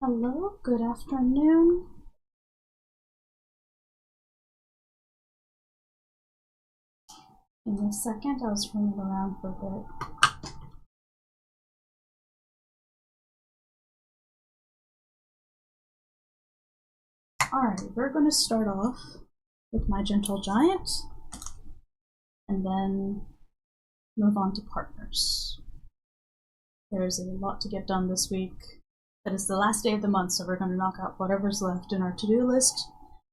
Hello, good afternoon. Give me a second, I was running around for a bit. Alright, we're going to start off with my gentle giant, and then move on to partners. There's a lot to get done this week, but it's the last day of the month, so we're going to knock out whatever's left in our to-do list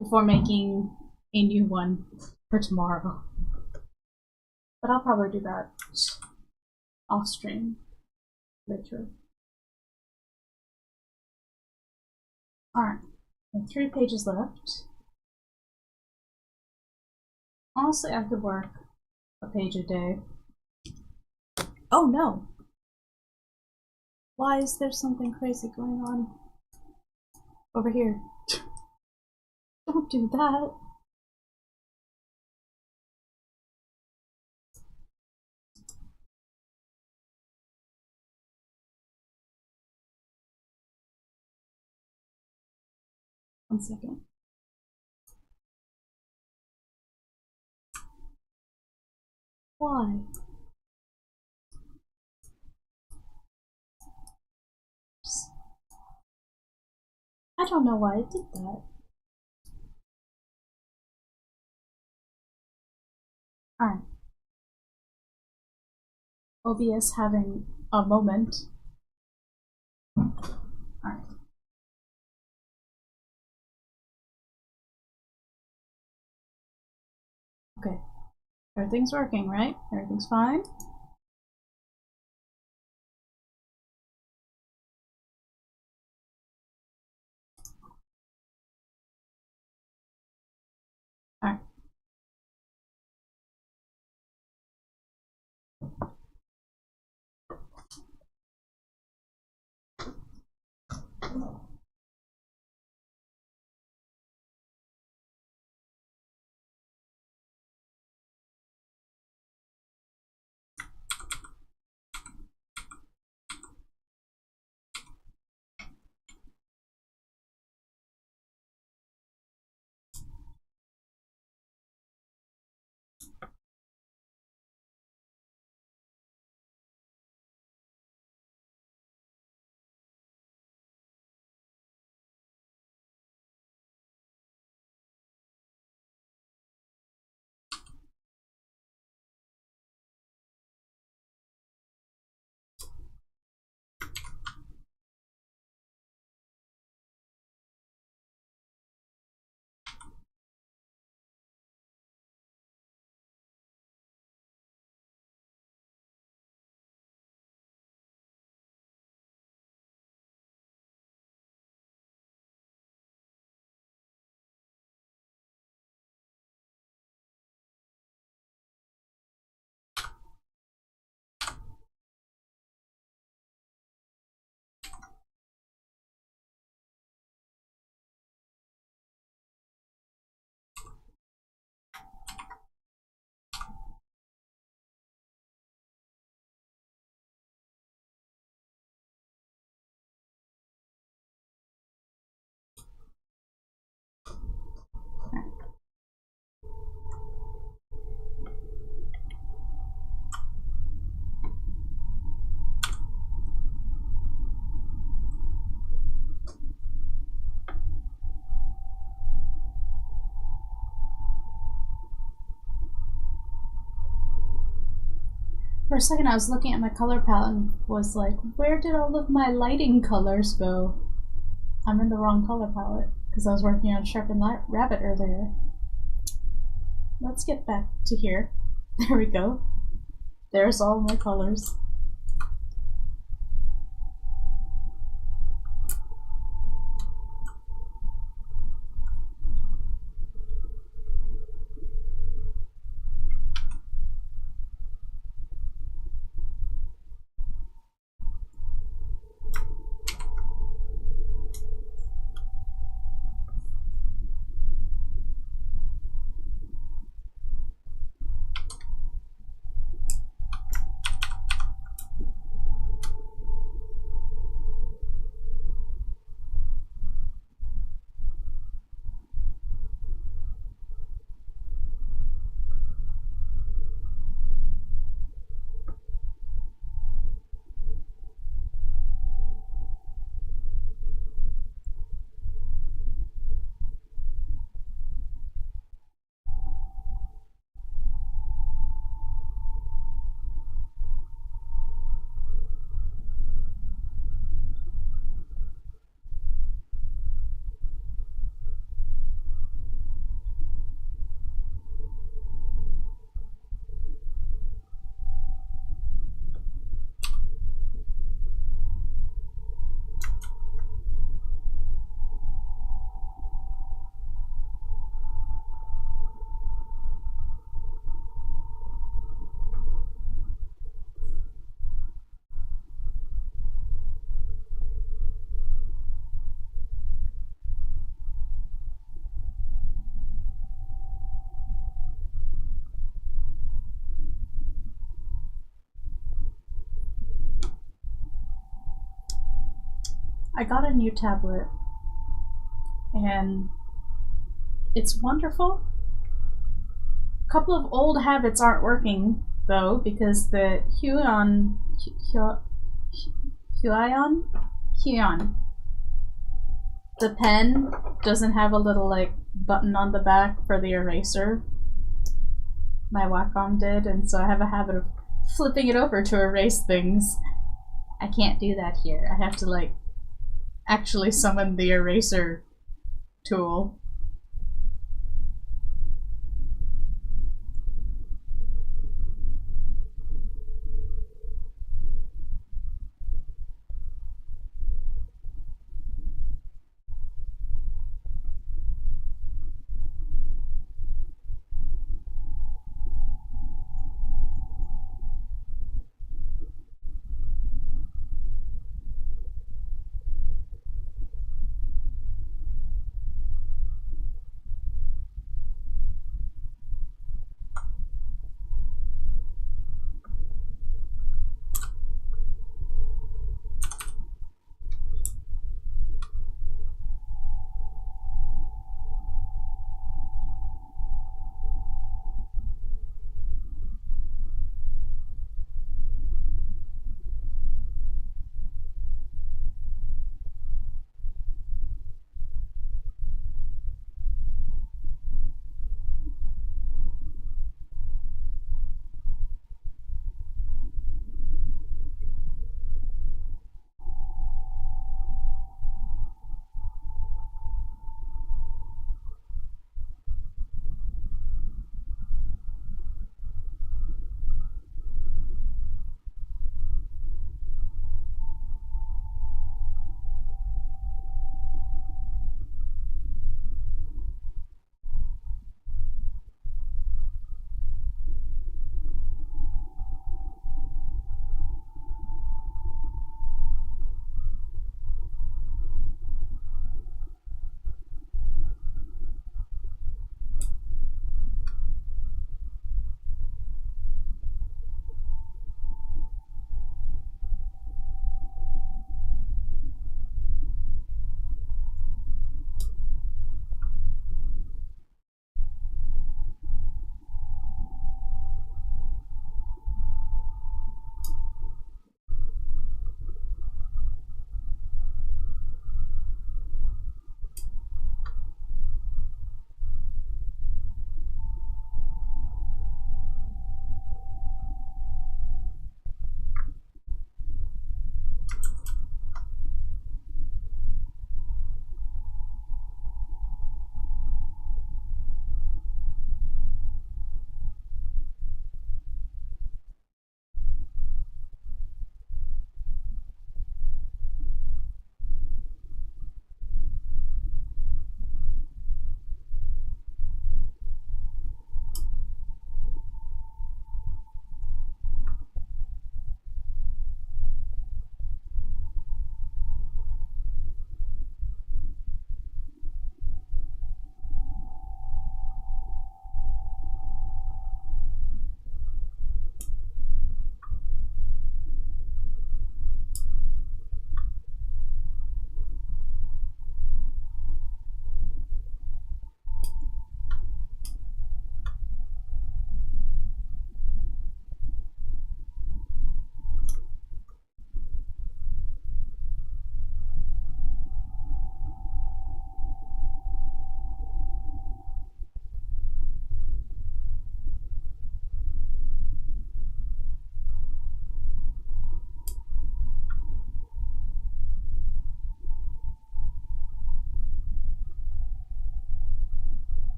before making a new one for tomorrow. But I'll probably do that off stream later. Alright, we have 3 pages left. Honestly, I could work a page a day. Oh no! Why is there something crazy going on over here? Don't do that. One second. Why? I don't know why I did that. Alright. OBS having a moment. Alright. Okay. Everything's working, right? Everything's fine? Alright. For a second I was looking at my color palette and was like, where did all of my lighting colors go? I'm in the wrong color palette because I was working on Sharpened Rabbit earlier. Let's get back to here. There we go. There's all my colors. I got a new tablet and it's wonderful. A couple of old habits aren't working though because the Huion, the pen doesn't have a little like button on the back for the eraser. My Wacom did, and so I have a habit of flipping it over to erase things. I can't do that here. I have to like actually summon the eraser tool.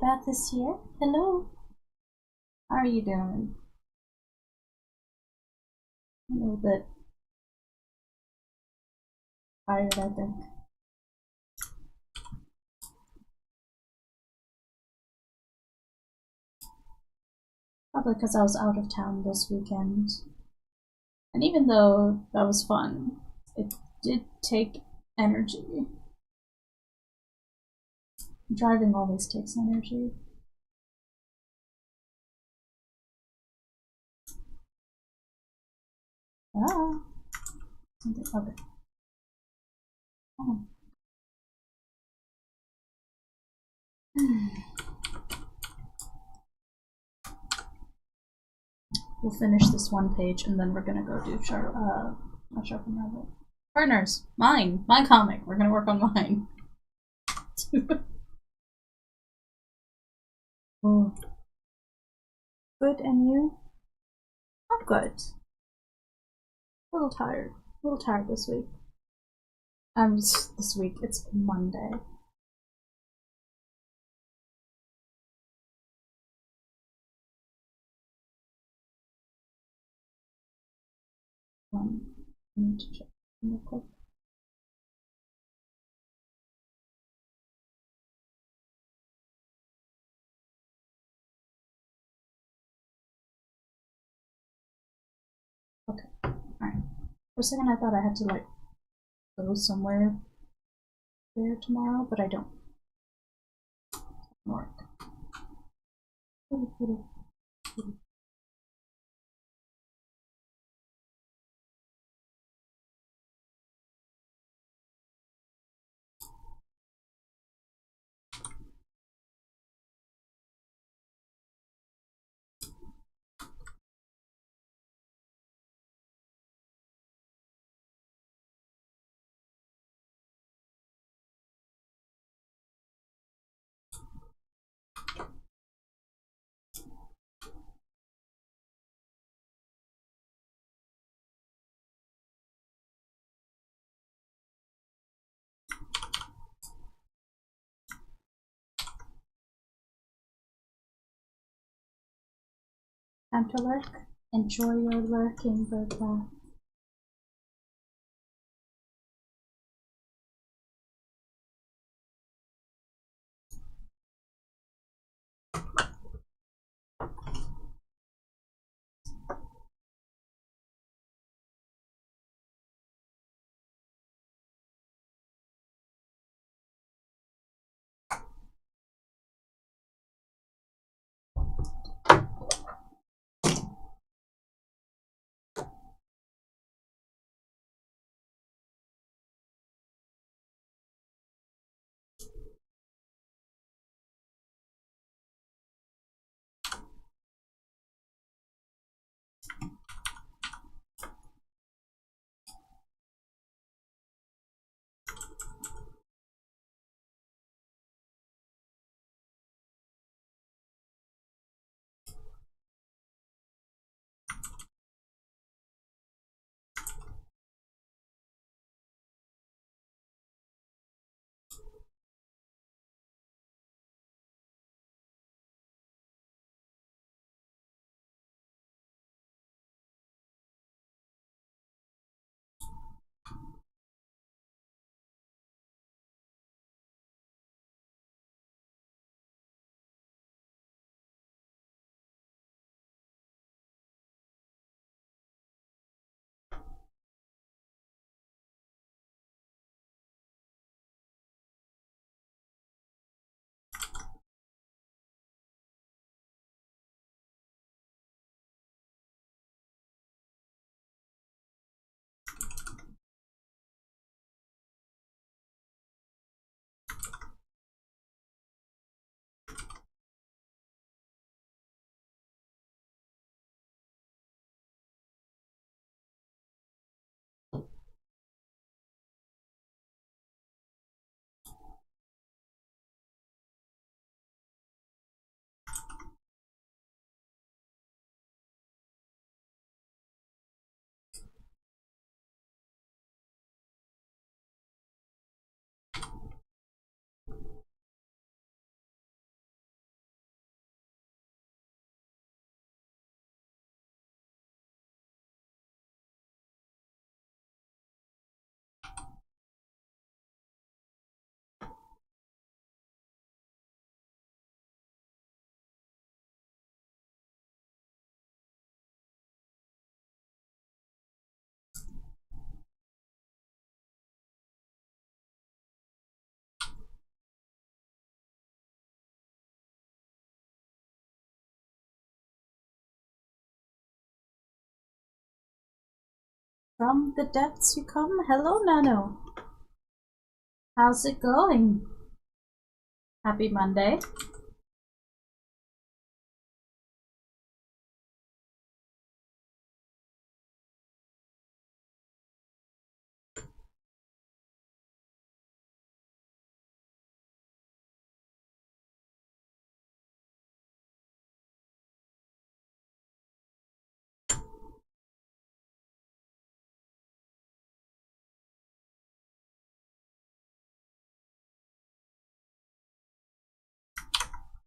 Beth is here. Hello. How are you doing? A little bit tired, I think. Probably because I was out of town this weekend. And even though that was fun, it did take energy. Driving always takes energy. Ah. Something. Okay. Oh. We'll finish this one page and then we're gonna go do not Sharpen Rabbit. Partners! Mine! My comic! We're gonna work on mine. Oh. Good, and you? I'm good. A little tired. A little tired this week. This week. It's Monday. I need to check real quick. Okay. Alright. For a second I thought I had to like go somewhere there tomorrow, but I don't. Work. Time to lurk. Enjoy your lurking, Birdbath. From the depths you come? Hello, Nano. How's it going? Happy Monday.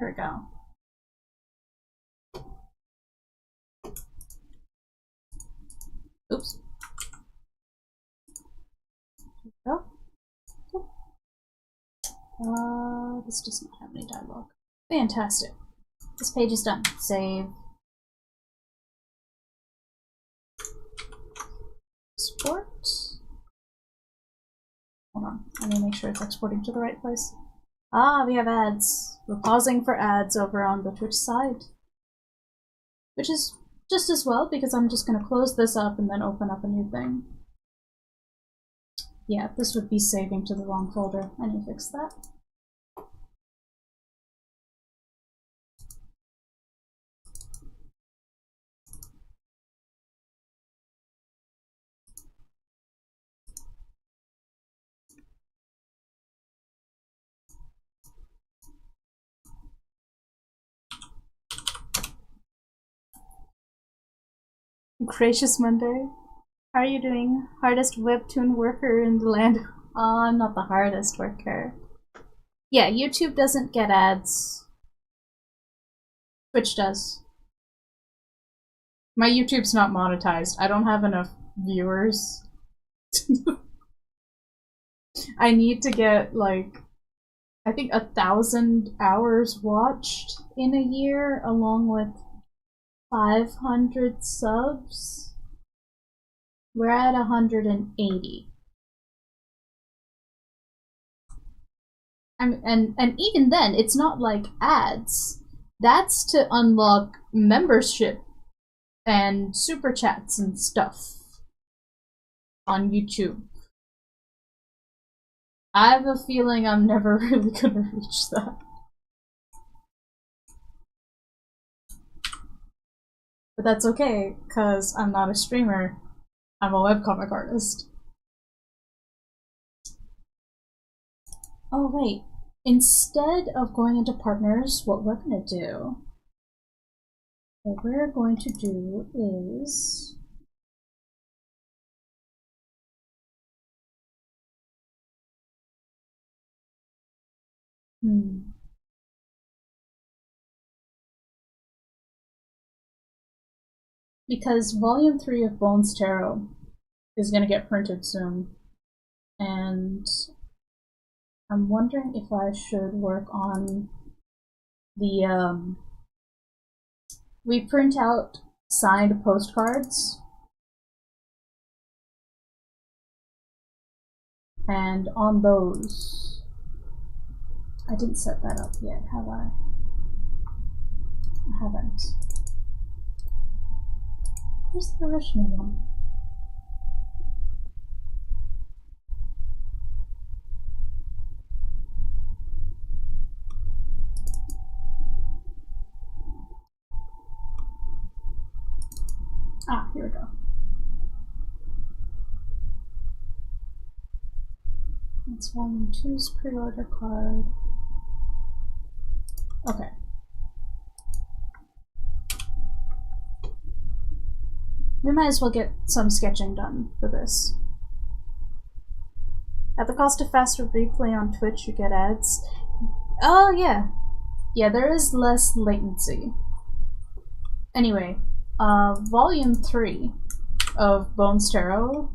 There we go. Oops. There we go. This does not have any dialogue. Fantastic. This page is done. Save. Export. Hold on. Let me make sure it's exporting to the right place. Ah, we have ads. We're pausing for ads over on the Twitch side. Which is just as well, because I'm just going to close this up and then open up a new thing. Yeah, this would be saving to the wrong folder. I need to fix that. Gracious Monday. How are you doing? Hardest webtoon worker in the land. Oh, I'm not the hardest worker. Yeah, YouTube doesn't get ads. Twitch does. My YouTube's not monetized. I don't have enough viewers. I need to get, like, I think 1,000 hours watched in a year, along with 500 subs. We're at 180. And even then, it's not like ads. That's to unlock membership and super chats and stuff on YouTube. I have a feeling I'm never really gonna reach that. But that's okay, because I'm not a streamer. I'm a webcomic artist. Oh wait, instead of going into partners, what we're gonna do is because Volume 3 of Bones Tarot is gonna get printed soon, and I'm wondering if I should work on the, we print out signed postcards, and on those, I didn't set that up yet, have I? I haven't. Where's the original one? Ah, here we go. That's Volume 2's pre-order card. Okay. We might as well get some sketching done for this. At the cost of faster replay on Twitch, you get ads. Oh, yeah. Yeah, there is less latency. Anyway, Volume 3 of Bones Tarot.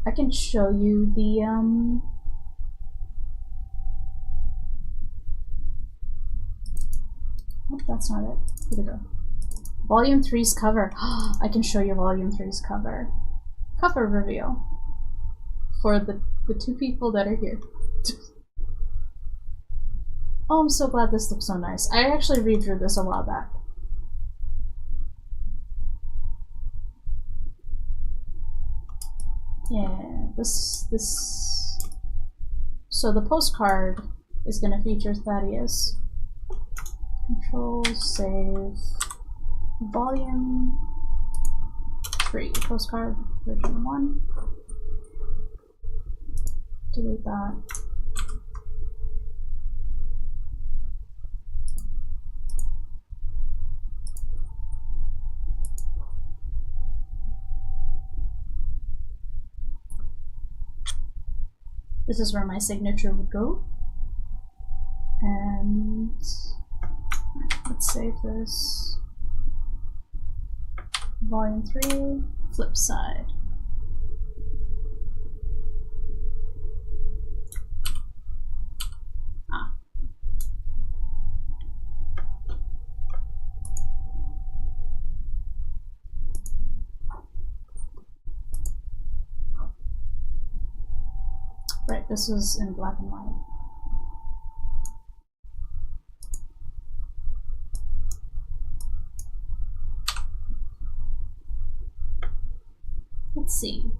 I can show you the, oh, that's not it. Here we go. Volume 3's cover. I can show you Volume 3's cover. Cover reveal. For the two people that are here. Oh, I'm so glad this looks so nice. I actually redrew this a while back. Yeah, this. So the postcard is going to feature Thaddeus. Control, save, volume 3, postcard version 1. Delete that. This is where my signature would go. And let's save this. Volume 3, flip side. Ah. Right, this is in black and white. Let's see.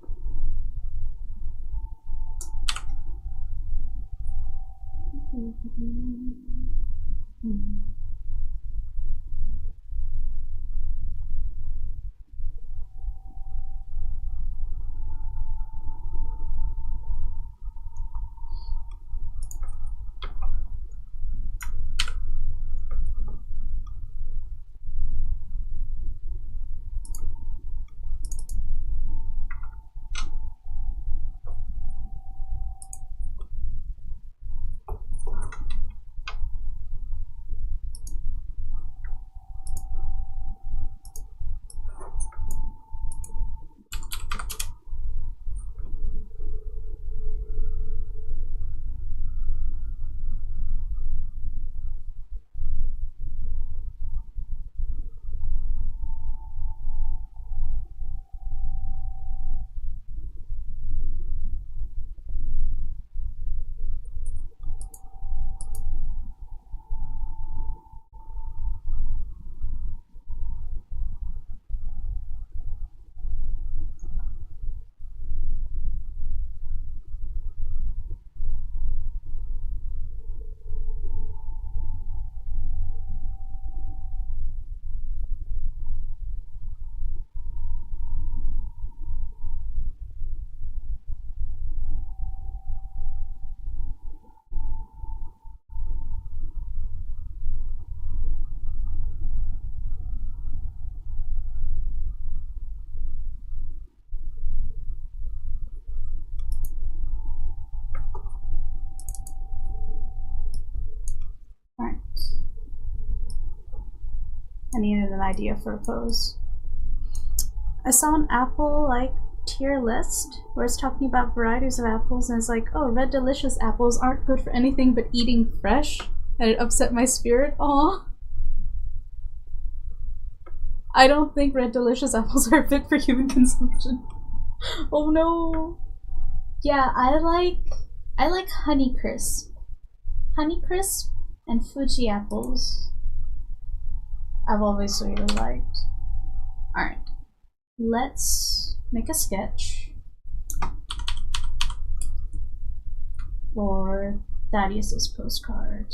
Alright. I needed an idea for a pose. I saw an apple tier list where it's talking about varieties of apples, and it's like, oh, Red Delicious apples aren't good for anything but eating fresh, and it upset my spirit. Aw. I don't think Red Delicious apples are fit for human consumption. Oh no. Yeah, I like Honeycrisp. Honeycrisp and Fuji apples I've always really liked. Alright. Let's make a sketch for Thaddeus's postcard.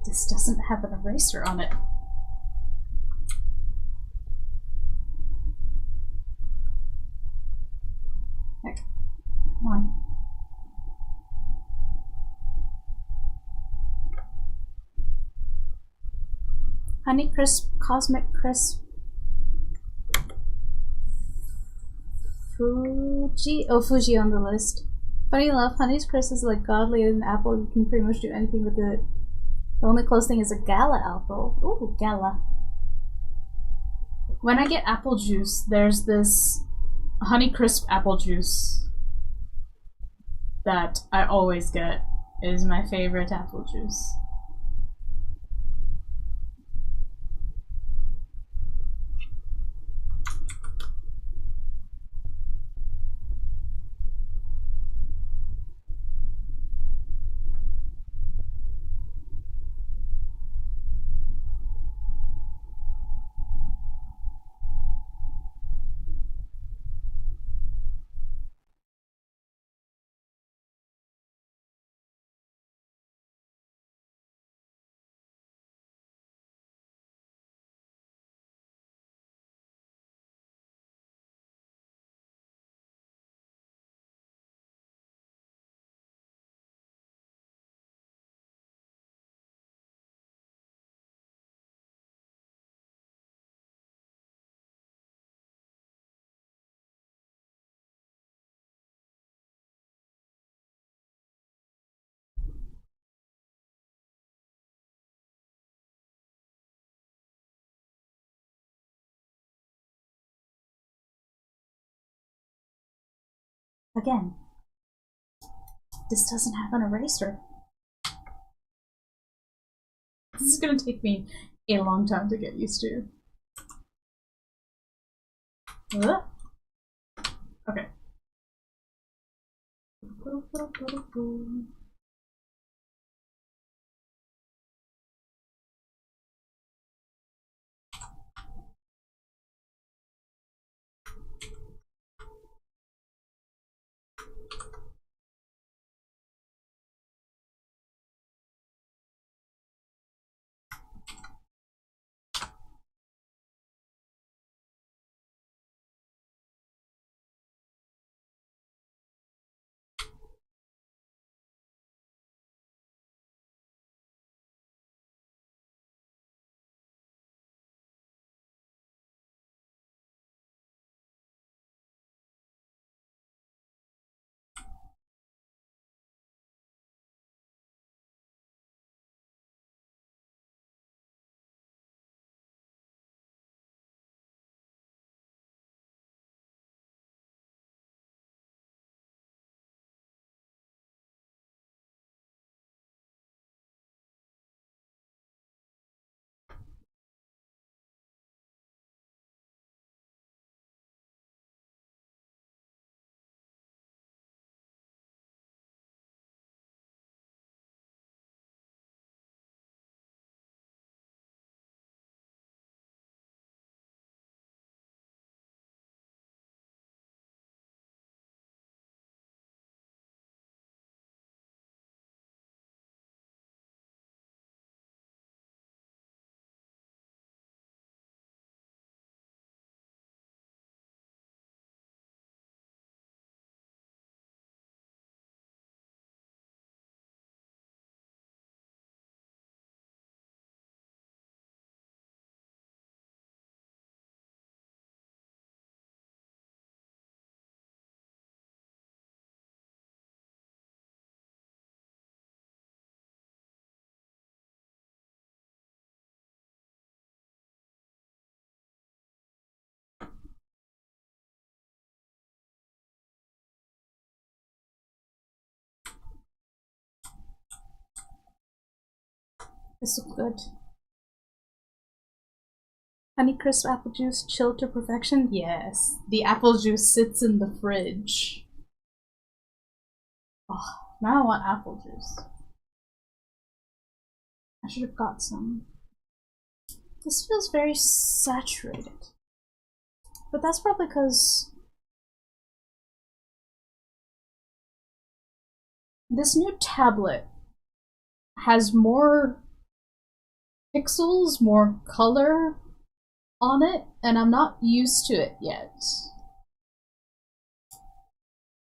This doesn't have an eraser on it. Heck, come on. Honey Crisp, Cosmic Crisp, Fuji? Oh, Fuji on the list. Funny enough, Honey's Crisp is like godly as an apple. You can pretty much do anything with it. The only close thing is a Gala apple. Ooh, Gala. When I get apple juice, there's this Honey Crisp apple juice that I always get. It is my favorite apple juice. Again, this doesn't have an eraser. This is gonna take me a long time to get used to. Okay. This looks good. Honeycrisp apple juice, chilled to perfection? Yes. The apple juice sits in the fridge. Oh, now I want apple juice. I should have got some. This feels very saturated. But that's probably because this new tablet has more pixels, more color on it, and I'm not used to it yet.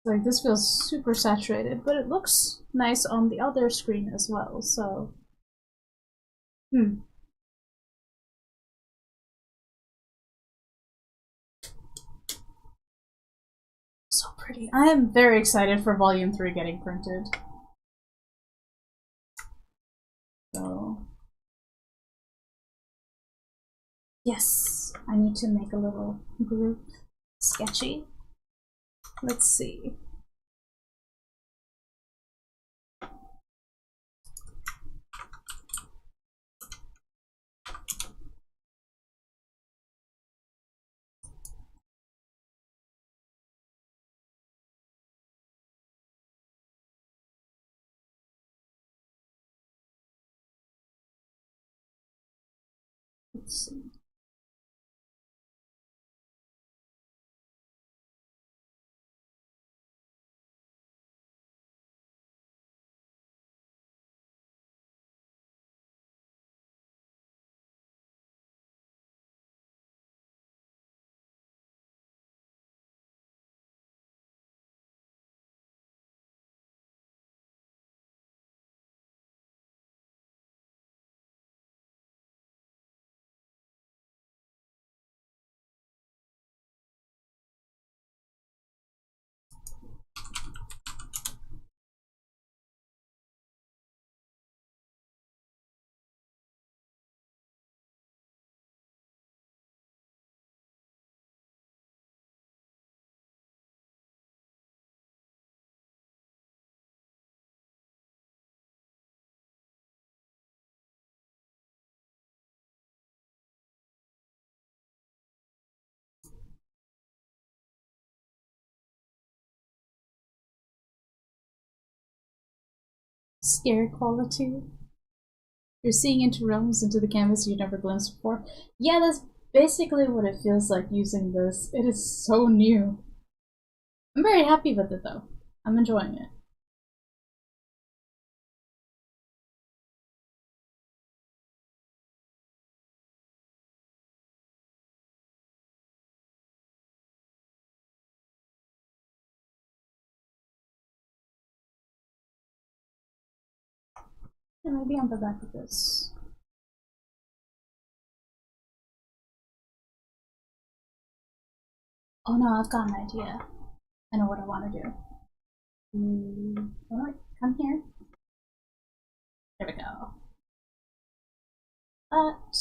Like, this feels super saturated, but it looks nice on the other screen as well, so... So pretty. I am very excited for Volume 3 getting printed. So... Yes, I need to make a little group sketchy. Let's see. Let's see. Scary quality. You're seeing into realms, into the canvas you've never glimpsed before. Yeah, that's basically what it feels like using this. It is so new. I'm very happy with it though. I'm enjoying it. Yeah, maybe on the back of this. Oh no, I've got an idea. I know what I want to do. Alright, come here. There we go. But...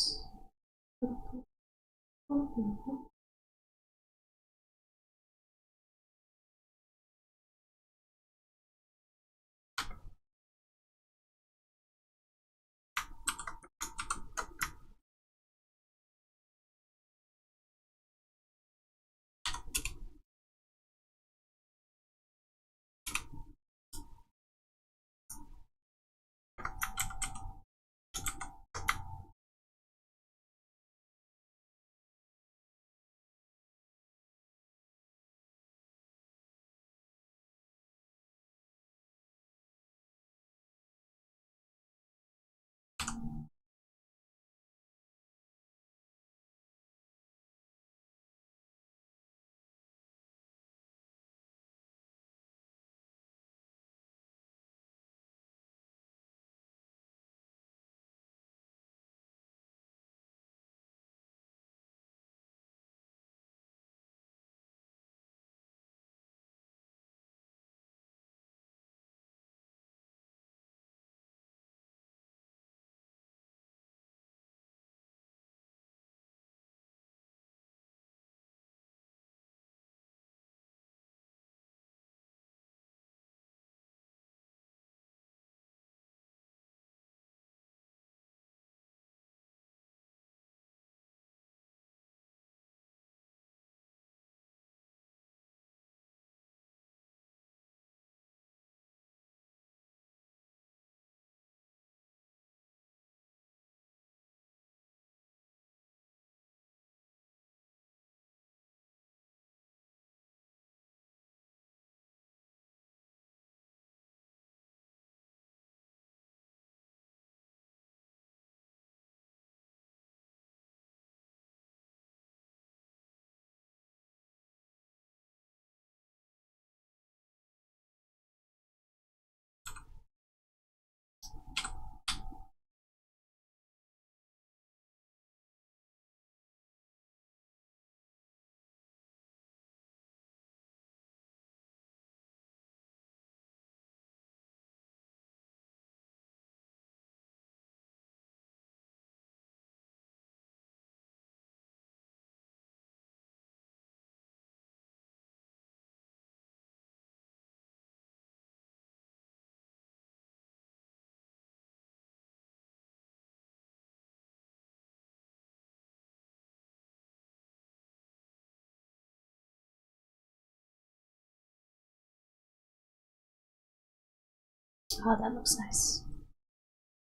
Oh, that looks nice.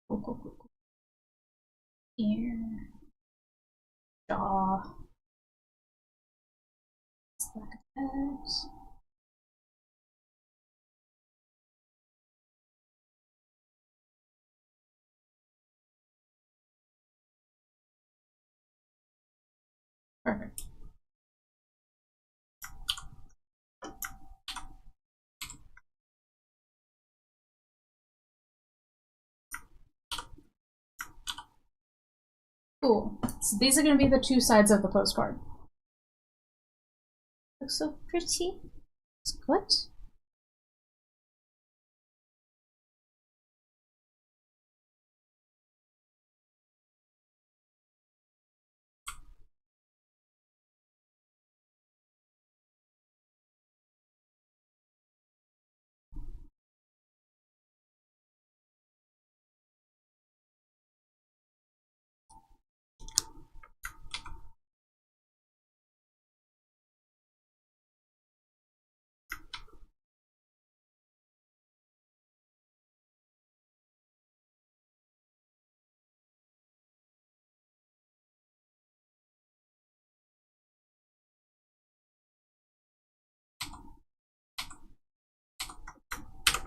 Cool, cool, cool, cool. Ear, jaw, back of head. Perfect. Cool. So these are going to be the two sides of the postcard. Looks so pretty. It's good.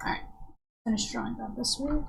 Alright. Finish drawing that this week.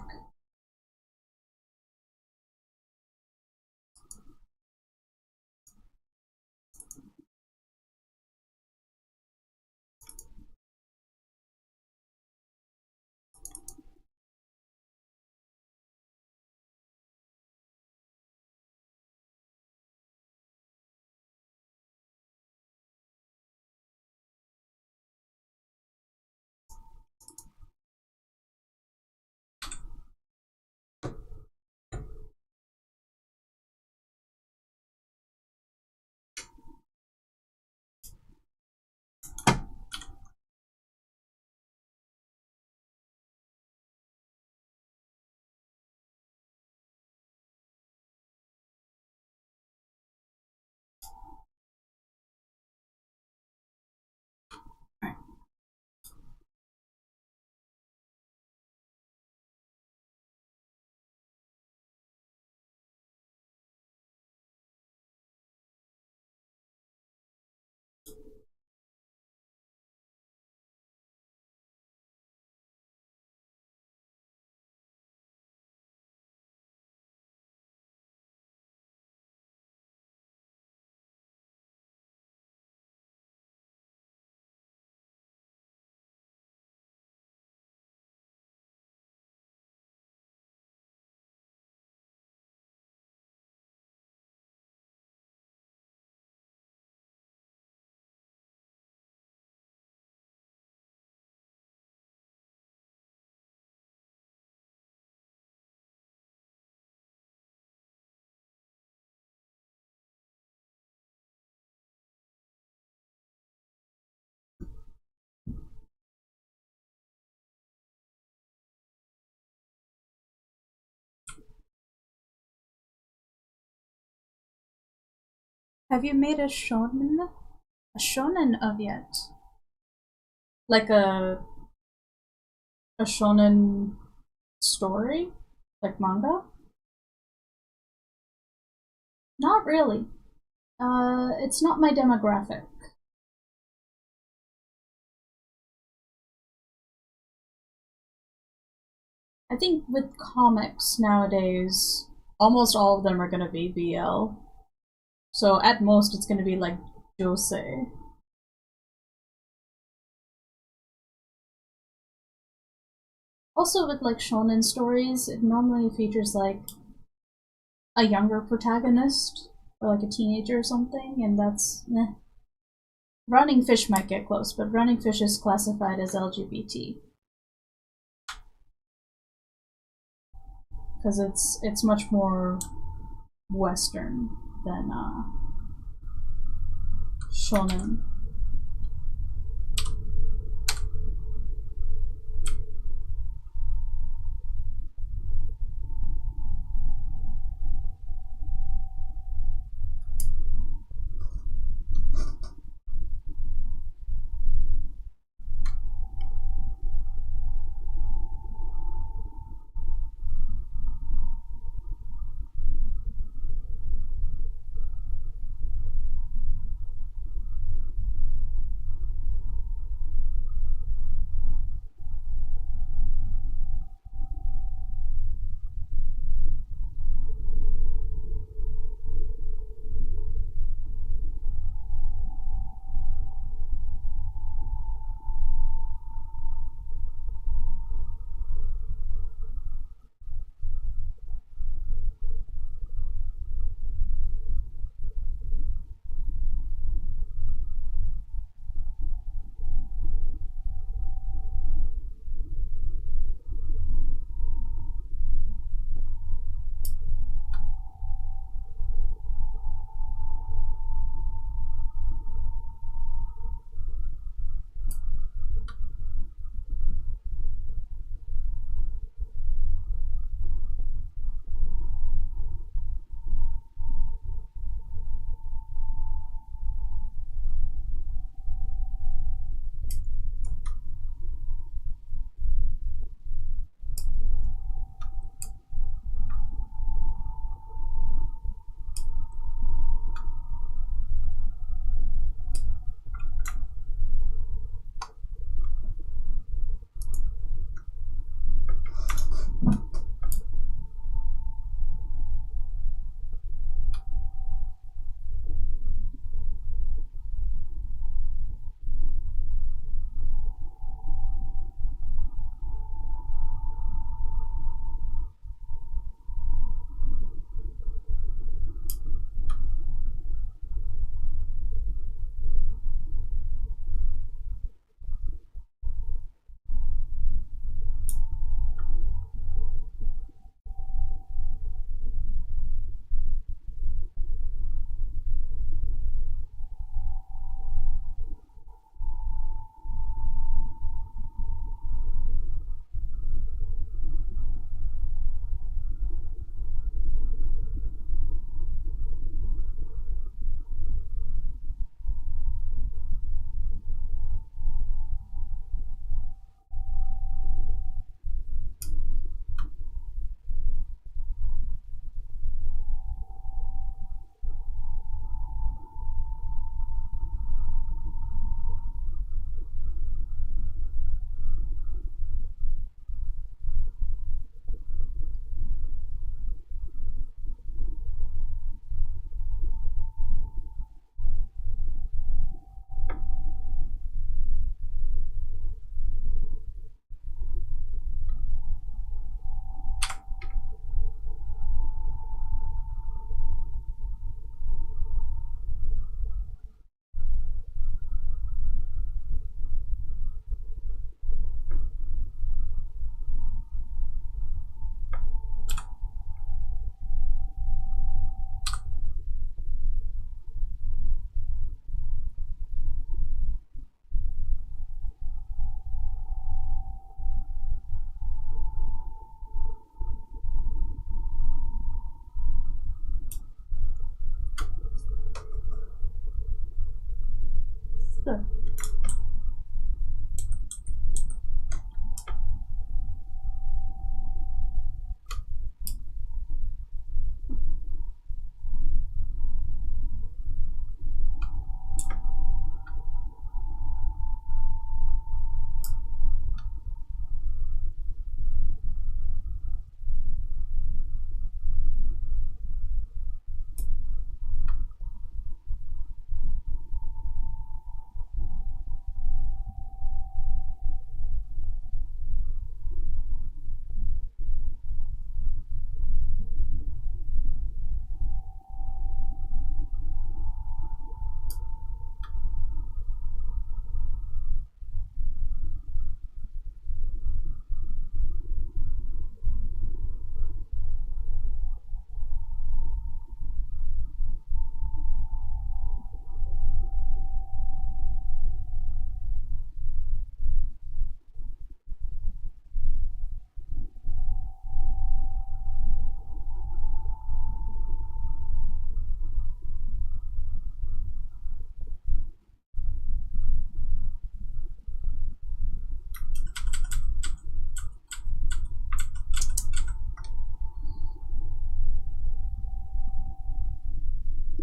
Have you made a shonen? A shonen of yet? Like a shonen story? Like manga? Not really. It's not my demographic. I think with comics nowadays, almost all of them are gonna be BL. So at most, it's gonna be like josei. Also, with like shonen stories, it normally features like a younger protagonist or like a teenager or something, and that's eh. Running Fish might get close, but Running Fish is classified as LGBT because it's much more Western than shonen.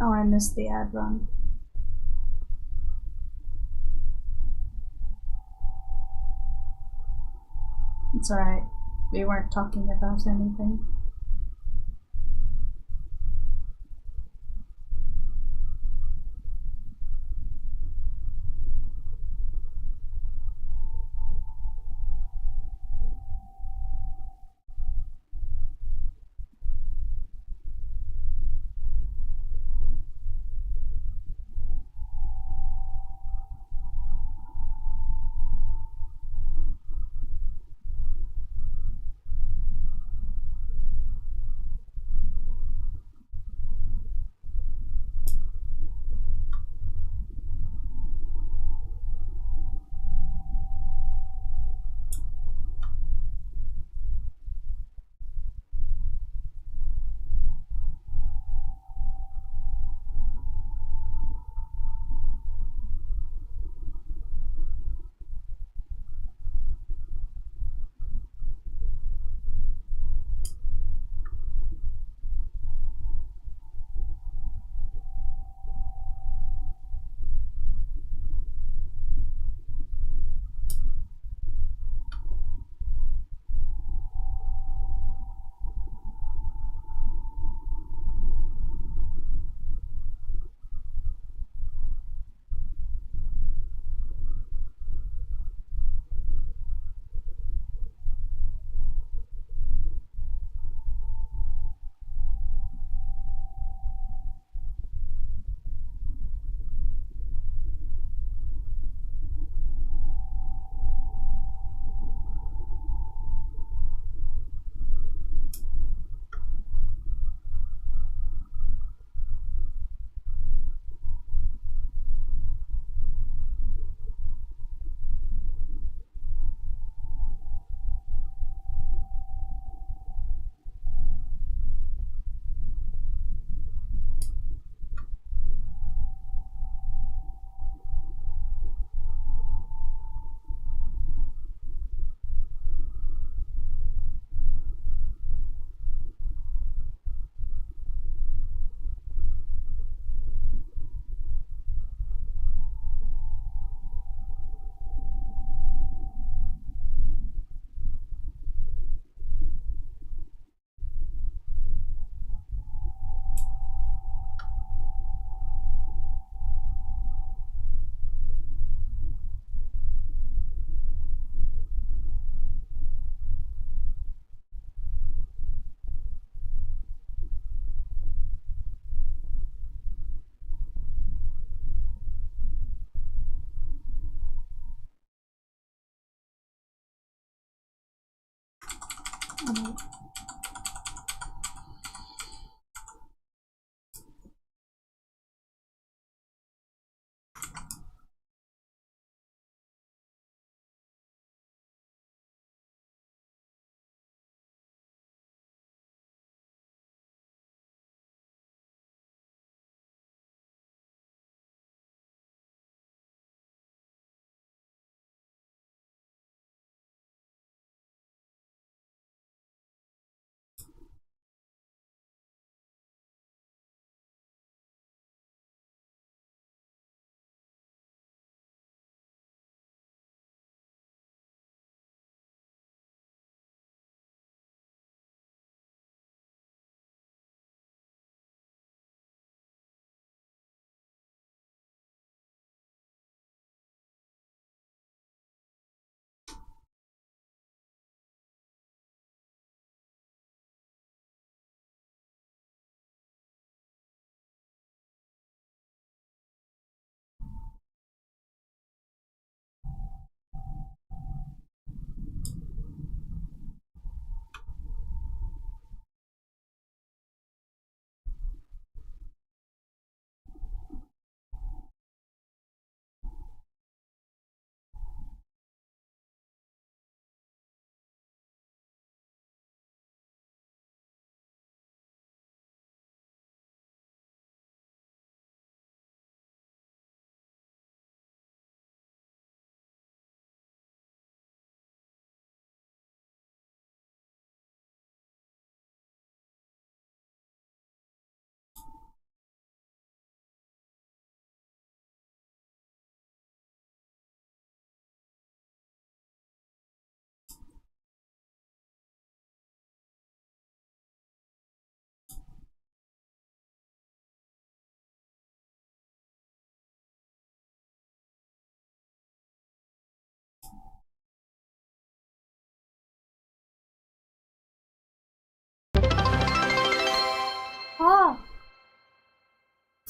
Oh, I missed the ad run. It's alright. We weren't talking about anything.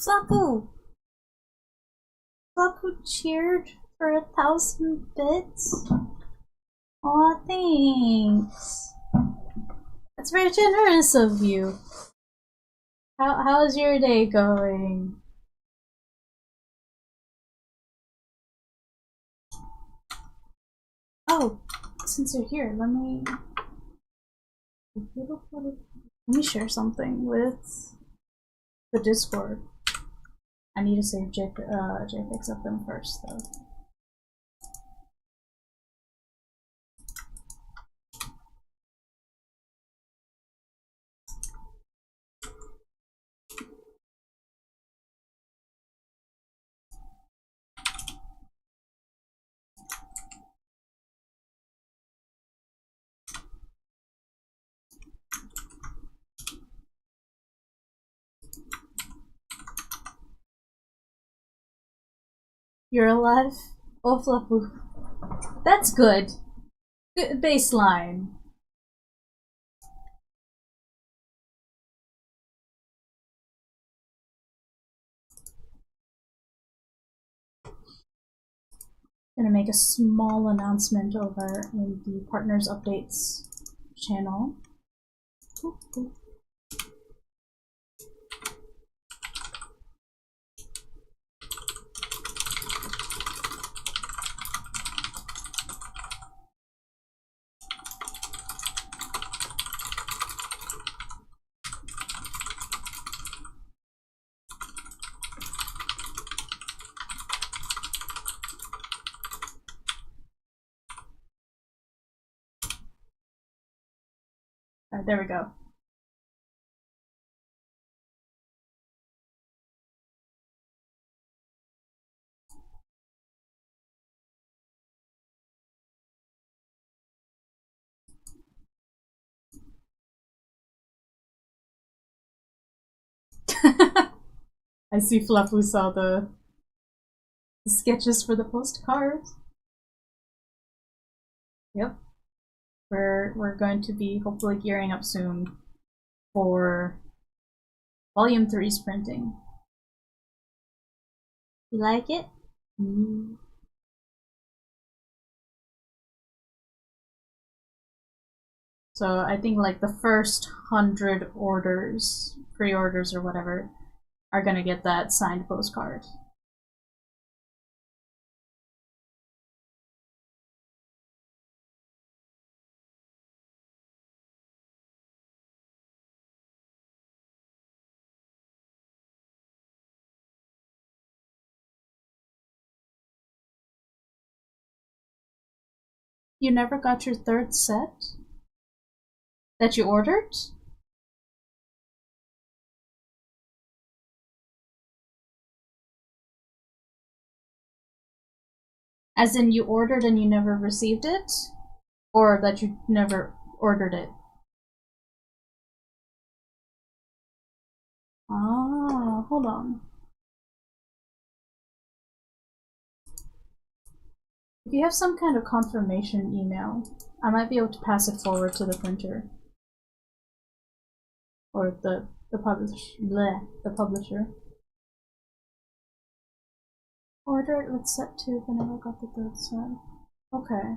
Flapu! Flapu cheered for 1,000 bits? Aw, thanks. That's very generous of you. How's your day going? Oh, since you're here, let me share something with the Discord. I need to save JPEGs of them first, though. You're alive? Oh, Flapu. That's good. Good baseline. I'm gonna make a small announcement over in the Partners Updates channel. Boop, boop. Alright, there we go. I see Fluffy saw the sketches for the postcards. Yep. We're going to be hopefully gearing up soon for Volume 3's printing. You like it? Mm. So I think like the first 100 orders, pre-orders or whatever, are gonna get that signed postcard. You never got your third set that you ordered? As in you ordered and you never received it? Or that you never ordered it? Ah, hold on. If you have some kind of confirmation email, I might be able to pass it forward to the printer. Or the publisher. Order it with set 2 but never got the third set. Okay.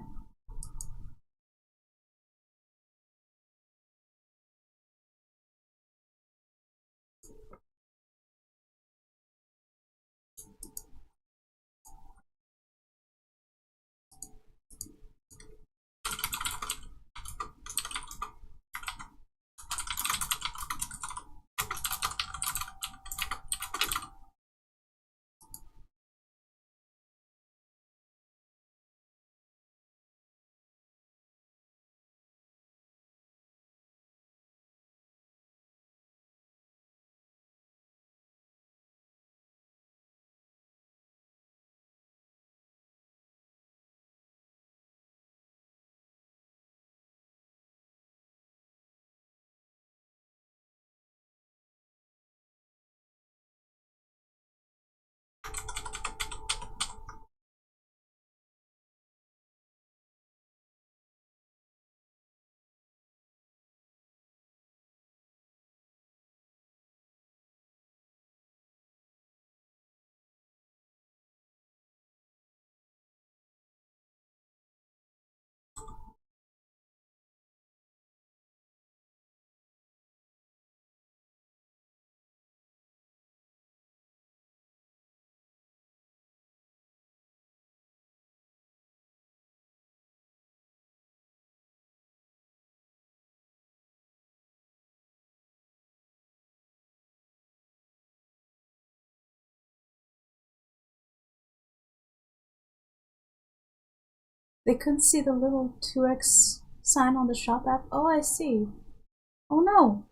They couldn't see the little 2x sign on the shop app. Oh, I see. Oh no.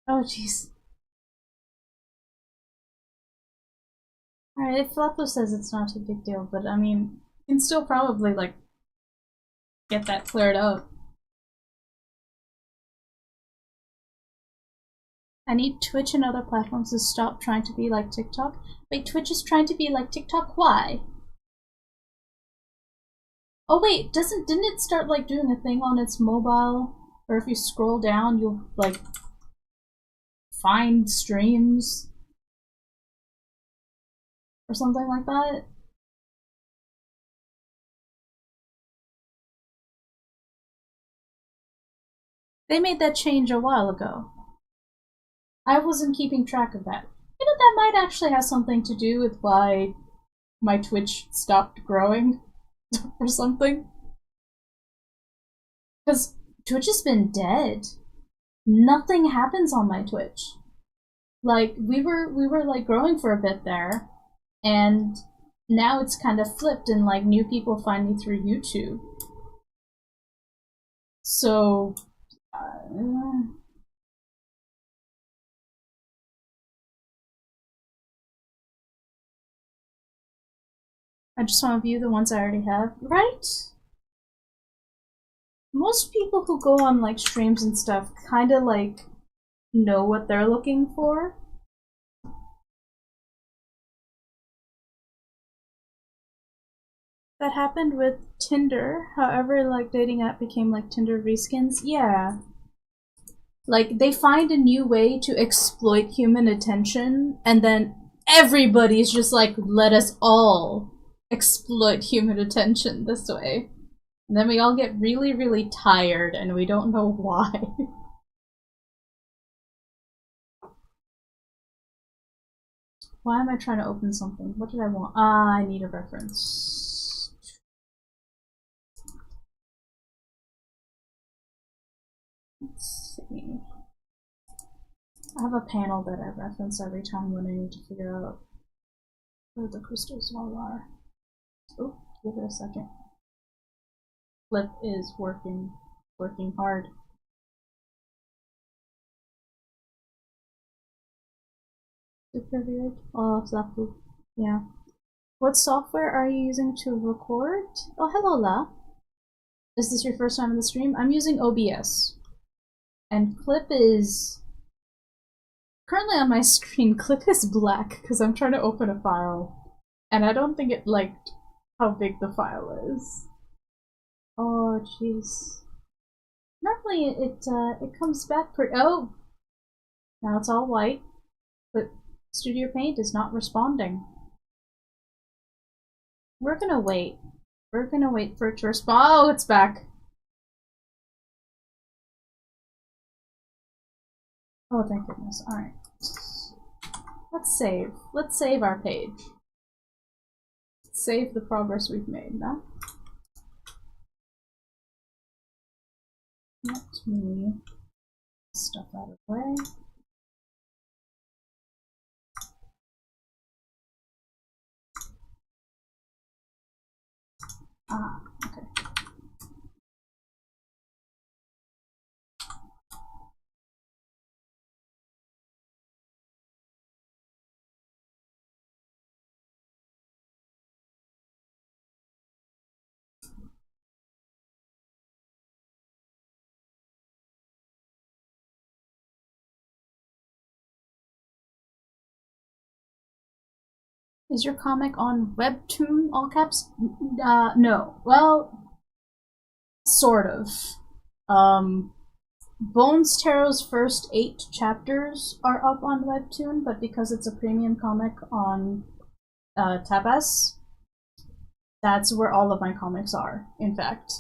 Oh jeez. Alright, if Flappo says it's not a big deal, but I mean, you can still probably, like, get that cleared up. I need Twitch and other platforms to stop trying to be like TikTok. Wait, Twitch is trying to be like TikTok? Why? Oh wait, didn't it start like doing a thing on its mobile? Or if you scroll down, you'll like find streams? Or something like that? They made that change a while ago. I wasn't keeping track of that. You know, that might actually have something to do with why my Twitch stopped growing or something. Because Twitch has been dead. Nothing happens on my Twitch. Like, we were like growing for a bit there, and now it's kind of flipped and like new people find me through YouTube. So, I just want to view the ones I already have. Right? Most people who go on like streams and stuff kind of like know what they're looking for. That happened with Tinder. However, like dating app became like Tinder reskins. Yeah. Like they find a new way to exploit human attention, and then everybody's just like, let us all exploit human attention this way. And then we all get really, really tired and we don't know why. Why am I trying to open something? What did I want? Ah, I need a reference. Let's see. I have a panel that I reference every time when I need to figure out where the crystals all are. Oh, give it a second. Flip is working hard. Super weird. Oh, Zapu. Yeah. What software are you using to record? Oh, hello, La. Is this your first time in the stream? I'm using OBS. And Clip is... Currently on my screen, Clip is black because I'm trying to open a file. And I don't think it liked how big the file is. Oh, jeez. Normally it comes back pretty... Oh! Now it's all white. But Studio Paint is not responding. We're gonna wait. We're gonna wait for it to respond. Oh, it's back. Oh, thank goodness. Alright. Let's save. Let's save our page. Save the progress we've made, no? Let me stuff out of the way. Ah, okay. Is your comic on Webtoon, all caps? No. Well, sort of. Bones Tarot's first 8 chapters are up on Webtoon, but because it's a premium comic on Tapas, that's where all of my comics are, in fact.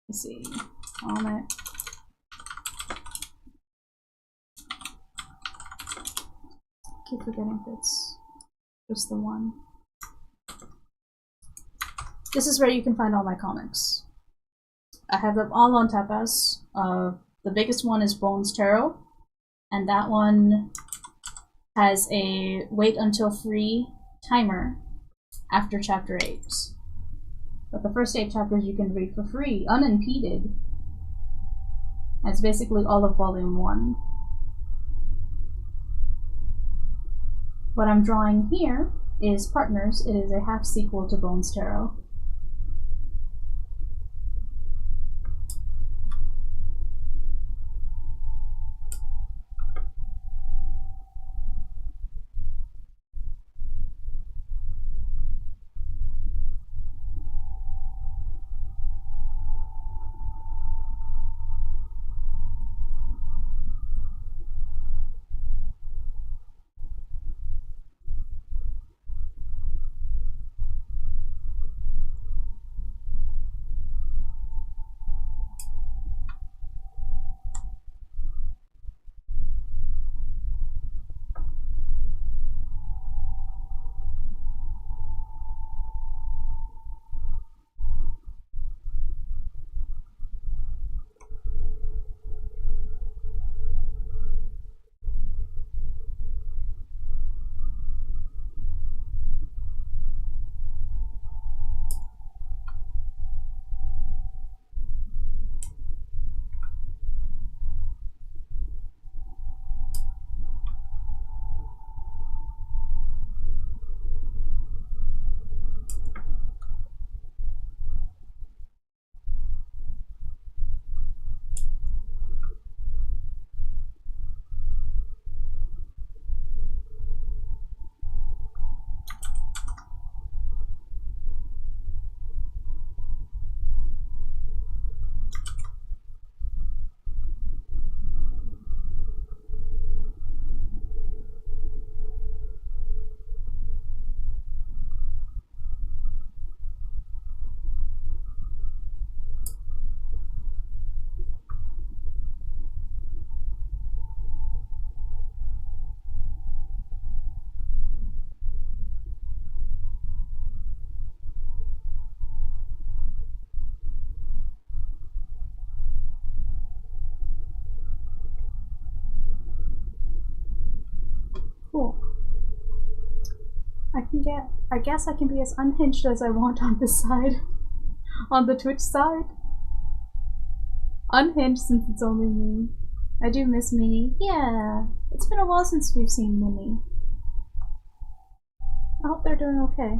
Let's see. Comic. Keep forgetting if it's just the one. This is where you can find all my comics. I have them all on Tapas. The biggest one is Bones Tarot, and that one has a wait until free timer after chapter 8. But the first 8 chapters you can read for free, unimpeded. It's basically all of volume 1. What I'm drawing here is Partners. It is a half sequel to Bones Tarot. Cool. I guess I can be as unhinged as I want on this side. On the Twitch side. Unhinged since it's only me. I do miss Minnie. Yeah. It's been a while since we've seen Minnie. I hope they're doing okay.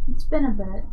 It's been a bit.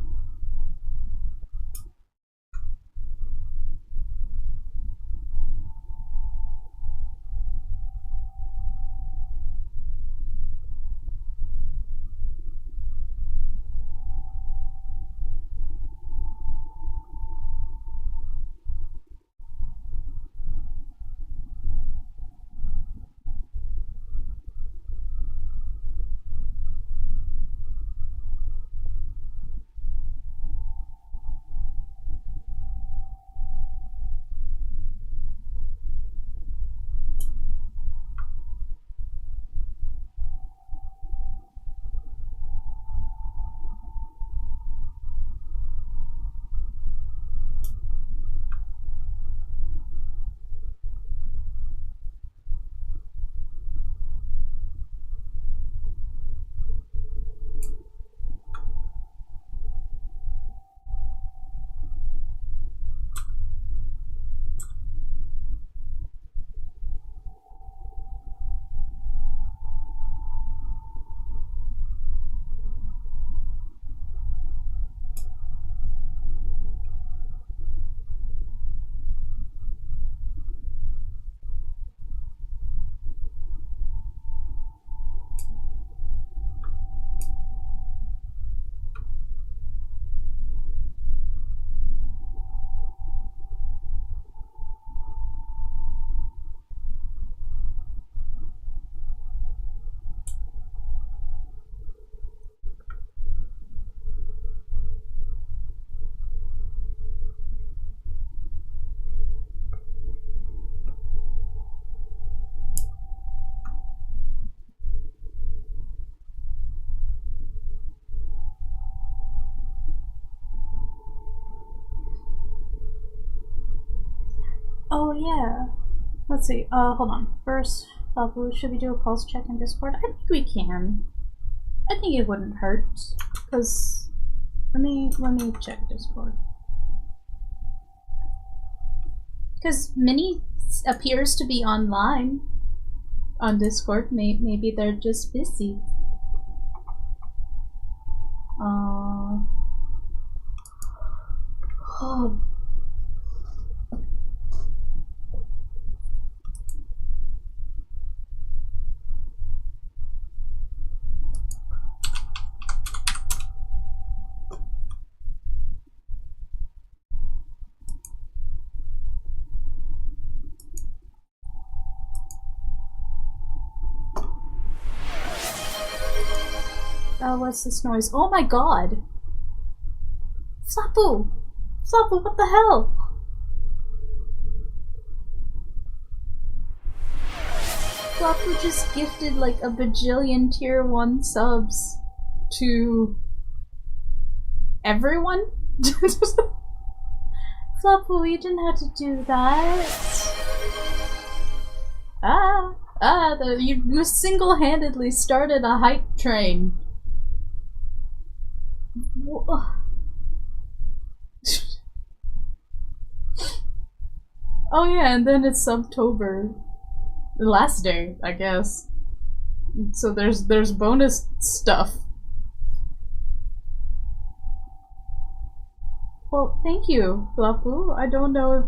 yeah. Let's see. Hold on. First, should we do a pulse check in Discord? I think we can. I think it wouldn't hurt. Cause let me check Discord. Cause Minnie appears to be online on Discord. Maybe they're just busy. Oh. What's this noise? Oh my god! Flapu! Flapu, what the hell? Flapu just gifted like a bajillion tier 1 subs to everyone? Flapu, you didn't have to do that. You single-handedly started a hype train. Oh yeah, and then it's Subtober. The last day, I guess. So there's bonus stuff. Well, thank you, Flapu. I don't know if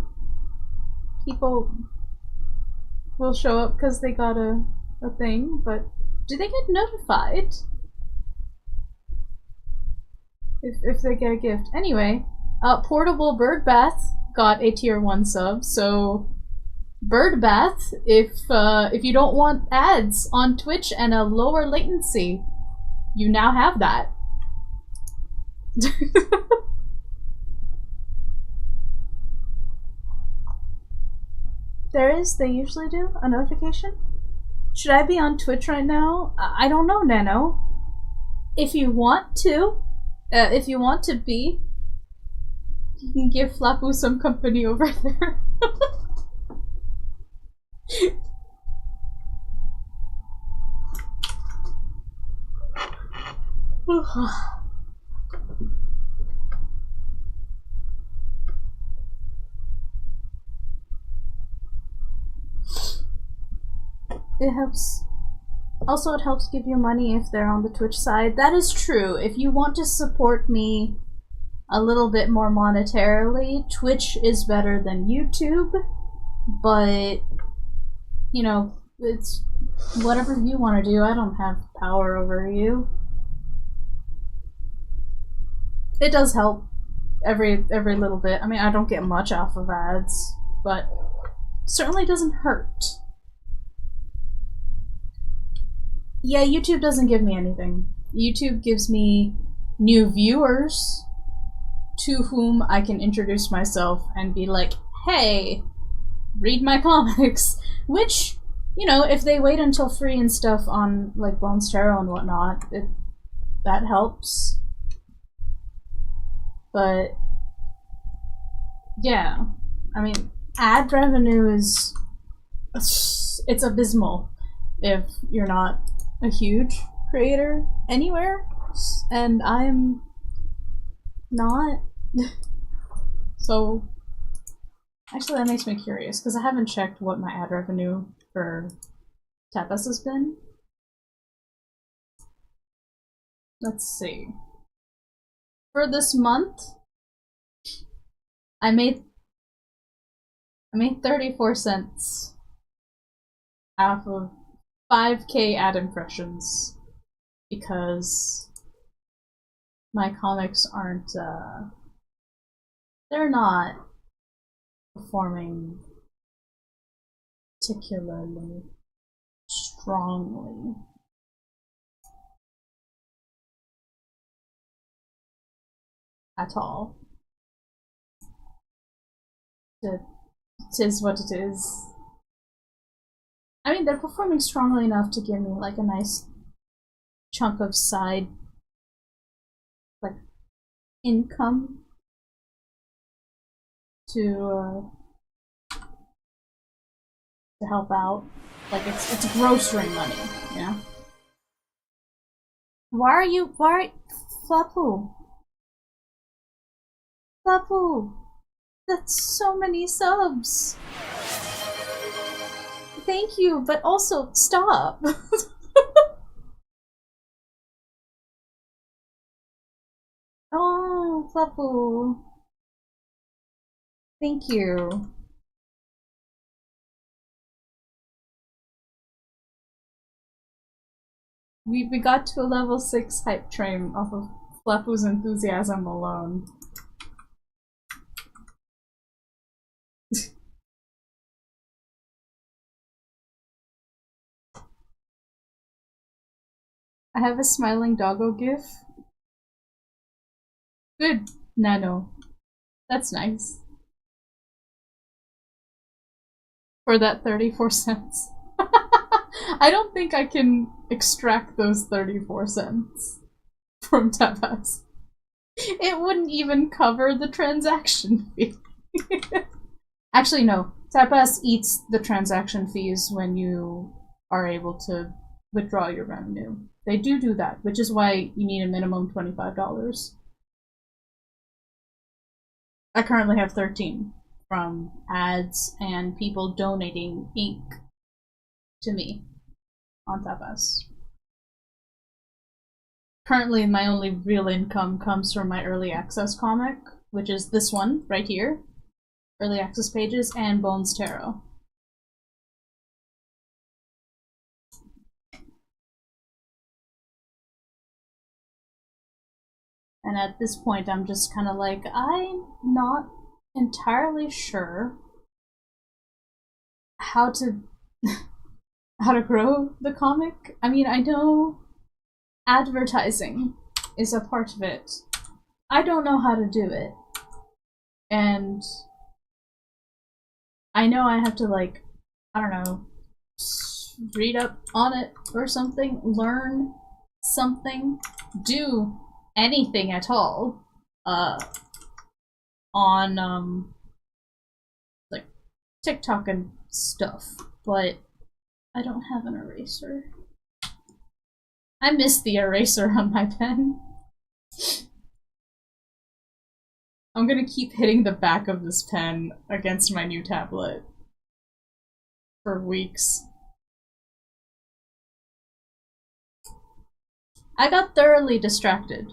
people will show up because they got a thing, but do they get notified if they get a gift? Anyway, Portable Bird Bath got a tier 1 sub, so Bird Bath, if you don't want ads on Twitch and a lower latency, you now have that. They usually do a notification? Should I be on Twitch right now? I don't know, Nano. If you want to be, you can give Flapu some company over there. It helps. Also, it helps give you money if they're on the Twitch side. That is true. If you want to support me a little bit more monetarily, Twitch is better than YouTube. But, you know, it's whatever you want to do. I don't have power over you. It does help every little bit. I mean, I don't get much off of ads, but it certainly doesn't hurt. Yeah, YouTube doesn't give me anything. YouTube gives me new viewers to whom I can introduce myself and be like, hey, read my comics. Which, you know, if they wait until free and stuff on like Bones Tarot and whatnot, that helps. But yeah, I mean, ad revenue it's abysmal if you're not a huge creator anywhere, and I'm not. So actually that makes me curious, because I haven't checked what my ad revenue for Tapas has been. Let's see. For this month, I made 34 cents off of 5k ad impressions, because my comics aren't, they're not performing particularly strongly. At all. It is what it is. I mean, they're performing strongly enough to give me like a nice chunk of side, like, income to to help out. Like, it's grocery money, you know? Why Flapu? Flapu! That's so many subs! Thank you, but also, stop! Oh, Flapu. Thank you. We got to a level 6 hype train off of Flapu's enthusiasm alone. I have a smiling doggo gif. Good, Nano. That's nice. For that 34 cents. I don't think I can extract those 34 cents from Tapas. It wouldn't even cover the transaction fee. Actually, no. Tapas eats the transaction fees when you are able to withdraw your revenue. They do that, which is why you need a minimum $25. I currently have 13 from ads and people donating ink to me on Tapas. Currently, my only real income comes from my early access comic, which is this one right here, early access pages, and Bones Tarot. And at this point, I'm just kind of like, I'm not entirely sure how to how to grow the comic. I mean, I know advertising is a part of it. I don't know how to do it. And I know I have to, like, I don't know, read up on it or something, learn something, do anything at all on like TikTok and stuff, but I don't have an eraser. I miss the eraser on my pen. I'm gonna keep hitting the back of this pen against my new tablet for weeks. I got thoroughly distracted.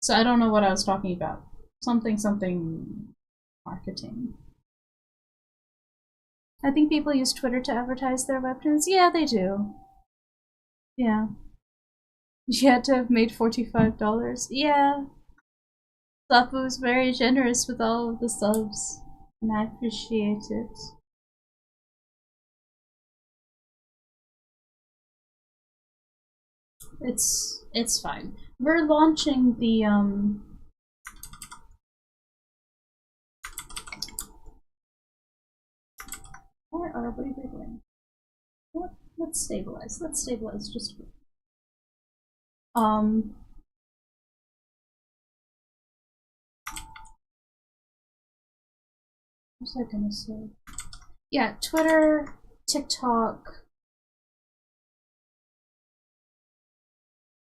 So I don't know what I was talking about. Something marketing. I think people use Twitter to advertise their webtoons. Yeah, they do. Yeah. You had to have made $45. Yeah. Flapu was very generous with all of the subs, and I appreciate it. It's fine. We're launching the where are we doing? Let's stabilize. Let's stabilize just a bit. What was I gonna say? Yeah, Twitter, TikTok.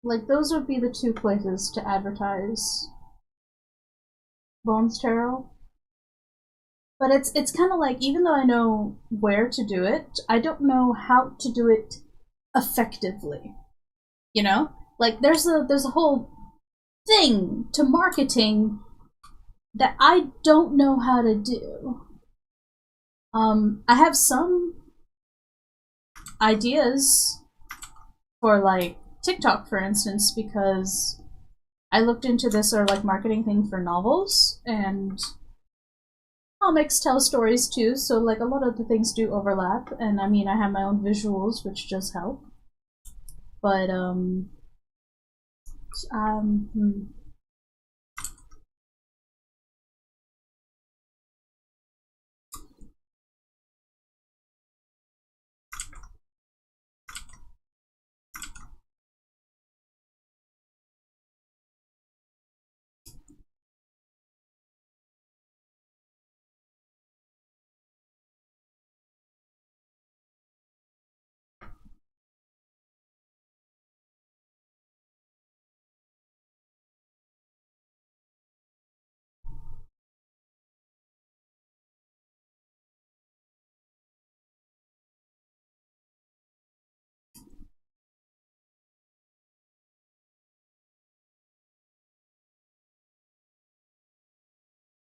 Like, those would be the two places to advertise Bones Tarot. But it's kind of like, even though I know where to do it, I don't know how to do it effectively. You know? Like, there's a whole thing to marketing that I don't know how to do. I have some ideas for, like, TikTok, for instance, because I looked into this sort of like marketing thing for novels, and comics tell stories too, so like a lot of the things do overlap, and I mean, I have my own visuals, which just help. But,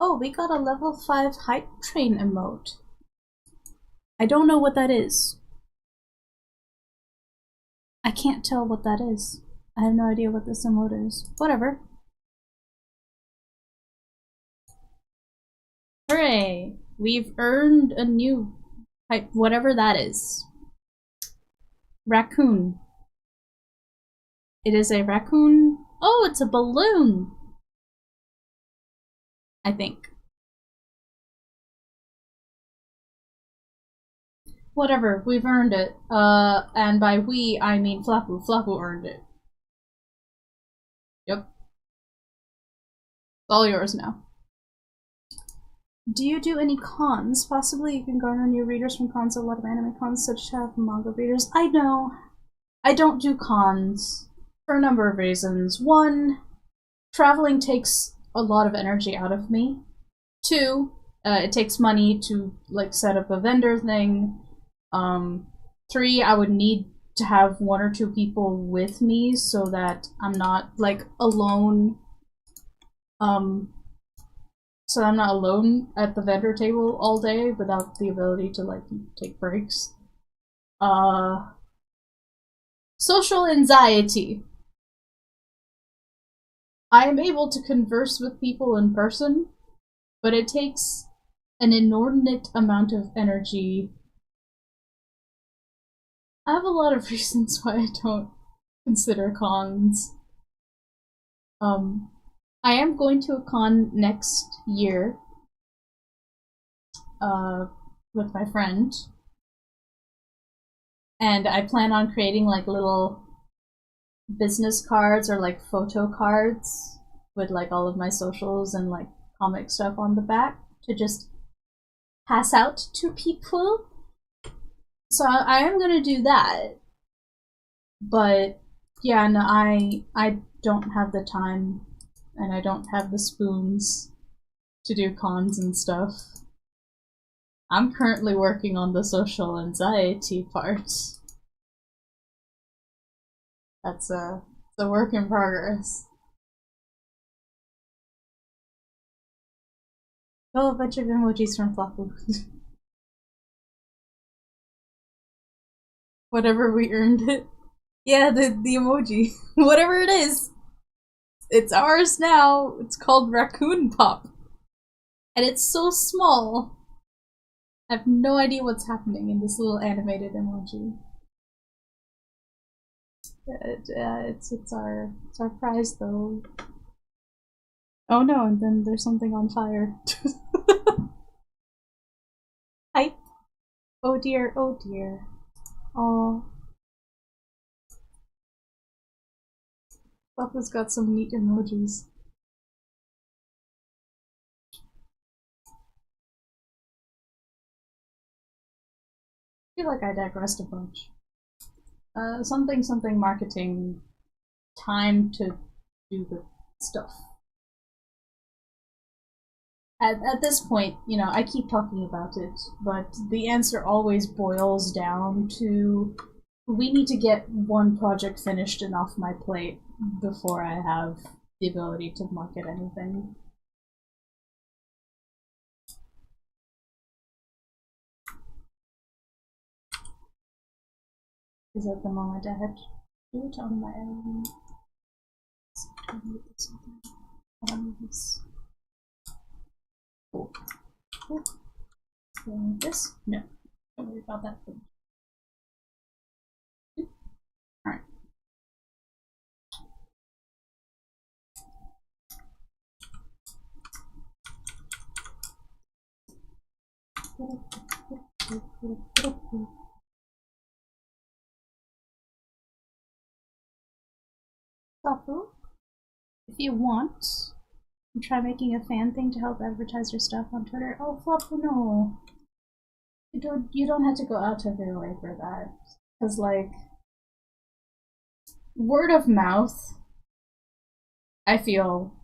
Oh, we got a level 5 hype train emote. I don't know what that is. I can't tell what that is. I have no idea what this emote is. Whatever. Hooray! We've earned a new hype, whatever that is. Raccoon. It is a raccoon. Oh, it's a balloon! I think. Whatever, we've earned it. And by we, I mean Flapu. Flapu earned it. Yep. It's all yours now. Do you do any cons? Possibly you can garner new readers from cons. A lot of anime cons such have manga readers. I know. I don't do cons for a number of reasons. One, traveling takes a lot of energy out of me. Two, it takes money to like set up a vendor thing. Three, I would need to have one or two people with me so that I'm not like alone. So I'm not alone at the vendor table all day without the ability to like take breaks. Social anxiety. I am able to converse with people in person, but it takes an inordinate amount of energy. I have a lot of reasons why I don't consider cons. I am going to a con next year, with my friend, and I plan on creating like little business cards or like photo cards with like all of my socials and like comic stuff on the back to just pass out to people. So I am gonna do that, but yeah, no, I don't have the time and I don't have the spoons to do cons and stuff. I'm currently working on the social anxiety part. That's a work in progress. Oh, a bunch of emojis from Flapu. Whatever, we earned it. Yeah, the emoji. Whatever it is. It's ours now. It's called Raccoon Pop. And it's so small. I have no idea what's happening in this little animated emoji. It's our prize though. Oh no, and then there's something on fire. Hype. Oh dear, oh dear. Oh. Papa's got some neat emojis. I feel like I digressed a bunch. Something marketing. Time to do the stuff. At this point, you know, I keep talking about it, but the answer always boils down to we need to get one project finished and off my plate before I have the ability to market anything. Is at the moment I have to do it on my own. Cool. Cool. This? No. Don't worry about that thing. Alright. Safu, if you want, try making a fan thing to help advertise your stuff on Twitter. Oh, Fluffy, no. You don't have to go out of your way for that. Because, like, word of mouth, I feel,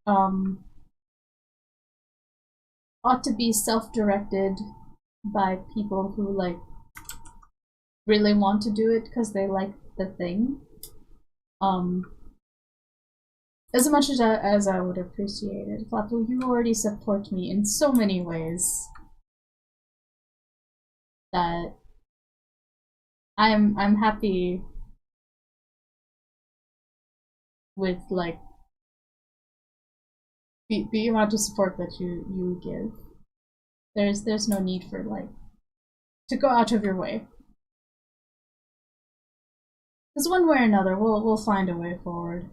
ought to be self-directed by people who, like, really want to do it because they like the thing. As much as I would appreciate it, Flappy, you already support me in so many ways that I'm happy with like the amount of support that you give. There's no need for like to go out of your way. Because one way or another, we'll find a way forward.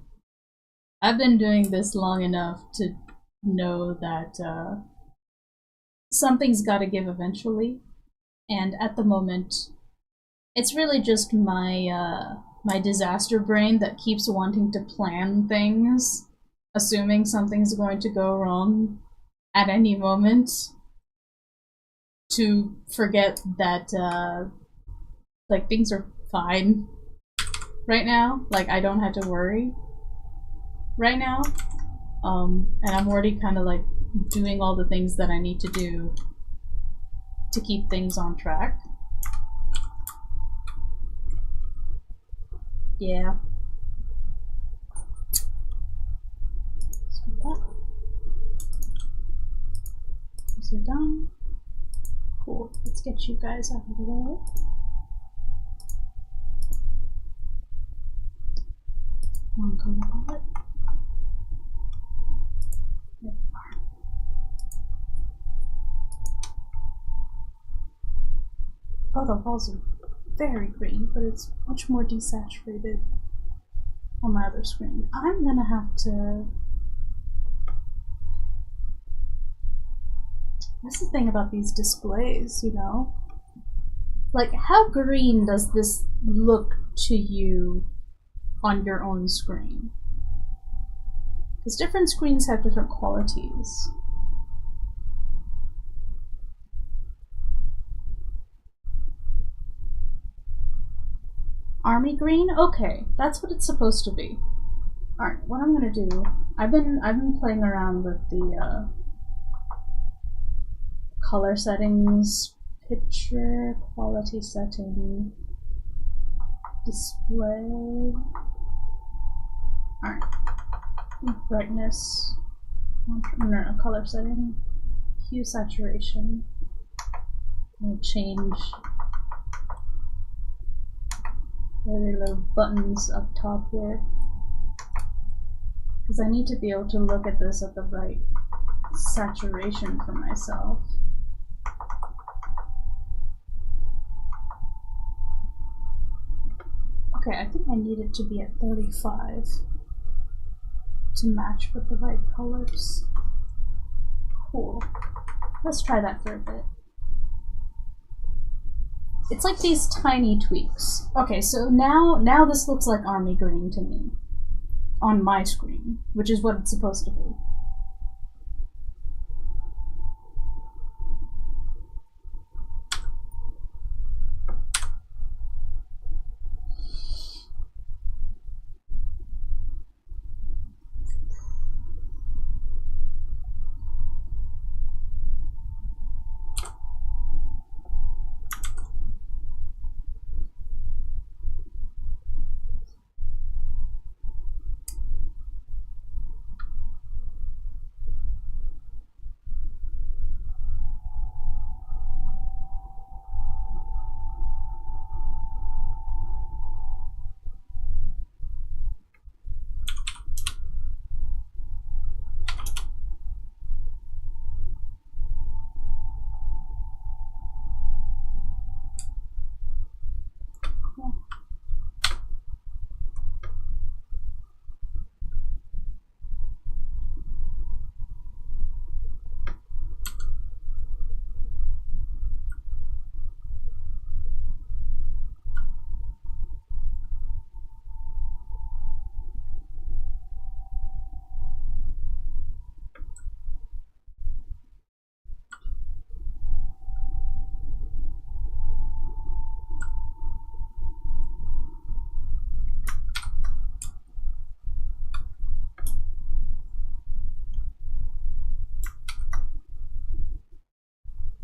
I've been doing this long enough to know that something's got to give eventually, and at the moment, it's really just my my disaster brain that keeps wanting to plan things, assuming something's going to go wrong at any moment, to forget that like things are fine right now. Like I don't have to worry right now. And I'm already kind of like doing all the things that I need to do to keep things on track. Yeah. Is it done? Cool. Let's get you guys out of the way. One color palette. There we are. Oh, the walls are very green, but it's much more desaturated on my other screen. I'm gonna have to... That's the thing about these displays, you know? Like, how green does this look to you on your own screen? Because different screens have different qualities. Army green? Okay, that's what it's supposed to be. Alright, what I'm gonna do... I've been playing around with the color settings, picture quality setting, display. Alright. Brightness. No, color setting. Hue saturation. I'll change the little buttons up top here. Because I need to be able to look at this at the right saturation for myself. Okay, I think I need it to be at 35 to match with the right colors. Cool. Let's try that for a bit. It's like these tiny tweaks. Okay, so now this looks like army green to me on my screen, which is what it's supposed to be.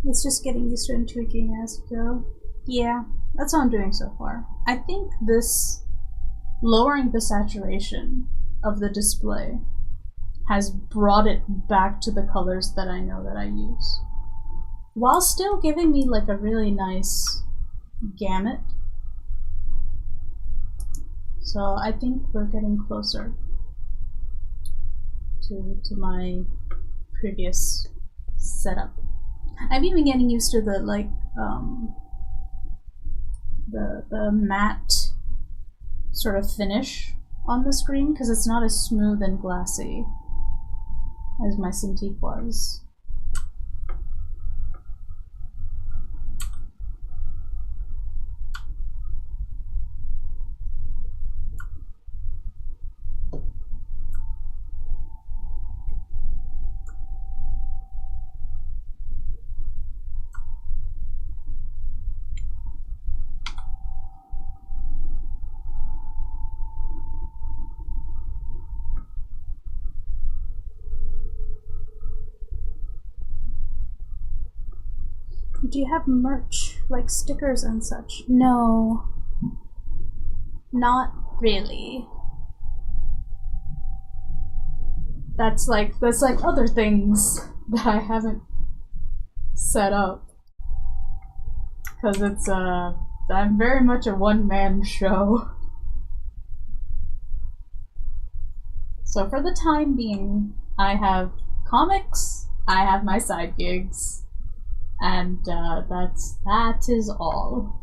It's just getting used to it and tweaking as you go. Yeah, that's what I'm doing so far. I think this lowering the saturation of the display has brought it back to the colors that I know that I use, while still giving me like a really nice gamut. So I think we're getting closer to my previous setup. I'm even getting used to the like the matte sort of finish on the screen, because it's not as smooth and glassy as my Cintiq was. Do you have merch, like stickers and such? No. Not really. That's like other things that I haven't set up. Cause it's I'm very much a one-man show. So for the time being, I have comics, I have my side gigs, and that is all.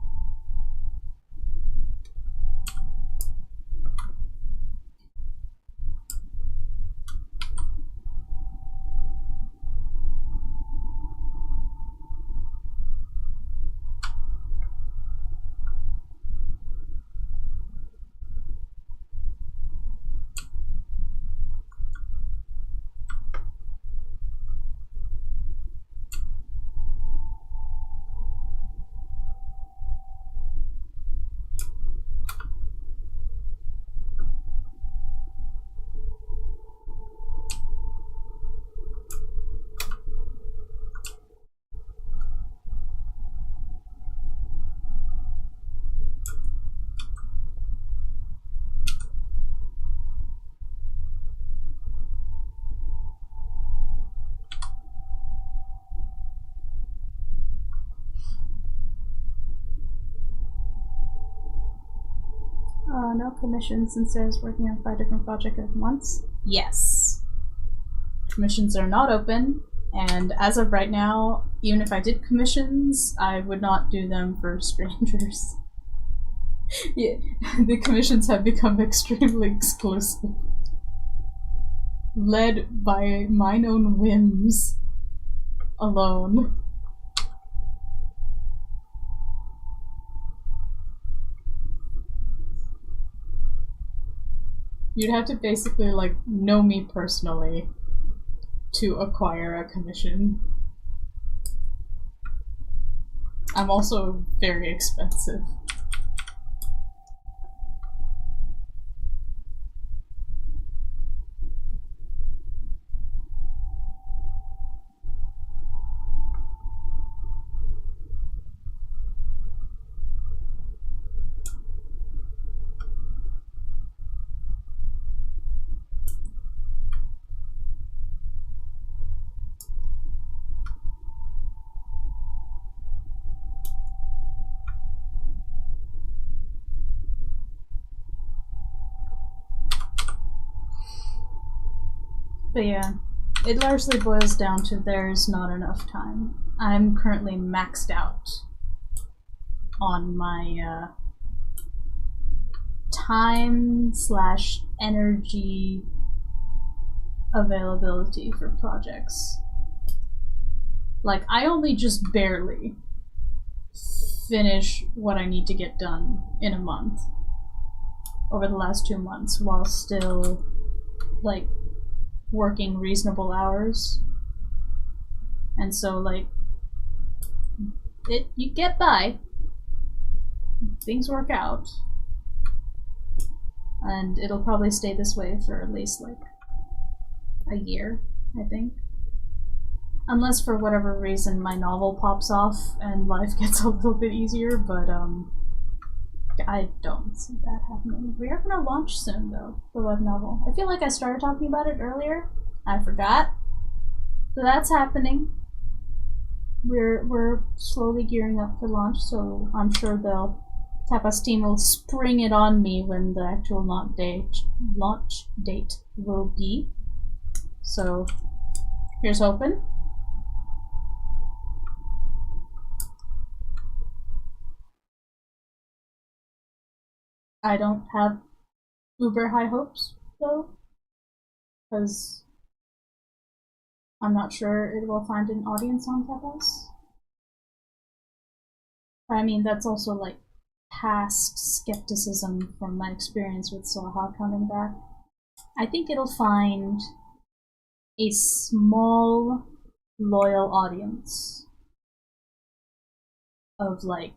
No commissions since Sarah's working on 5 different projects at once? Yes. Commissions are not open, and as of right now, even if I did commissions, I would not do them for strangers. Yeah, the commissions have become extremely exclusive. Led by mine own whims alone. You'd have to basically, like, know me personally to acquire a commission. I'm also very expensive. But yeah, it largely boils down to there's not enough time. I'm currently maxed out on my time/energy availability for projects. Like, I only just barely finish what I need to get done in a month over the last 2 months, while still, like, working reasonable hours. And so, like, you get by. Things work out. And it'll probably stay this way for at least, like, a year, I think. Unless for whatever reason my novel pops off and life gets a little bit easier, but, yeah. I don't see that happening. We are gonna launch soon, though, the web novel. I feel like I started talking about it earlier. I forgot. So that's happening. We're slowly gearing up for launch, so I'm sure they'll Tapas team will spring it on me when the actual launch date will be. So here's hoping. I don't have uber high hopes though, because I'm not sure it will find an audience on Tapas. I mean, that's also like past skepticism from my experience with Soha coming back. I think it'll find a small, loyal audience of like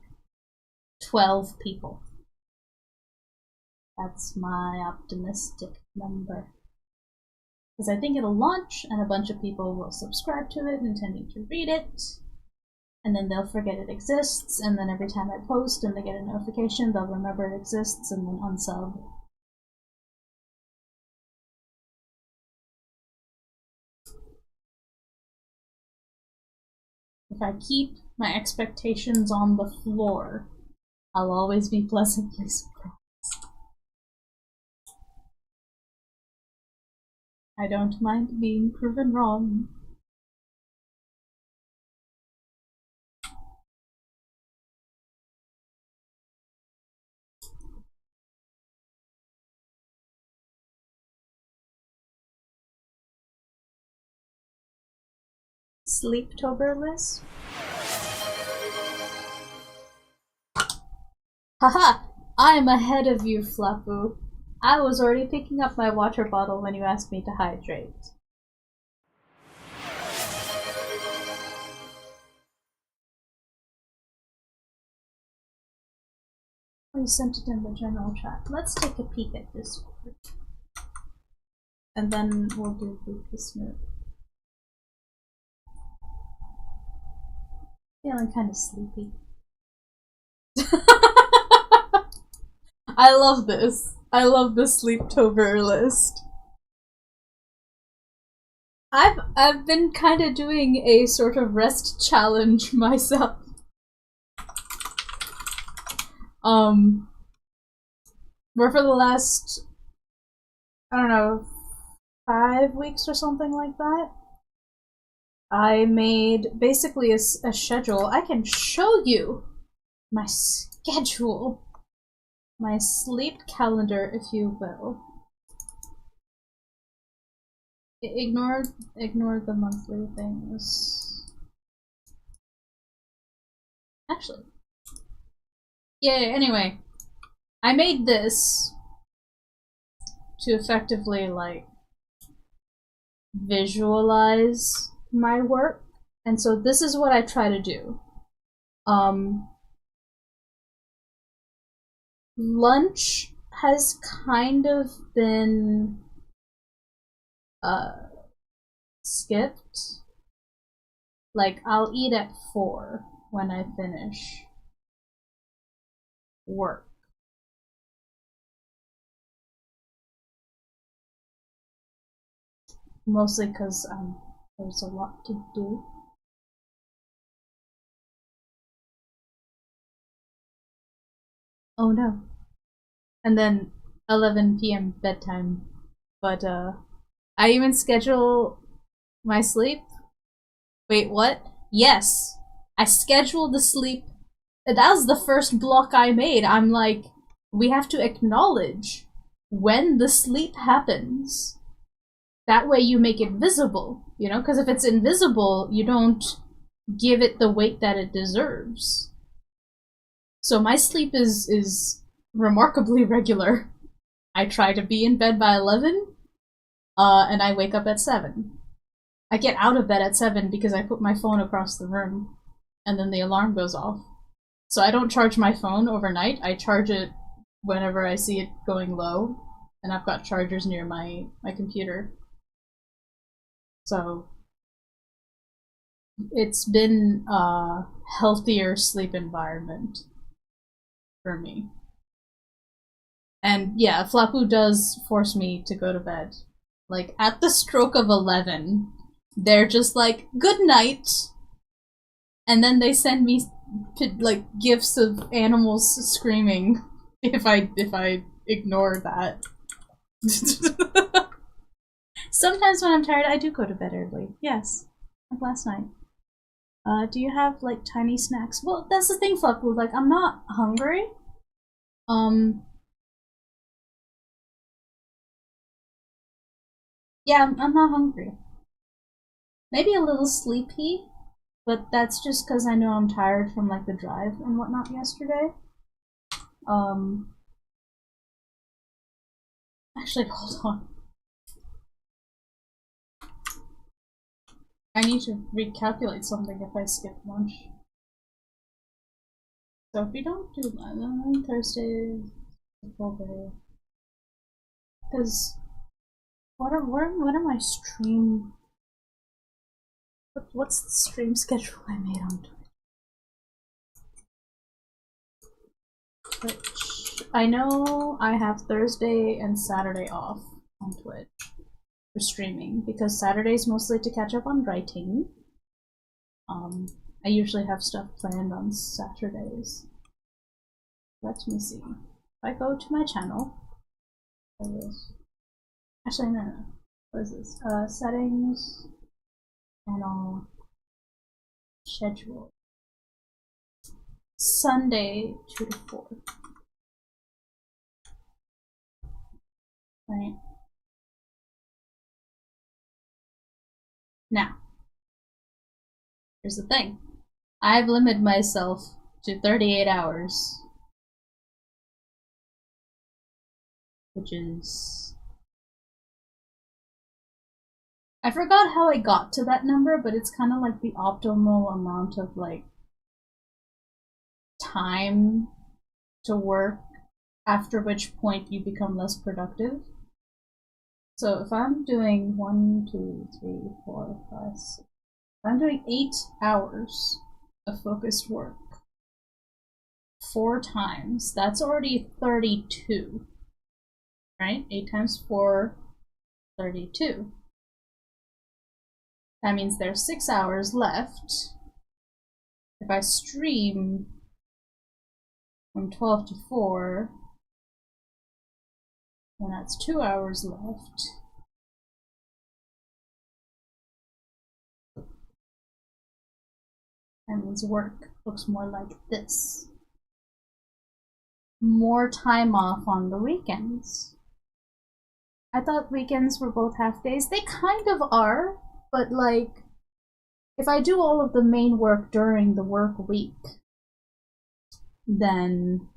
12 people. That's my optimistic number. Because I think it'll launch and a bunch of people will subscribe to it intending to read it. And then they'll forget it exists, and then every time I post and they get a notification, they'll remember it exists and then unsub. If I keep my expectations on the floor, I'll always be pleasantly surprised. I don't mind being proven wrong. Sleeptober list? Haha! I'm ahead of you, Flapu. I was already picking up my water bottle when you asked me to hydrate. I sent it in the general chat. Let's take a peek at this one. And then we'll do this move. Feeling kind of sleepy. I love this. I love the Sleeptober list. I've been kind of doing a sort of rest challenge myself. Where for the last, I don't know, 5 weeks or something like that, I made basically a schedule. I can show you my schedule. My sleep calendar, if you will. Ignore the monthly things. Actually. Yeah, anyway. I made this to effectively, like, visualize my work. And so this is what I try to do. Lunch has kind of been skipped. Like, I'll eat at 4 when I finish work. Mostly because there's a lot to do. Oh no. And then 11 p.m. bedtime. But I even schedule my sleep. Wait, what? Yes. I scheduled the sleep. That was the first block I made. I'm like, we have to acknowledge when the sleep happens. That way you make it visible, you know? Because if it's invisible, you don't give it the weight that it deserves. So my sleep is remarkably regular. I try to be in bed by 11, and I wake up at 7. I get out of bed at 7 because I put my phone across the room, and then the alarm goes off. So I don't charge my phone overnight, I charge it whenever I see it going low, and I've got chargers near my computer. So it's been a healthier sleep environment for me. And yeah, Flapu does force me to go to bed. Like, at the stroke of 11, they're just like, good night! And then they send me, like, gifs of animals screaming if I ignore that. Sometimes when I'm tired, I do go to bed early. Yes. Like last night. Do you have, like, tiny snacks? Well, that's the thing, Flapu. Like, I'm not hungry. Yeah, I'm not hungry. Maybe a little sleepy, but that's just because I know I'm tired from, like, the drive and whatnot yesterday. Actually, hold on. I need to recalculate something if I skip lunch. So if we don't do that, Thursday, full day. Because what are my stream? What's the stream schedule I made on Twitch? I know I have Thursday and Saturday off on Twitch for streaming because Saturday's mostly to catch up on writing. I usually have stuff planned on Saturdays. Let me see. If I go to my channel, actually no. What is this? Settings, channel, schedule. Sunday 2 to 4. Right. Now, here's the thing. I've limited myself to 38 hours. Which is... I forgot how I got to that number, but it's kind of like the optimal amount of, like, time to work, after which point you become less productive. So if I'm doing 1, 2, 3, 4, 5, 6, if I'm doing 8 hours of focused work 4 times, that's already 32. Right? 8 times 4, 32. That means there's 6 hours left. If I stream from 12 to 4, then that's 2 hours left. That means work looks more like this. More time off on the weekends. I thought weekends were both half days. They kind of are, but like, if I do all of the main work during the work week, then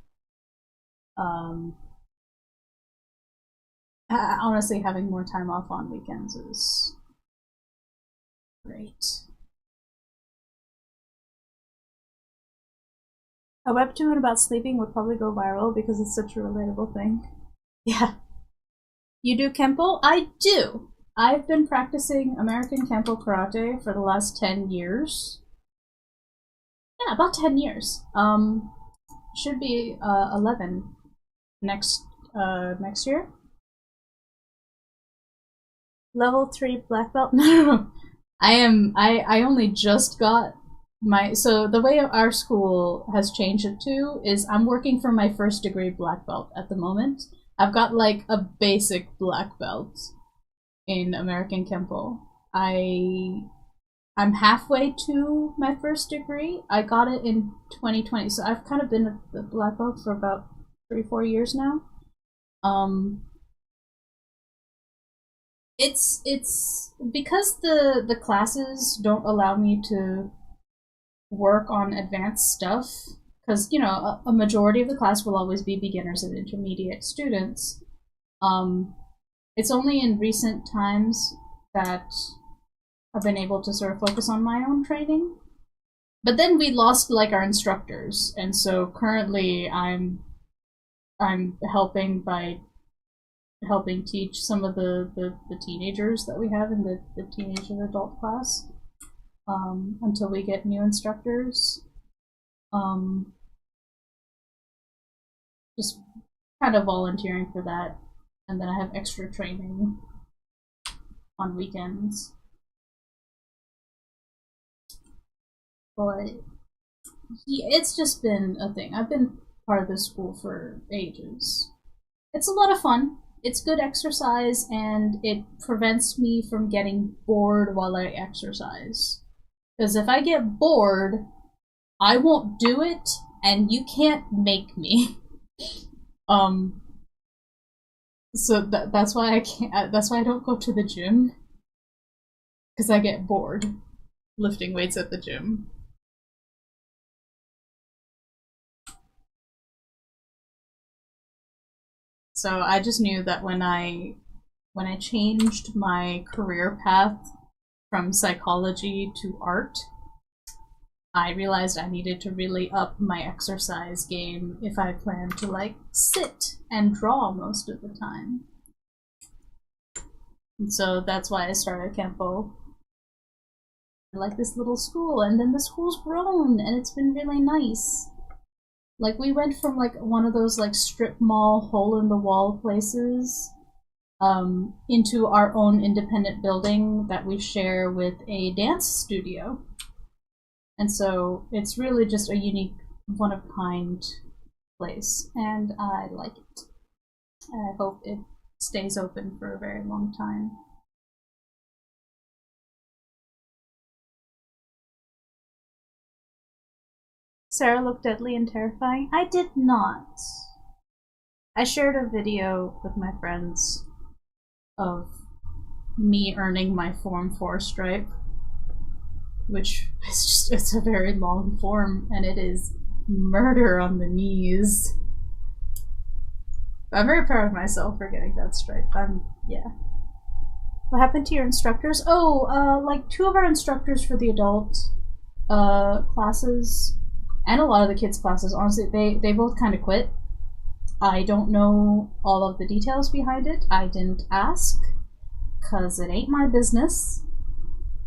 honestly, having more time off on weekends is great. A webtoon about sleeping would probably go viral because it's such a relatable thing. Yeah. You do Kempo? I do! I've been practicing American Kempo karate for the last 10 years. Yeah, about 10 years. Should be 11 next year. Level 3 black belt? No. I only just got so the way our school has changed it to is I'm working for my first degree black belt at the moment. I've got like a basic black belt in American Kempo. I'm halfway to my first degree. I got it in 2020, so I've kind of been at the black belt for about 3-4 years now. It's because the classes don't allow me to work on advanced stuff, because you know a majority of the class will always be beginners and intermediate students. It's only in recent times that I've been able to sort of focus on my own training. But then we lost like our instructors, and so currently I'm helping teach some of the teenagers that we have in the teenage and adult class until we get new instructors. Just kind of volunteering for that, and then I have extra training on weekends. But it's just been a thing. I've been part of this school for ages. It's a lot of fun. It's good exercise, and it prevents me from getting bored while I exercise. Because if I get bored, I won't do it, and you can't make me. So that's why I can't. That's why I don't go to the gym. Because I get bored lifting weights at the gym. So I just knew that when I changed my career path from psychology to art, I realized I needed to really up my exercise game if I planned to like sit and draw most of the time. And so that's why I started Kempo. I like this little school, and then the school's grown and it's been really nice. Like, we went from like one of those like strip mall hole in the wall places into our own independent building that we share with a dance studio. And so it's really just a unique, one-of-a-kind place, and I like it. I hope it stays open for a very long time. Sarah looked deadly and terrifying. I did not. I shared a video with my friends of me earning my Form 4 stripe, which is just, it's a very long form, and it is murder on the knees. I'm very proud of myself for getting that stripe. Yeah. What happened to your instructors? Oh, like 2 of our instructors for the adult classes, and a lot of the kids' classes, honestly, they both kind of quit. I don't know all of the details behind it. I didn't ask, because it ain't my business.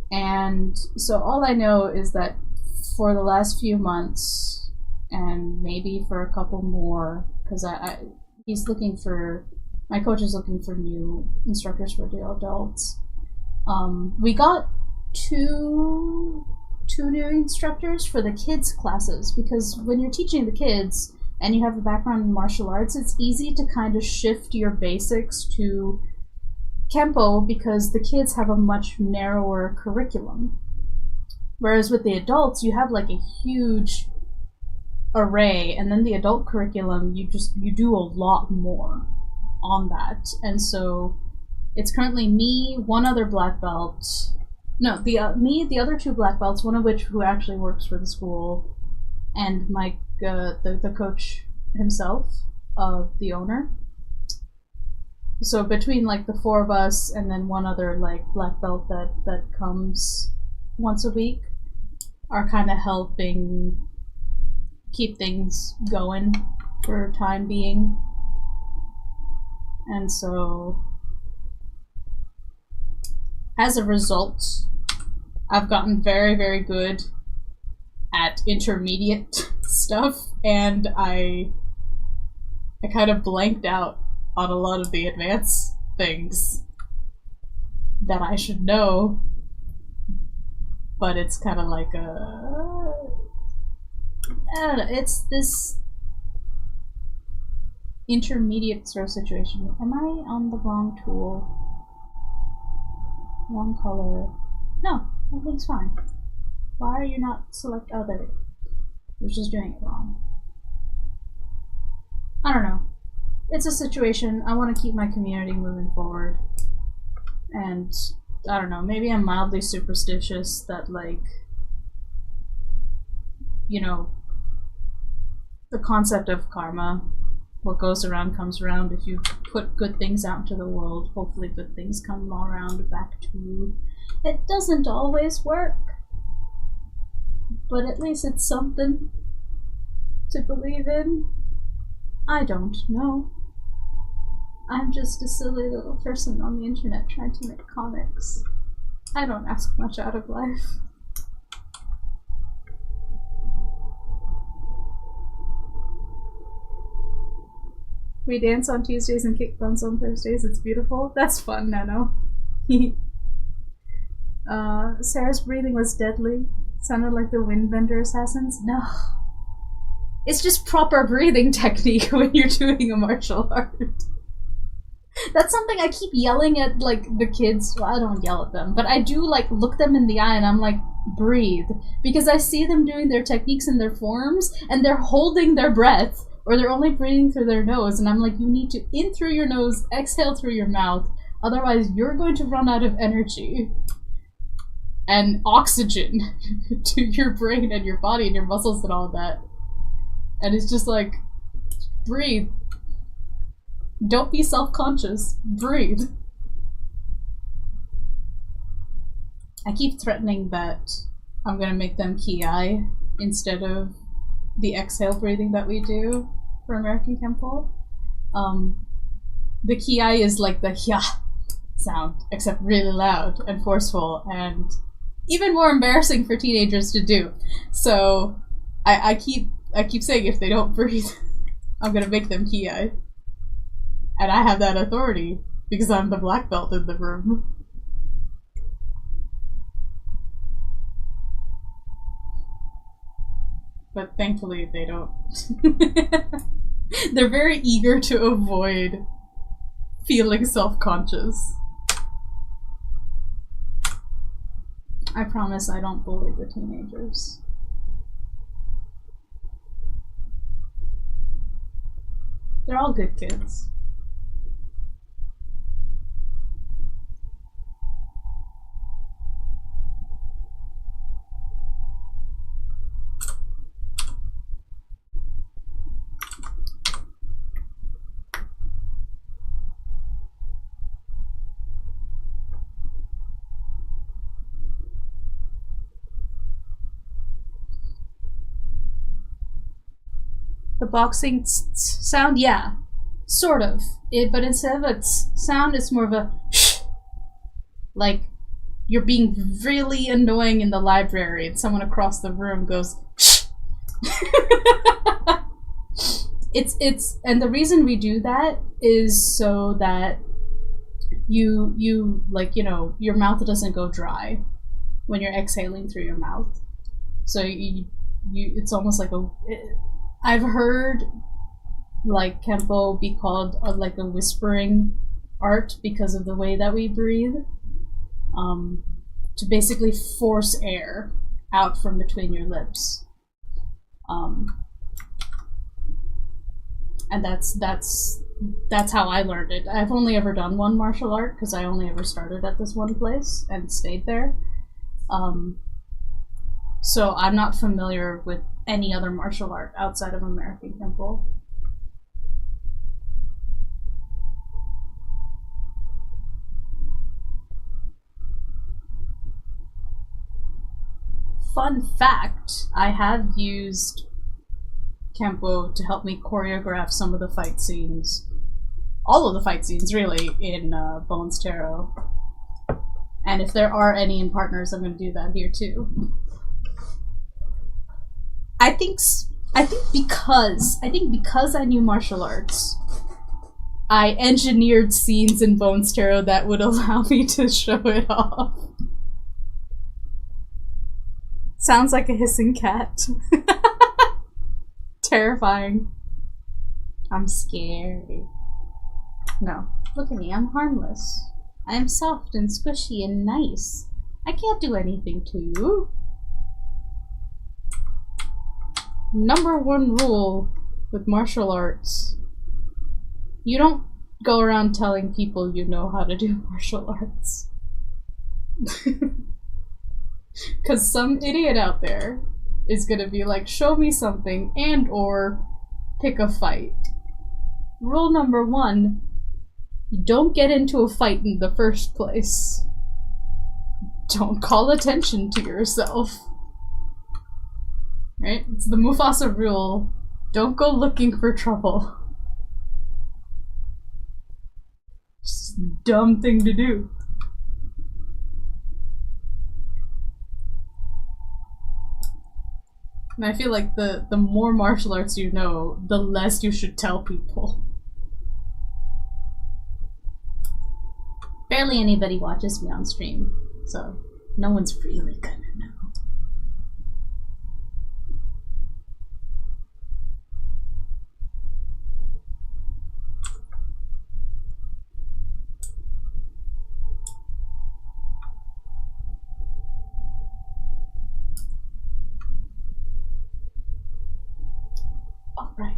And so all I know is that for the last few months, and maybe for a couple more, because he's looking for, my coach is looking for new instructors for the adults. We got two new instructors for the kids classes, because when you're teaching the kids and you have a background in martial arts, it's easy to kind of shift your basics to Kempo because the kids have a much narrower curriculum. Whereas with the adults, you have like a huge array, and then the adult curriculum, you do a lot more on that. And so it's currently me, one other black belt. No, the other 2 black belts, one of which who actually works for the school, and Mike, the coach himself, the owner. So between like the 4 of us and then one other like black belt that comes once a week are kind of helping keep things going for time being. And so as a result, I've gotten very, very good at intermediate stuff, and I kind of blanked out on a lot of the advanced things that I should know, but it's kind of like I don't know, it's this intermediate sort of situation. Am I on the wrong tool? Wrong color? No, everything's fine. Why are you not select? Oh, there we go. You're just doing it wrong. I don't know. It's a situation. I want to keep my community moving forward. And I don't know, maybe I'm mildly superstitious that, like, you know, the concept of karma, what goes around comes around. If you put good things out into the world, hopefully good things come all around back to you. It doesn't always work, but at least it's something to believe in. I don't know. I'm just a silly little person on the internet trying to make comics. I don't ask much out of life. We dance on Tuesdays and kick buns on Thursdays. It's beautiful. That's fun, Nano. Sarah's breathing was deadly. Sounded like the Windbender Assassins. No. It's just proper breathing technique when you're doing a martial art. That's something I keep yelling at, like, the kids. Well, I don't yell at them, but I do, like, look them in the eye and I'm like, breathe. Because I see them doing their techniques and their forms, and they're holding their breath, or they're only breathing through their nose, and I'm like, you need to in through your nose, exhale through your mouth, otherwise you're going to run out of energy and oxygen to your brain and your body and your muscles and all that. And it's just like, breathe. Don't be self-conscious. Breathe. I keep threatening that I'm gonna make them ki instead of the exhale breathing that we do for American Temple. The ki is like the hya sound, except really loud and forceful and even more embarrassing for teenagers to do. So I keep saying if they don't breathe, I'm gonna make them ki. And I have that authority because I'm the black belt in the room. But thankfully they don't. They're very eager to avoid feeling self-conscious. I promise I don't bully the teenagers. They're all good kids. The boxing sound, yeah, sort of. But instead of a sound, it's more of a shh. Like you're being really annoying in the library, and someone across the room goes shh. It's and the reason we do that is so that you like, you know, your mouth doesn't go dry when you're exhaling through your mouth. So you it's almost like I've heard like Kempo be called like a whispering art because of the way that we breathe, to basically force air out from between your lips, and that's how I learned it. I've only ever done one martial art because I only ever started at this one place and stayed there, so I'm not familiar with any other martial art outside of American Temple. Fun fact, I have used Kempo to help me choreograph some of the fight scenes. All of the fight scenes, really, in Bones Tarot. And if there are any in Partners, I'm going to do that here too. I think because I knew martial arts, I engineered scenes in Bones Tarot that would allow me to show it off. Sounds like a hissing cat. Terrifying. I'm scary. No, look at me, I'm harmless. I am soft and squishy and nice. I can't do anything to you. Number one rule with martial arts: you don't go around telling people you know how to do martial arts. Because some idiot out there is gonna be like, show me something and or pick a fight. Rule number one: you don't get into a fight in the first place. Don't call attention to yourself. Right? It's the Mufasa rule. Don't go looking for trouble. It's a dumb thing to do. And I feel like the more martial arts you know, the less you should tell people. Barely anybody watches me on stream, so no one's really gonna know. All right.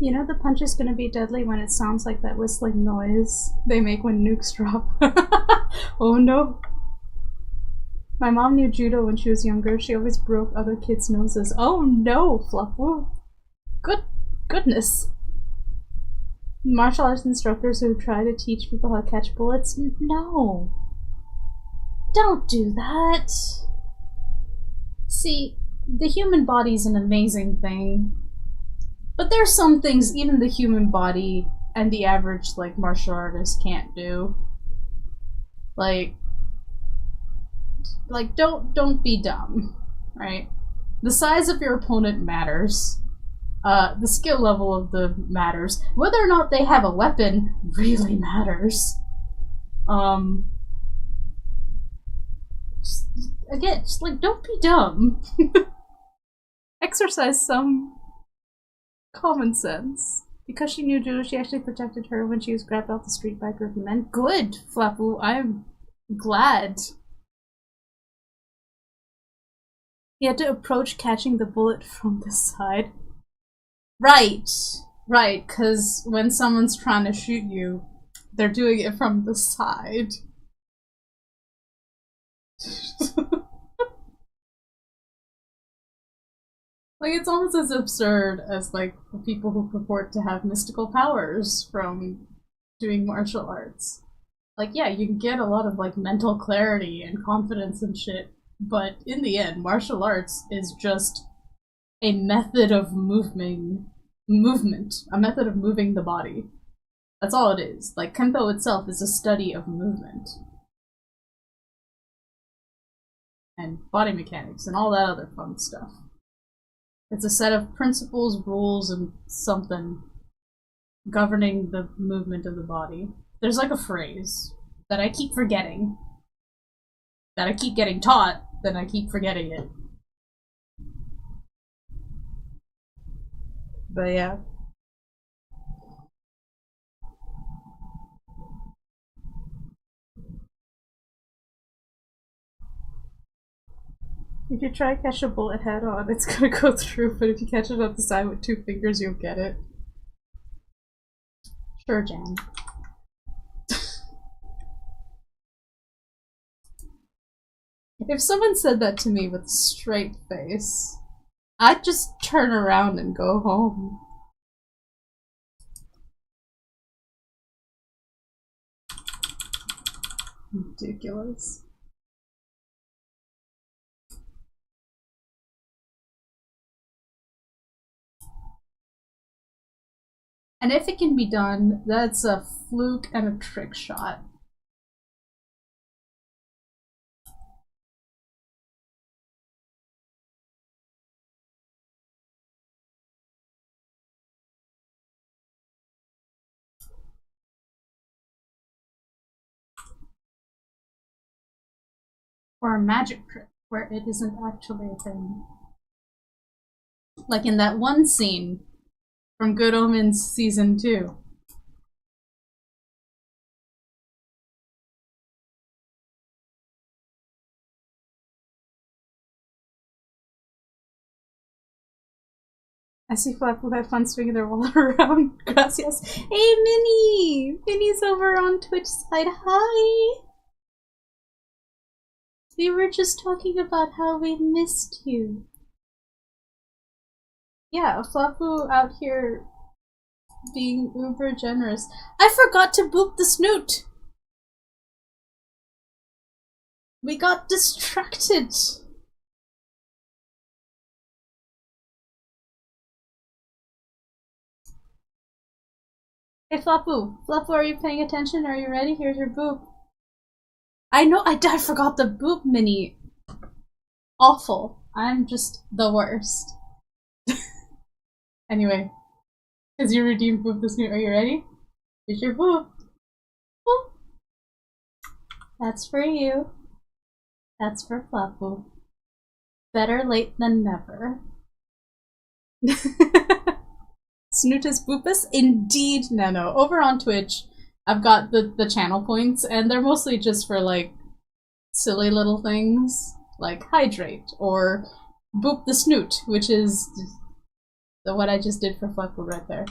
You know the punch is gonna be deadly when it sounds like that whistling noise they make when nukes drop. Oh no. My mom knew judo when she was younger. She always broke other kids' noses. Oh no, Fluffwoo. Goodness. Martial arts instructors who try to teach people how to catch bullets? No. Don't do that. See, the human body's an amazing thing. But there's some things even the human body and the average, like, martial artist can't do. Like, don't be dumb, right? The size of your opponent matters. The skill level of them matters. Whether or not they have a weapon really matters. Just like, don't be dumb. Exercise some common sense. Because she knew judo, she actually protected her when she was grabbed off the street by a group of men. Good, Flapu. I'm glad. He had to approach catching the bullet from the side. Right, because when someone's trying to shoot you, they're doing it from the side. Like, it's almost as absurd as, like, the people who purport to have mystical powers from doing martial arts. Like, yeah, you can get a lot of, like, mental clarity and confidence and shit, but in the end, martial arts is just a method of movement, a method of moving the body. That's all it is. Like, Kempo itself is a study of movement. And body mechanics and all that other fun stuff. It's a set of principles, rules, and something governing the movement of the body. There's like a phrase that I keep forgetting, that I keep getting taught, then I keep forgetting it. But yeah. If you try to catch a bullet head on, it's gonna go through, but if you catch it on the side with 2 fingers, you'll get it. Sure, Jan. If someone said that to me with a straight face, I'd just turn around and go home. Ridiculous. And if it can be done, that's a fluke and a trick shot. Or a magic trick, where it isn't actually a thing. Like in that one scene from Good Omens Season 2. I see Flap who had fun swinging their wallet around. Gracias. Hey, Minnie! Minnie's over on Twitch side. Hi! We were just talking about how we missed you. Yeah, Flapu out here being uber generous. I forgot to boop the snoot! We got distracted! Hey, Flapu. Flapu, are you paying attention? Are you ready? Here's your boop. I know, I forgot the boop mini. Awful. I'm just the worst. Anyway, because you redeemed boop this new. Are you ready? Here's your boop. Boop. That's for you. That's for Flapu. Better late than never. Snootus Boopus? Indeed, Nano. Over on Twitch, I've got the channel points, and they're mostly just for, like, silly little things, like hydrate, or boop the snoot, which is what I just did for Flapu right there.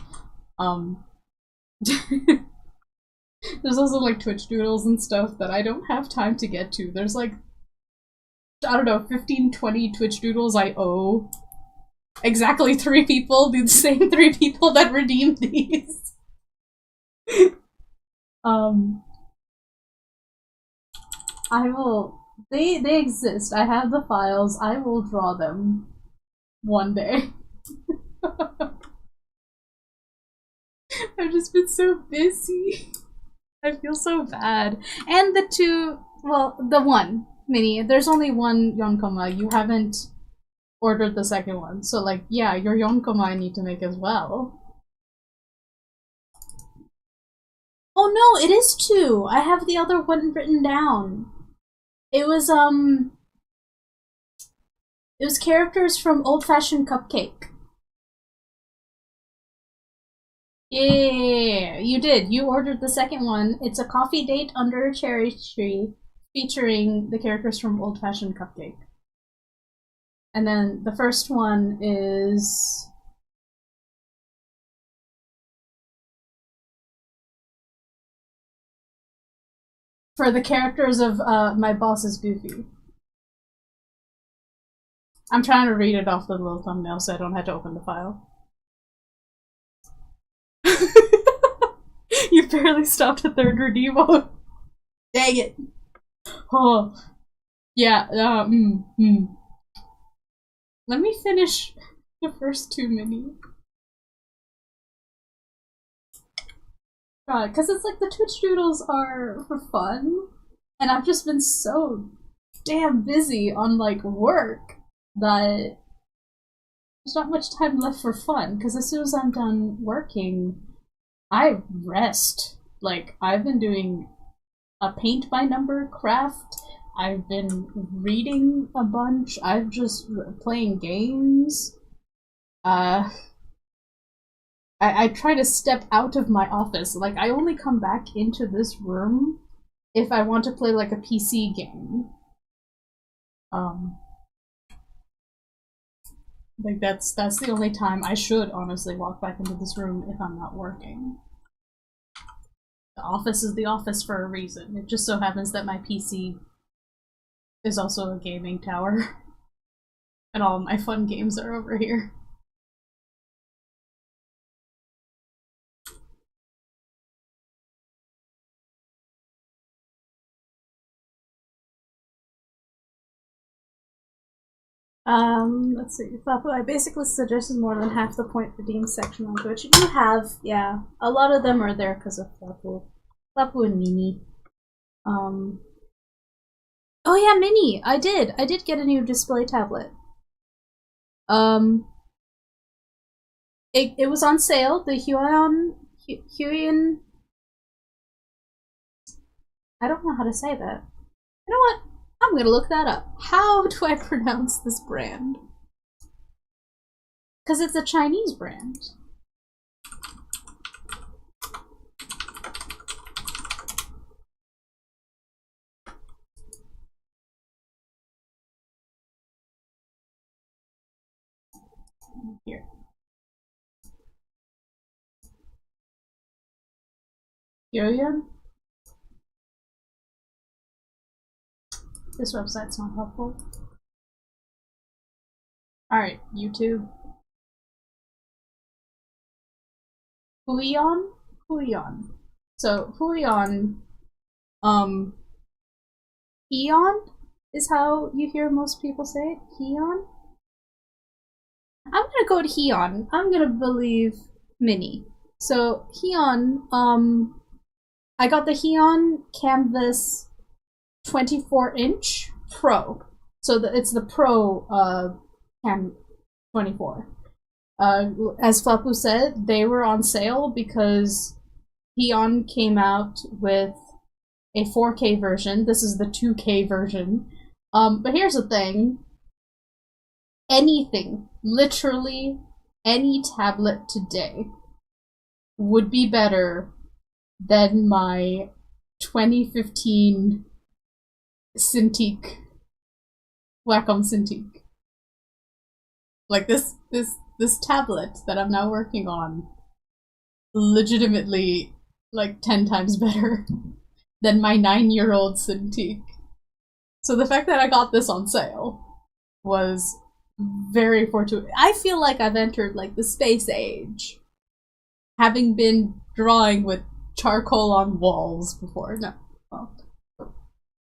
There's also, like, Twitch doodles and stuff that I don't have time to get to. There's, like, I don't know, 15, 20 Twitch doodles I owe exactly 3 people, the same 3 people that redeemed these. I will. They exist. I have the files. I will draw them one day. I've just been so busy. I feel so bad. And the 2, well, the 1 mini. There's only 1 Yonkoma. You haven't ordered the second one. So, like, yeah, your Yonkoma I need to make as well. Oh no, it is 2! I have the other one written down. It was characters from Old Fashioned Cupcake. Yeah, you did. You ordered the second one. It's a coffee date under a cherry tree featuring the characters from Old Fashioned Cupcake. And then the first one is for the characters of My Boss is Goofy. I'm trying to read it off the little thumbnail so I don't have to open the file. You barely stopped at 3rd redeem mode. Dang it. Oh. Yeah, Let me finish the first 2 mini. God, because it's like the Twitch doodles are for fun, and I've just been so damn busy on, like, work that there's not much time left for fun, because as soon as I'm done working, I rest. Like, I've been doing a paint by number craft, I've been reading a bunch, I've just playing games. I try to step out of my office. Like, I only come back into this room if I want to play, like, a PC game. Like, that's the only time I should honestly walk back into this room if I'm not working. The office is the office for a reason. It just so happens that my PC is also a gaming tower. And all my fun games are over here. Let's see. Flapu, I basically suggested more than half the point redeem section on Twitch. You have, yeah. A lot of them are there because of Flapu. Flapu and Mini. Oh yeah, Mini! I did get a new display tablet. It was on sale. The Huion... I don't know how to say that. You know what? I'm gonna look that up. How do I pronounce this brand? Because it's a Chinese brand. Here. Huion? This website's not helpful. Alright, YouTube. Huion? Huion. So, Huion, Eon is how you hear most people say it. Heon? I'm gonna go to Heon. I'm gonna believe Mini. So Heon, I got the Heon Canvas 24-inch Pro. So it's the Pro Cam 24. As Flapu said, they were on sale because Heon came out with a 4K version. This is the 2K version. But here's the thing. Anything, literally any tablet today would be better than my 2015 Cintiq, Wacom Cintiq. Like this tablet that I'm now working on, legitimately like 10 times better than my 9-year-old Cintiq. So the fact that I got this on sale was very fortuitous. I feel like I've entered like the space age, having been drawing with charcoal on walls before. No, well,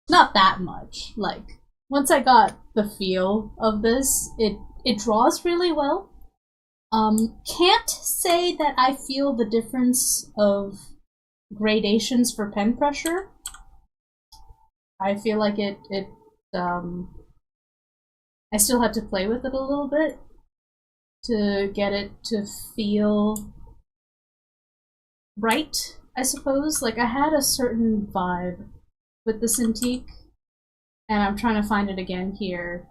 not that much. Like once I got the feel of this, it draws really well. Can't say that I feel the difference of gradations for pen pressure. I feel like I still have to play with it a little bit to get it to feel right, I suppose. Like I had a certain vibe with the Cintiq, and I'm trying to find it again here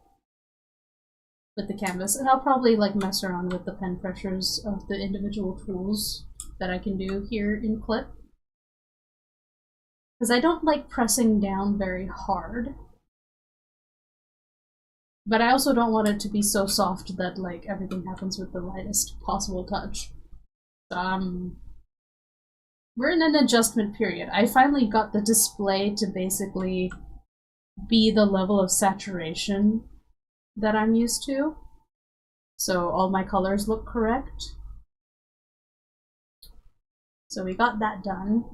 with the canvas, and I'll probably like mess around with the pen pressures of the individual tools that I can do here in Clip. Because I don't like pressing down very hard. But I also don't want it to be so soft that like everything happens with the lightest possible touch. We're in an adjustment period. I finally got the display to basically be the level of saturation that I'm used to. So all my colors look correct. So we got that done.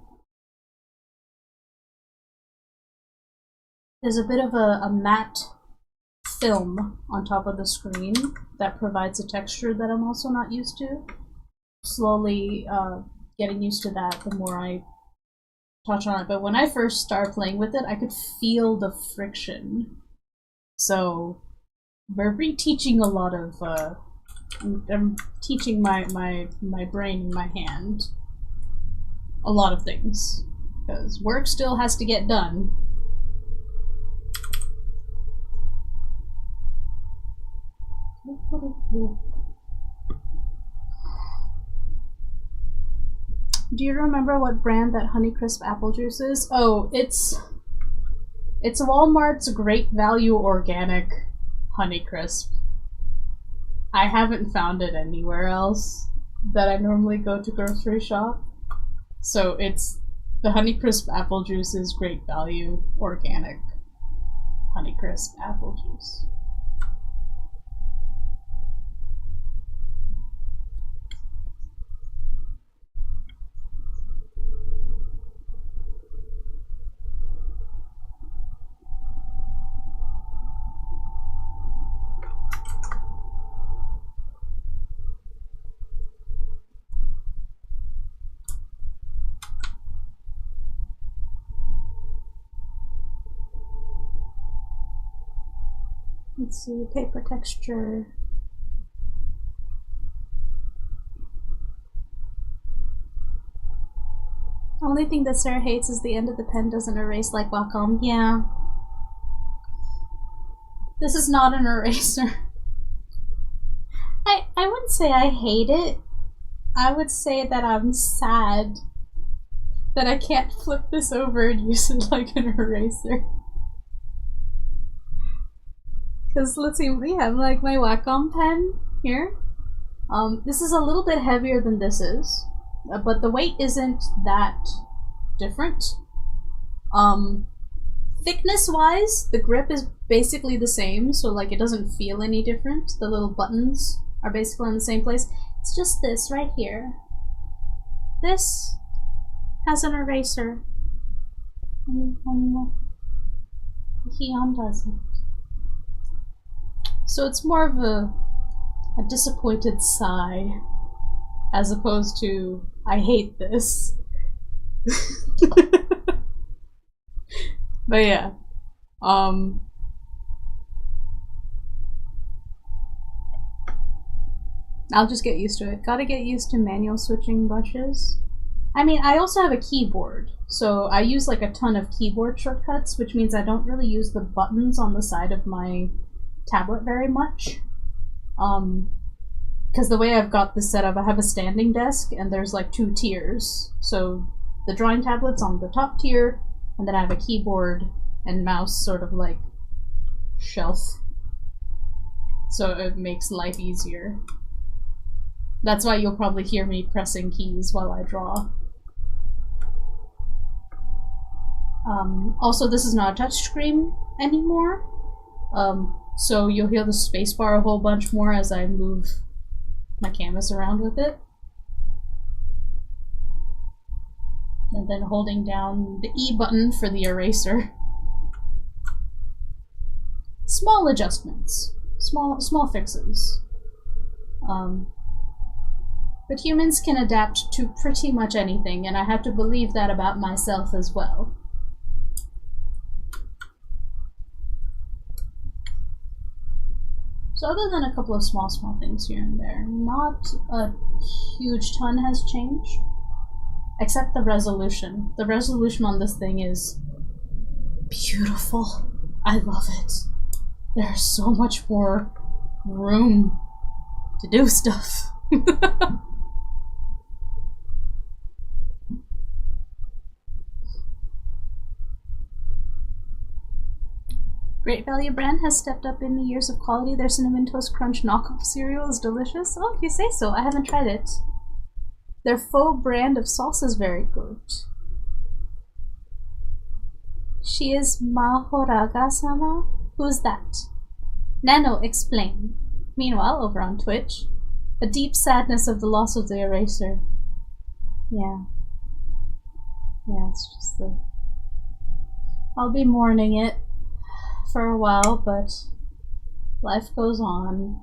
There's a bit of a matte film on top of the screen that provides a texture that I'm also not used to. Slowly getting used to that the more I touch on it. But when I first started playing with it, I could feel the friction. So we're reteaching a lot of I'm teaching my brain and my hand a lot of things, because work still has to get done. Do you remember what brand that Honeycrisp apple juice is? Oh, it's Walmart's Great Value Organic Honeycrisp. I haven't found it anywhere else that I normally go to grocery shop. So it's the Honeycrisp apple juice is Great Value Organic Honeycrisp apple juice. Let's see, paper texture. Only thing that Sarah hates is the end of the pen doesn't erase like Wacom. Yeah. This is not an eraser. I wouldn't say I hate it. I would say that I'm sad that I can't flip this over and use it like an eraser. Because let's see, we have like my Wacom pen here. This is a little bit heavier than this is, but the weight isn't that different. Thickness wise, the grip is basically the same, so like it doesn't feel any different. The little buttons are basically in the same place. It's just this right here. This has an eraser. And Heon doesn't. So it's more of a disappointed sigh as opposed to I hate this. But yeah, I'll just get used to it. Gotta get used to manual switching brushes. I mean, I also have a keyboard, so I use like a ton of keyboard shortcuts, which means I don't really use the buttons on the side of my tablet very much. Because the way I've got this set up, I have a standing desk, and there's like 2 tiers. So the drawing tablet's on the top tier, and then I have a keyboard and mouse sort of like shelf. So it makes life easier. That's why you'll probably hear me pressing keys while I draw. Also, this is not a touchscreen anymore, so you'll hear the spacebar a whole bunch more as I move my canvas around with it. And then holding down the E button for the eraser. Small adjustments. Small fixes. But humans can adapt to pretty much anything, and I have to believe that about myself as well. So other than a couple of small things here and there, not a huge ton has changed. Except the resolution. The resolution on this thing is beautiful. I love it. There's so much more room to do stuff. Great Value brand has stepped up in the years of quality. Their Cinnamon Toast Crunch knockoff cereal is delicious. Oh, if you say so. I haven't tried it. Their faux brand of sauce is very good. She is Mahoraga-sama? Who's that? Nano, explain. Meanwhile, over on Twitch, a deep sadness of the loss of the eraser. Yeah. Yeah, it's just the... I'll be mourning it for a while, but life goes on.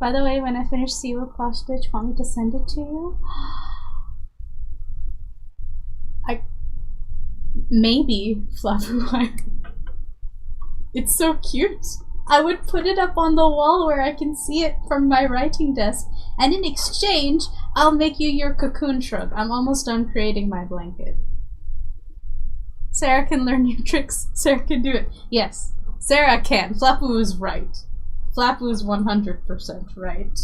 By the way, when I finish Siwa cross stitch, want me to send it to you? Maybe, Flavu. It's so cute. I would put it up on the wall where I can see it from my writing desk, and in exchange, I'll make you your cocoon shrub. I'm almost done creating my blanket. Sera can learn new tricks. Sera can do it. Yes, Sera can. Flapu is right. Flapu is 100% right.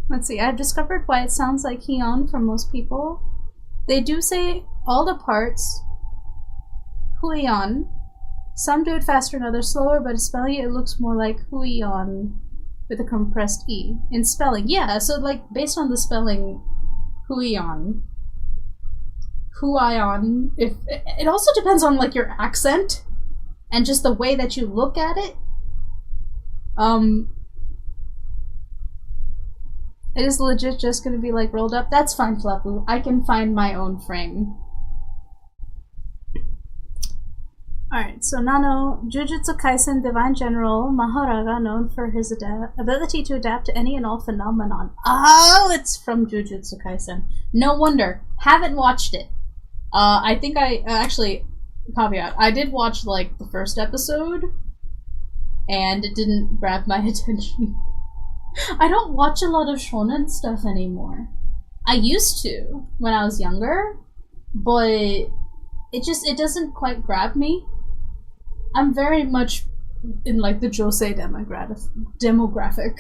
Let's see, I've discovered why it sounds like Heian from most people. They do say all the parts Huion. Some do it faster and others slower, but in spelling it looks more like Huion with a compressed E. In spelling, yeah, so like based on the spelling Huion. Huion. If it also depends on like your accent and just the way that you look at it. It is legit just gonna be like rolled up. That's fine, Flapu. I can find my own frame. Alright, so Nano, Jujutsu Kaisen Divine General Mahoraga, known for his ability to adapt to any and all phenomenon. Oh, it's from Jujutsu Kaisen. No wonder. Haven't watched it. I think I, actually, caveat, I did watch, like, the first episode, and it didn't grab my attention. I don't watch a lot of shonen stuff anymore. I used to, when I was younger, but it doesn't quite grab me. I'm very much in, like, the josei demographic.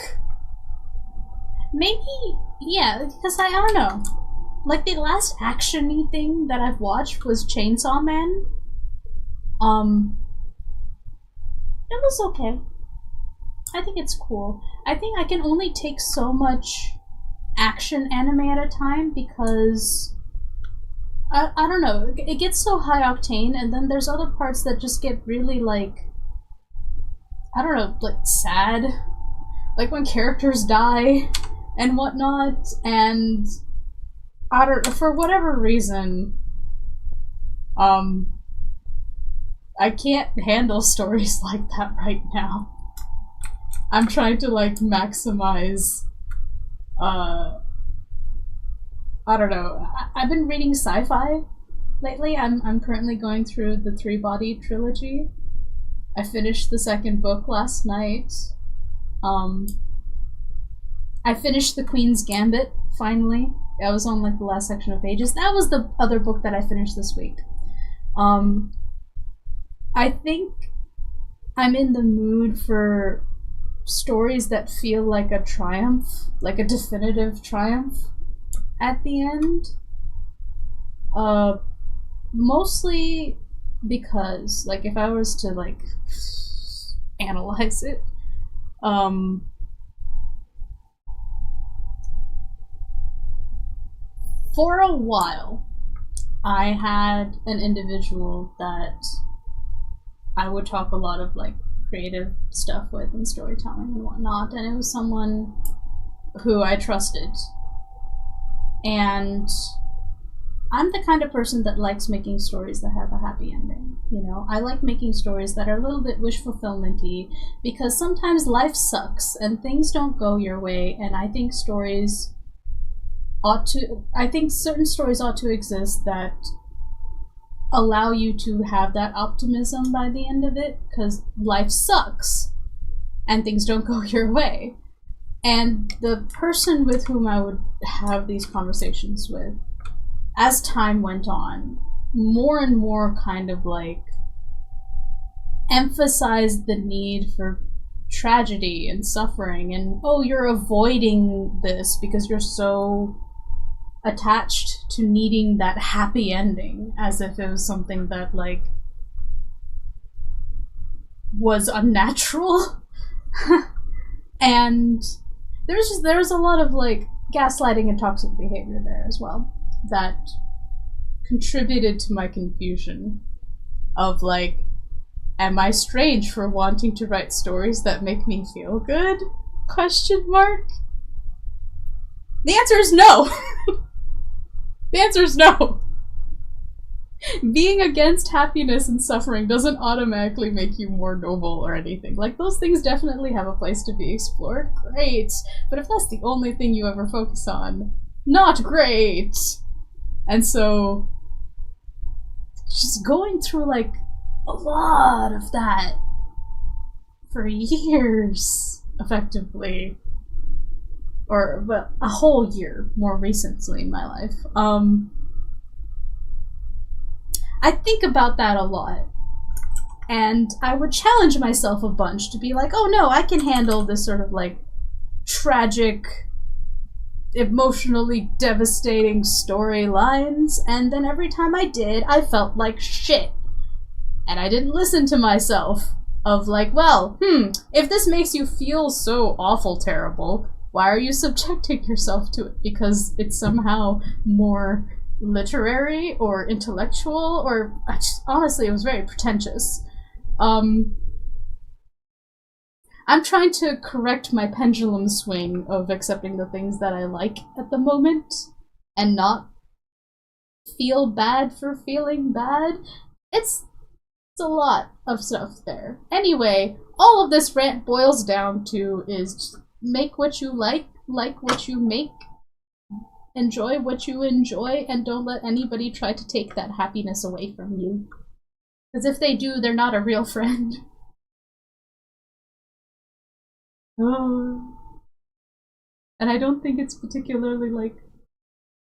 Maybe, yeah, because I don't know. Like, the last action-y thing that I've watched was Chainsaw Man. It was okay. I think it's cool. I think I can only take so much action anime at a time because I don't know, it gets so high octane, and then there's other parts that just get really, like, I don't know, like, sad. Like when characters die and whatnot, and I don't, for whatever reason, I can't handle stories like that right now. I'm trying to like maximize I don't know. I've been reading sci-fi lately. I'm currently going through the Three Body trilogy. I finished the second book last night. I finished The Queen's Gambit, finally. I was on like the last section of pages. That was the other book that I finished this week. I think I'm in the mood for stories that feel like a triumph, like a definitive triumph at the end. Mostly because, like, if I was to, like, analyze it, for a while, I had an individual that I would talk a lot of, like, creative stuff with and storytelling and whatnot, and it was someone who I trusted. And I'm the kind of person that likes making stories that have a happy ending, you know? I like making stories that are a little bit wish fulfillment-y, because sometimes life sucks and things don't go your way, and I think certain stories ought to exist that allow you to have that optimism by the end of it, because life sucks and things don't go your way. And the person with whom I would have these conversations with, as time went on, more and more kind of like emphasized the need for tragedy and suffering, and oh, you're avoiding this because you're so attached to needing that happy ending, as if it was something that like was unnatural. And there was a lot of like gaslighting and toxic behavior there as well that contributed to my confusion of like, am I strange for wanting to write stories that make me feel good? Question mark. The answer is no. The answer is no. Being against happiness and suffering doesn't automatically make you more noble or anything. Like, those things definitely have a place to be explored. Great. But if that's the only thing you ever focus on, not great. And so, just going through, like, a lot of that for years, effectively. Or, well, a whole year, more recently in my life. I think about that a lot. And I would challenge myself a bunch to be like, oh no, I can handle this sort of like tragic, emotionally devastating storylines. And then every time I did, I felt like shit. And I didn't listen to myself of like, well, if this makes you feel so awful terrible, why are you subjecting yourself to it? Because it's somehow more literary or intellectual, or honestly, it was very pretentious. I'm trying to correct my pendulum swing of accepting the things that I like at the moment and not feel bad for feeling bad. It's a lot of stuff there. Anyway, all of this rant boils down to is make what you like what you make, enjoy what you enjoy, and don't let anybody try to take that happiness away from you. Because if they do, they're not a real friend. Oh. And I don't think it's particularly, like,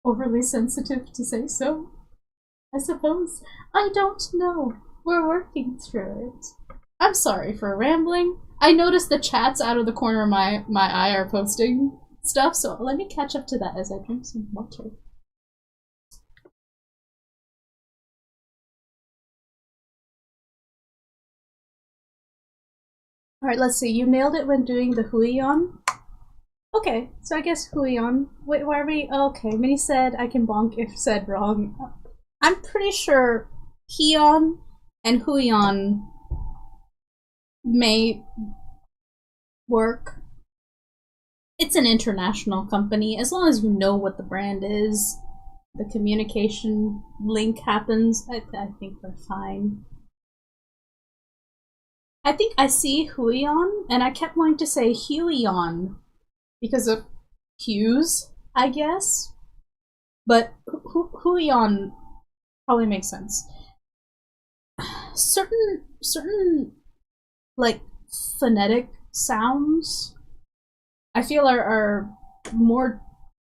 overly sensitive to say so. I suppose. I don't know. We're working through it. I'm sorry for rambling. I noticed the chats out of the corner of my eye are posting stuff, so let me catch up to that as I drink some water. Alright, let's see. You nailed it when doing the Huion. Okay, so I guess Huion. Wait, why are we? Okay, Minnie said I can bonk if said wrong. I'm pretty sure Hion and Huion may work. It's an international company. As long as you know what the brand is, the communication link happens, I think we're fine. I think I see Huion, and I kept wanting to say Huion because of hues, I guess. But Huion probably makes sense. Certain like phonetic sounds I feel are more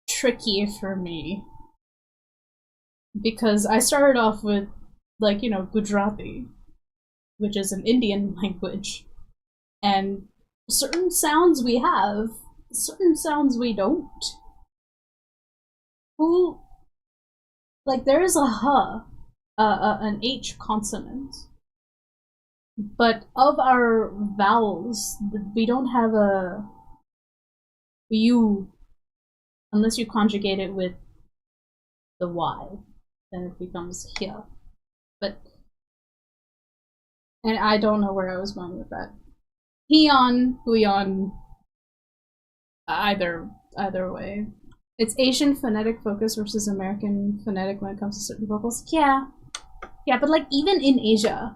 tricky for me because I started off with like, you know, Gujarati, which is an Indian language, and certain sounds we have, certain sounds we don't. Who like there is a h, an H consonant, but of our vowels, we don't have a u unless you conjugate it with the y, then it becomes here. But and I don't know where I was going with that. Heon, Huion, either way. It's Asian phonetic focus versus American phonetic when it comes to certain vocals. Yeah, but like even in Asia,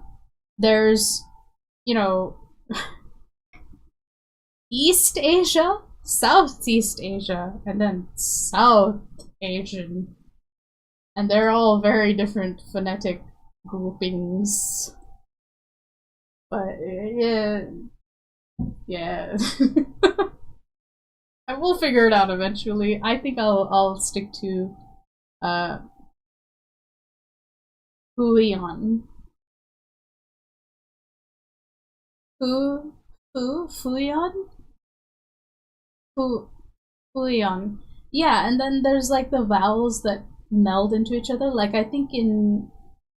there's, you know, East Asia, Southeast Asia, and then South Asian, and they're all very different phonetic groupings. But yeah. I will figure it out eventually. I think I'll stick to Huion. Fuyon? Fuyon. Yeah, and then there's like the vowels that meld into each other. Like I think in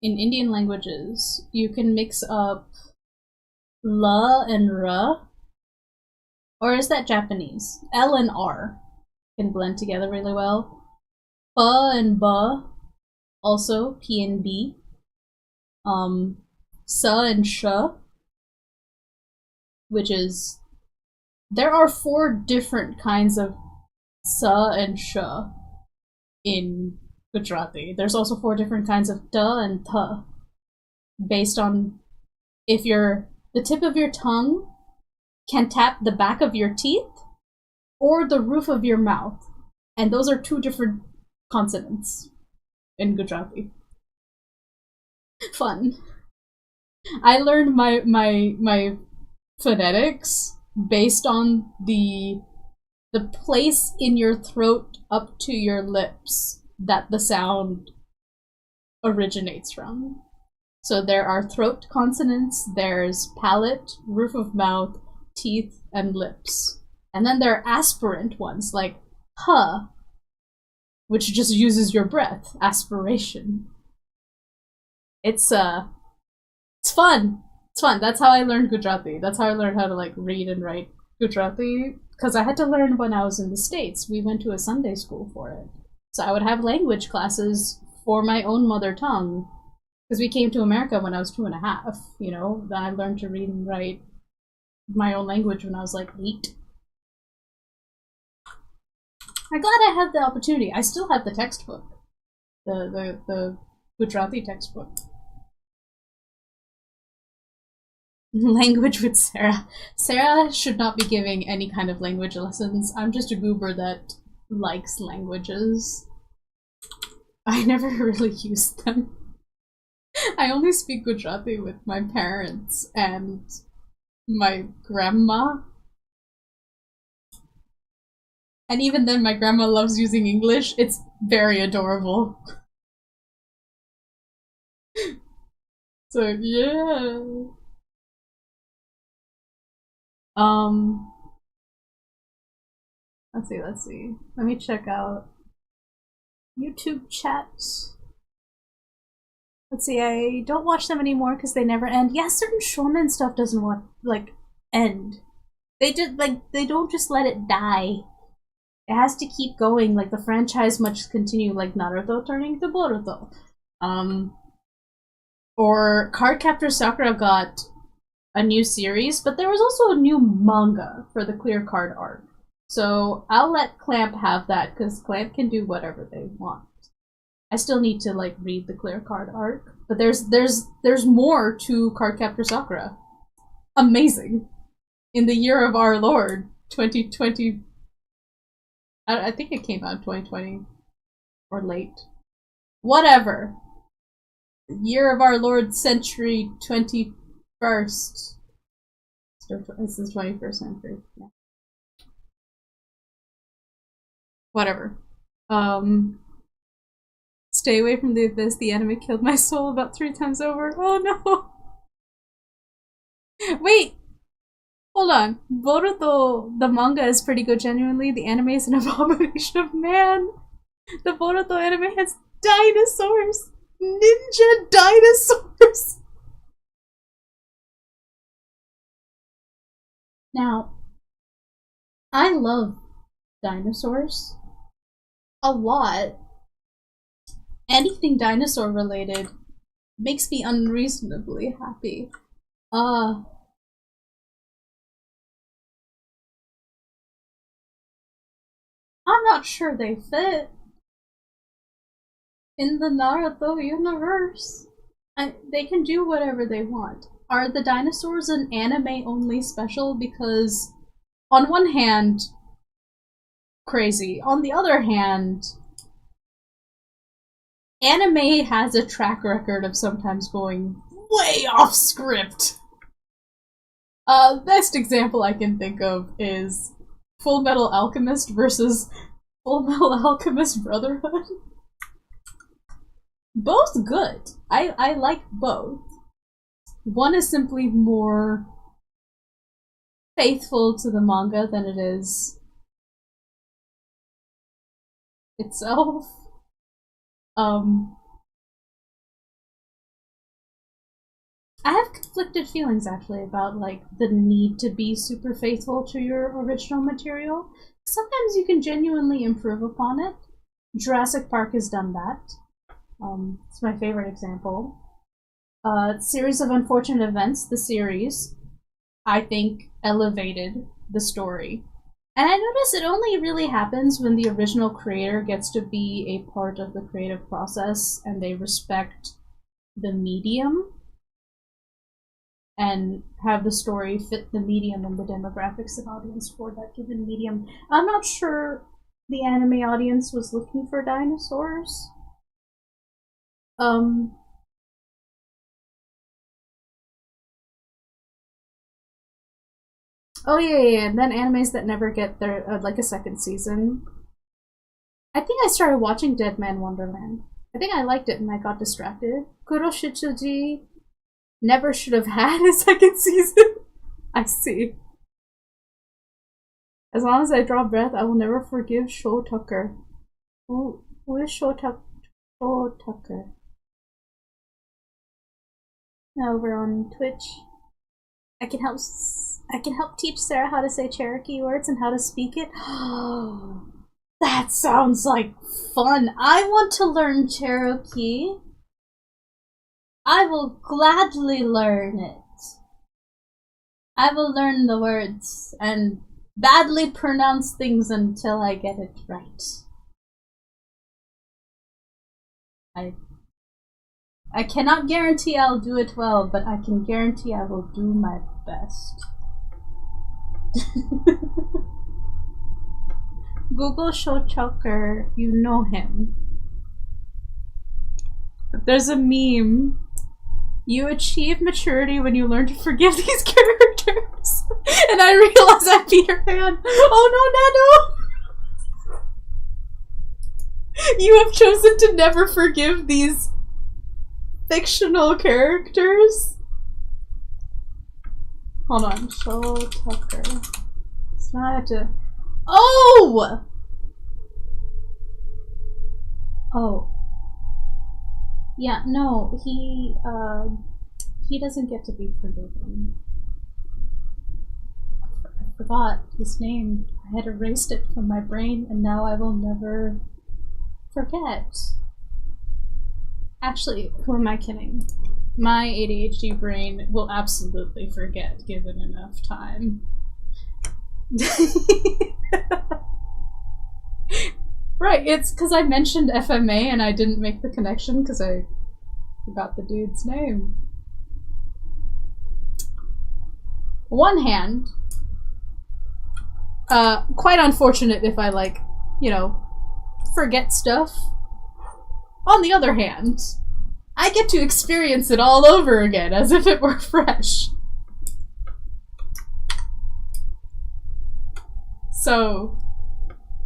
Indian languages, you can mix up la and ra. Or is that Japanese? L and R can blend together really well. Pa and ba, also P and B. Sa and sha, which is there are 4 different kinds of sa and sha in Gujarati. There's also 4 different kinds of da and tha, based on if the tip of your tongue can tap the back of your teeth or the roof of your mouth. And those are 2 different consonants in Gujarati. Fun. I learned my phonetics based on the place in your throat up to your lips that the sound originates from. So there are throat consonants, there's palate, roof of mouth, teeth, and lips. And then there are aspirant ones, like huh, which just uses your breath, aspiration. It's fun. It's fun. That's how I learned Gujarati. That's how I learned how to like read and write Gujarati, because I had to learn when I was in the States. We went to a Sunday school for it. So I would have language classes for my own mother tongue, because we came to America when I was 2.5, you know. Then I learned to read and write my own language when I was like 8. I'm glad I had the opportunity. I still have the textbook, the Gujarati textbook. Language with Sera. Sera should not be giving any kind of language lessons. I'm just a goober that likes languages. I never really used them. I only speak Gujarati with my parents and my grandma. And even then, my grandma loves using English. It's very adorable. So, yeah. Let's see. Let me check out YouTube chats. Let's see, I don't watch them anymore because they never end. Yeah, certain shonen stuff doesn't want, like, end. They just, like, they don't just let it die. It has to keep going, like, the franchise must continue, like Naruto turning to Boruto. Or Cardcaptor Sakura got a new series, but there was also a new manga for the Clear Card arc. So I'll let Clamp have that, because Clamp can do whatever they want. I still need to like read the Clear Card arc, but there's more to Cardcaptor Sakura. amazing. In the year of our Lord, 2020. I think it came out in 2020. Or late. Whatever. Year of our Lord, century 21st. This is 21st century. Yeah. Whatever. Stay away from the abyss. The anime killed my soul about 3 times over. Oh no! Wait! Hold on. Boruto, the manga is pretty good, genuinely. The anime is an abomination of man. The Boruto anime has dinosaurs! Ninja dinosaurs! Now, I love dinosaurs a lot. Anything dinosaur related makes me unreasonably happy. I'm not sure they fit in the Naruto universe. They can do whatever they want. Are the dinosaurs an anime only special? Because on one hand, crazy. On the other hand, anime has a track record of sometimes going way off script. Best example I can think of is Full Metal Alchemist versus Full Metal Alchemist Brotherhood. Both good. I like both. One is simply more faithful to the manga than it is itself. I have conflicted feelings actually about like the need to be super faithful to your original material. Sometimes you can genuinely improve upon it. Jurassic Park has done that. It's my favorite example. Series of Unfortunate Events, the series, I think elevated the story. And I notice it only really happens when the original creator gets to be a part of the creative process and they respect the medium and have the story fit the medium and the demographics and audience for that given medium. I'm not sure the anime audience was looking for dinosaurs. Oh yeah, and then animes that never get their like a second season. I think I started watching Dead Man Wonderland. I think I liked it and I got distracted. Kuroshichuji never should have had a second season. I see. As long as I draw breath, I will never forgive Sho Tucker. Who is Sho Tucker? Over on Twitch. I can help teach Sarah how to say Cherokee words and how to speak it. That sounds like fun. I want to learn Cherokee. I will gladly learn it. I will learn the words and badly pronounce things until I get it right. I cannot guarantee I'll do it well, but I can guarantee I will do my best. Google Shochoker, you know him. There's a meme. You achieve maturity when you learn to forgive these characters. And I realize I beat her hand. Oh no, Nano! You have chosen to never forgive these fictional characters. Hold on, Show Tucker. So I have to. Oh! Oh. Yeah, no, he doesn't get to be forgiven. I forgot his name. I had erased it from my brain, and now I will never forget. Actually, who am I kidding? My ADHD brain will absolutely forget given enough time. Right, it's because I mentioned FMA and I didn't make the connection because I forgot the dude's name. one hand, quite unfortunate if I, like, you know, forget stuff. On the other hand, I get to experience it all over again as if it were fresh. So,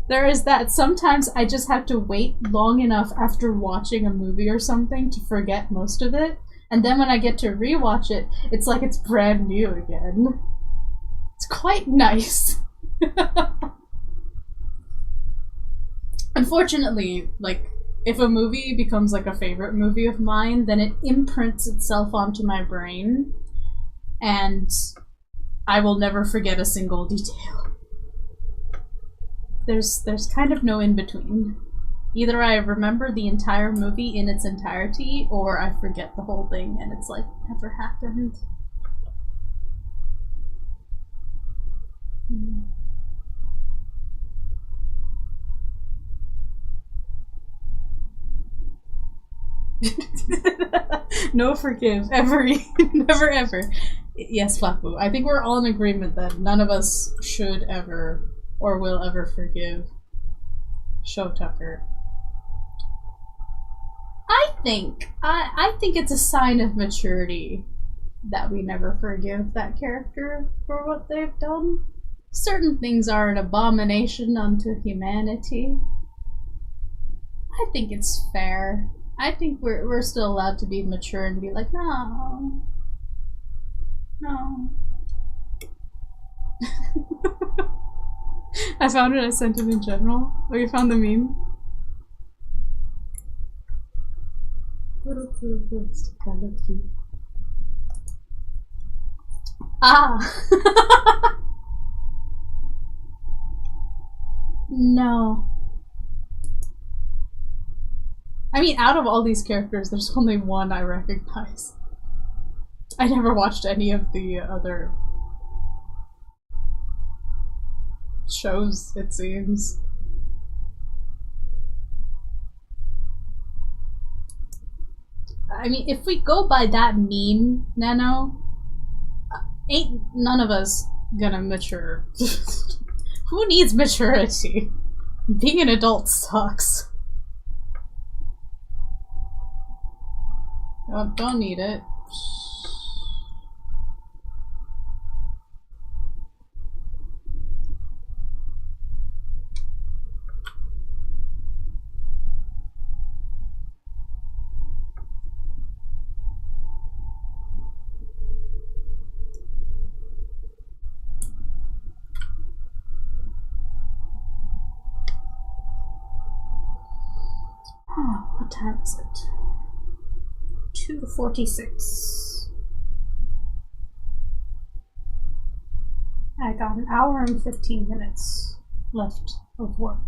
there is that. Sometimes I just have to wait long enough after watching a movie or something to forget most of it, and then when I get to rewatch it, it's like it's brand new again. It's quite nice. Unfortunately, like, if a movie becomes like a favorite movie of mine, then it imprints itself onto my brain, and I will never forget a single detail. There's kind of no in-between. Either I remember the entire movie in its entirety, or I forget the whole thing and it's like never happened. No forgive, ever, never ever. Yes, Flapu, I think we're all in agreement that none of us should ever or will ever forgive Show Tucker. I think it's a sign of maturity that we never forgive that character for what they've done. Certain things are an abomination unto humanity. I think it's fair. I think we're still allowed to be mature and be like, no. No. I found it, I sent it in general. Oh, you found the meme? Ah! No. I mean, out of all these characters, there's only one I recognize. I never watched any of the other shows, it seems. I mean, if we go by that meme, Nano, ain't none of us gonna mature. Who needs maturity? Being an adult sucks. Oh, don't need it. Oh, what time is it? 2:46. I got an hour and 15 minutes left of work.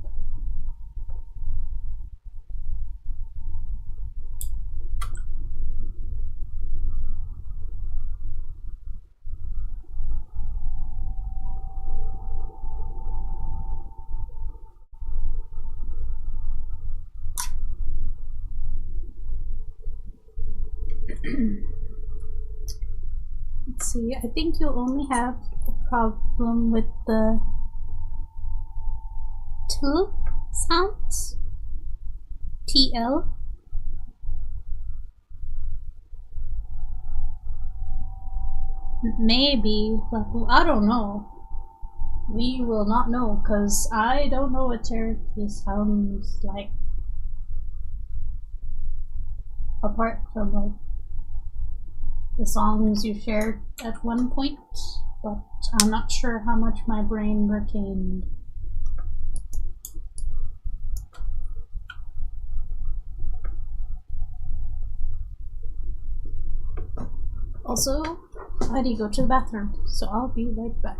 Let's see, I think you'll only have a problem with the TL sounds. TL. Maybe, but I don't know. We will not know, because I don't know what Cherokee sounds like. Apart from, like, the songs you shared at one point, but I'm not sure how much my brain retained. Also, I need to go to the bathroom, so I'll be right back.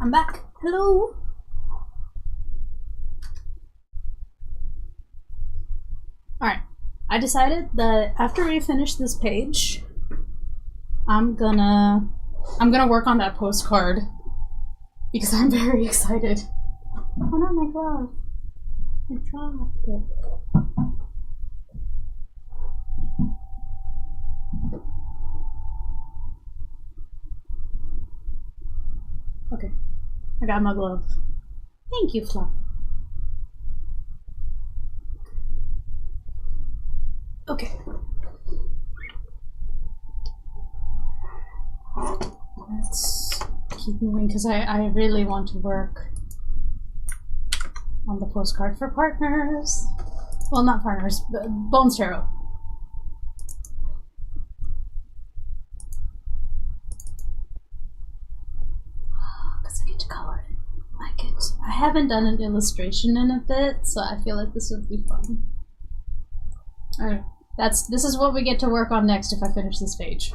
I'm back. Hello. Alright. I decided that after we finish this page, I'm gonna work on that postcard because I'm very excited. Oh no, my glove. I dropped it. Okay. I got my glove. Thank you, Fluff. Okay. Let's keep moving because I really want to work on the postcard for partners. Well, not partners, but Bones Tarot. Because I get to color it. I haven't done an illustration in a bit, so I feel like this would be fun. Alright, this is what we get to work on next if I finish this page.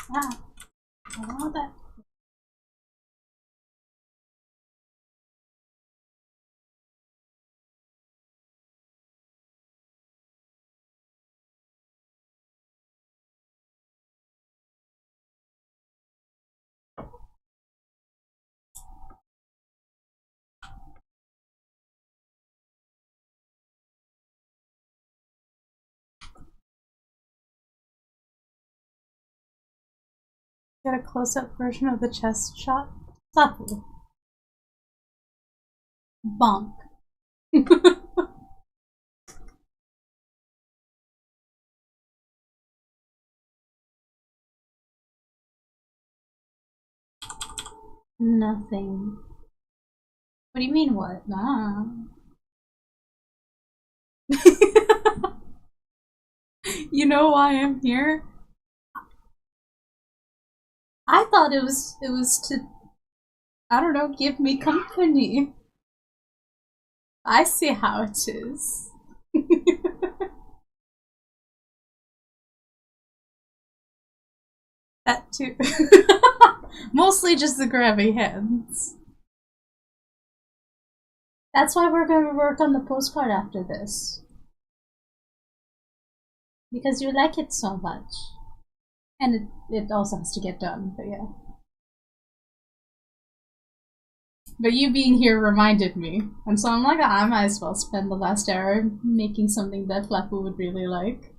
Ah, I don't want that. Get a close-up version of the chest shot. Tapu. Bonk. Nothing. What do you mean, what? Nah. You know why I'm here? I thought it was to, I don't know, give me company. I see how it is. That too. Mostly just the grabby hands. That's why we're going to work on the postcard after this. Because you like it so much. And it also has to get done, but yeah. But you being here reminded me. And so I'm like, I might as well spend the last hour making something that Flapu would really like.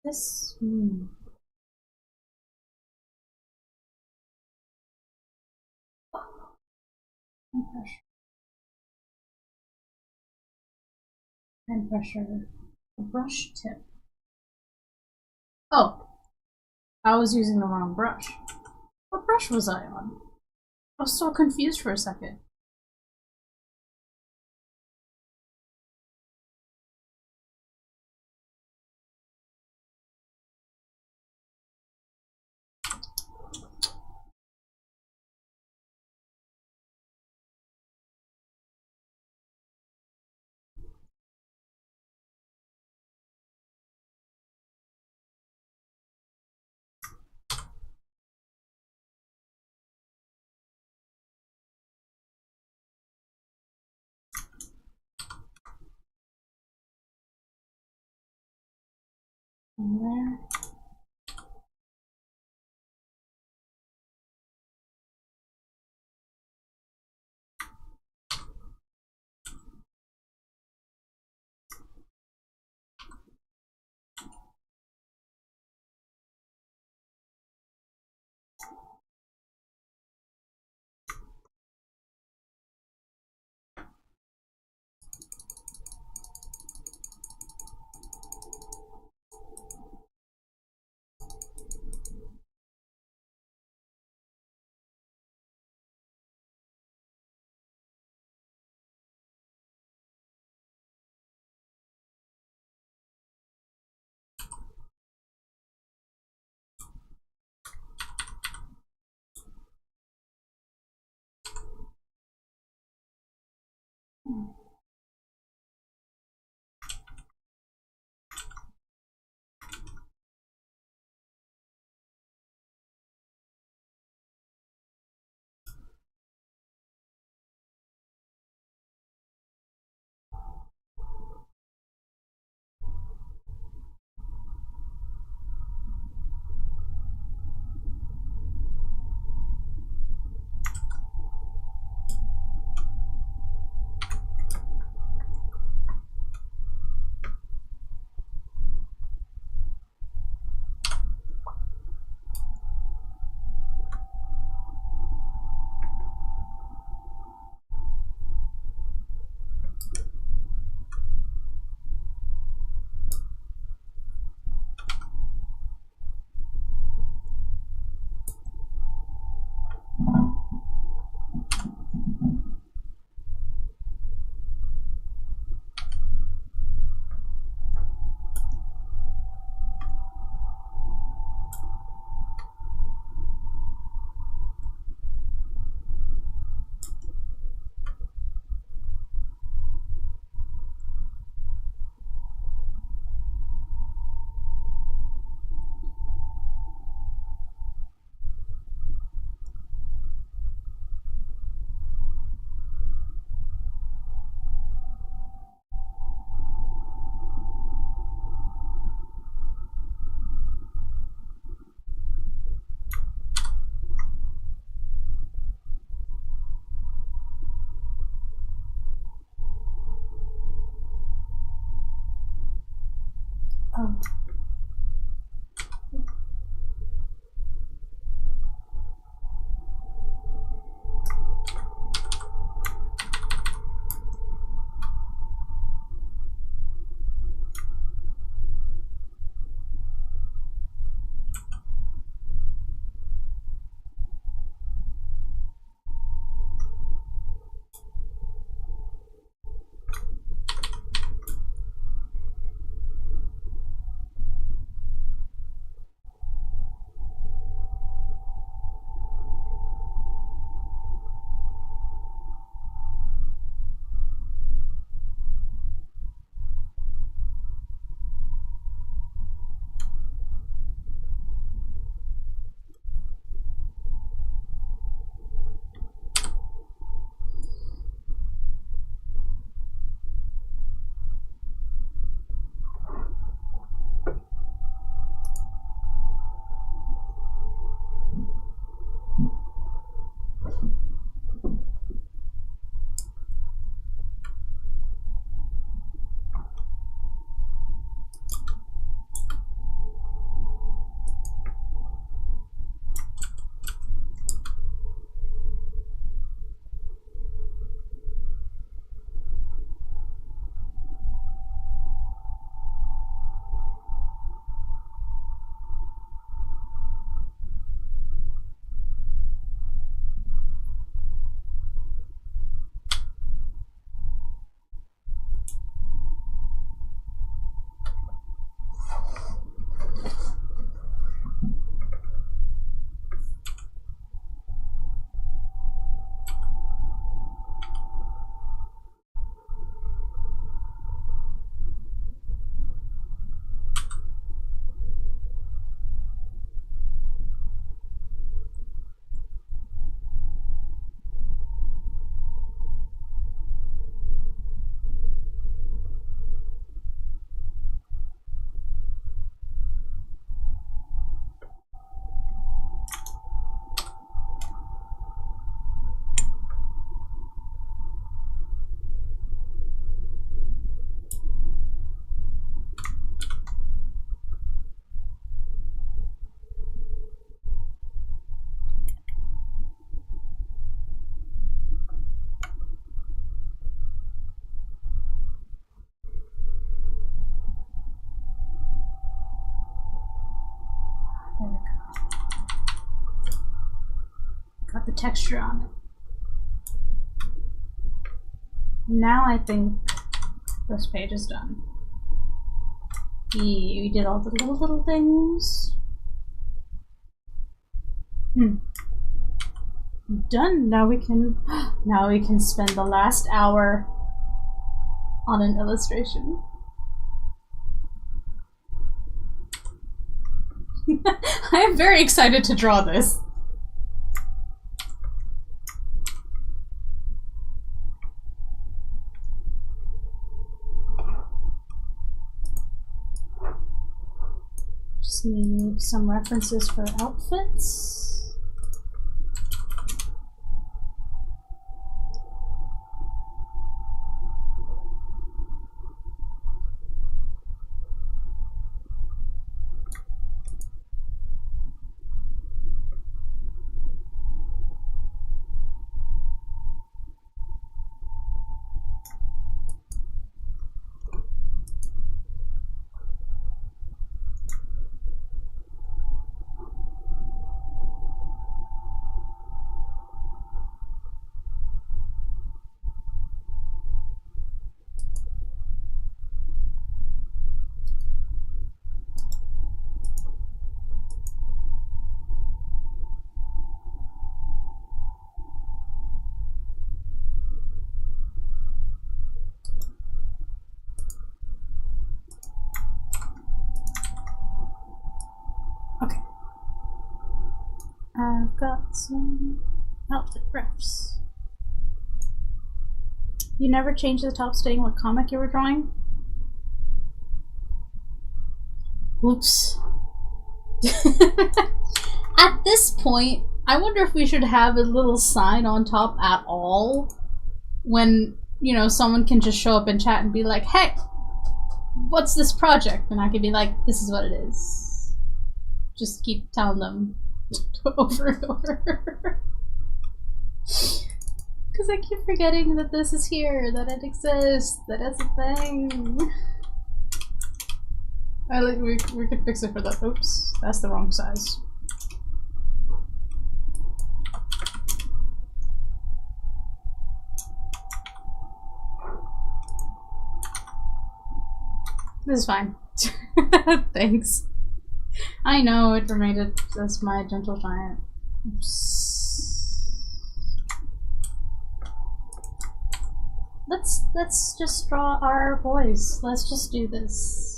This. Hand pressure. A brush tip. Oh, I was using the wrong brush. What brush was I on? I was so confused for a second. There. Oh. There we go. Got the texture on it. Now I think this page is done. We did all the little things. Done. Now we can spend the last hour on an illustration. I am very excited to draw this. Just need some references for outfits. Okay. I've got some outfit refs. You never changed the top stating what comic you were drawing? Oops. At this point, I wonder if we should have a little sign on top at all when, you know, someone can just show up in chat and be like, hey, what's this project? And I could be like, this is what it is. Just keep telling them over and over. Because I keep forgetting that this is here, that it exists, that it's a thing. We could fix it for the. Oops, that's the wrong size. This is fine. Thanks. I know it remained it as my gentle giant. Oops. Let's just draw our boys. Let's just do this.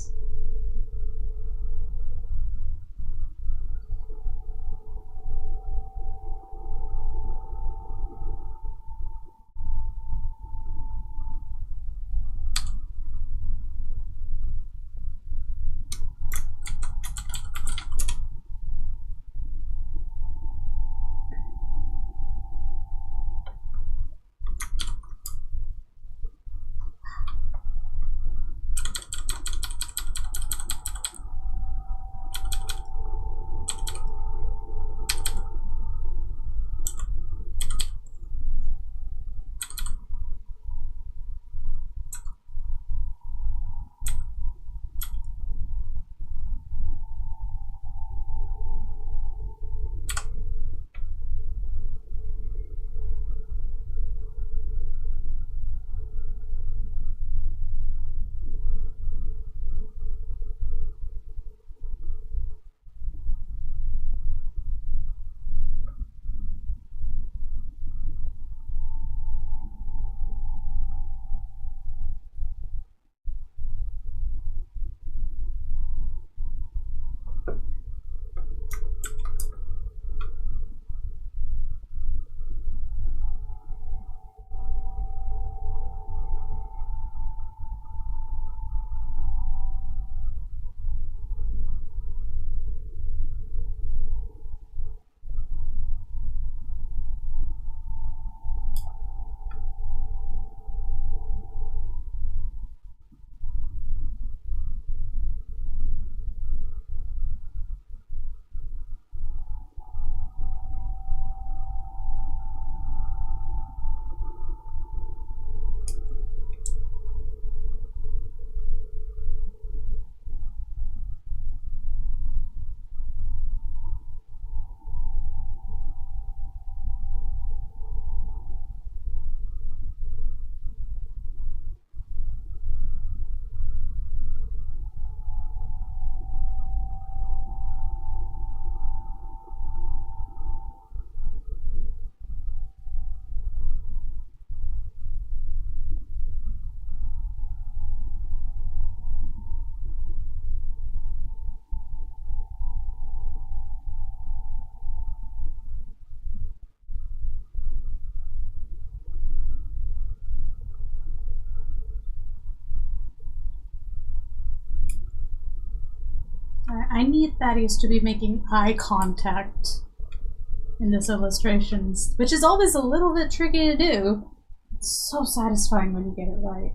I need Thaddeus to be making eye contact in this illustrations, which is always a little bit tricky to do. It's so satisfying when you get it right.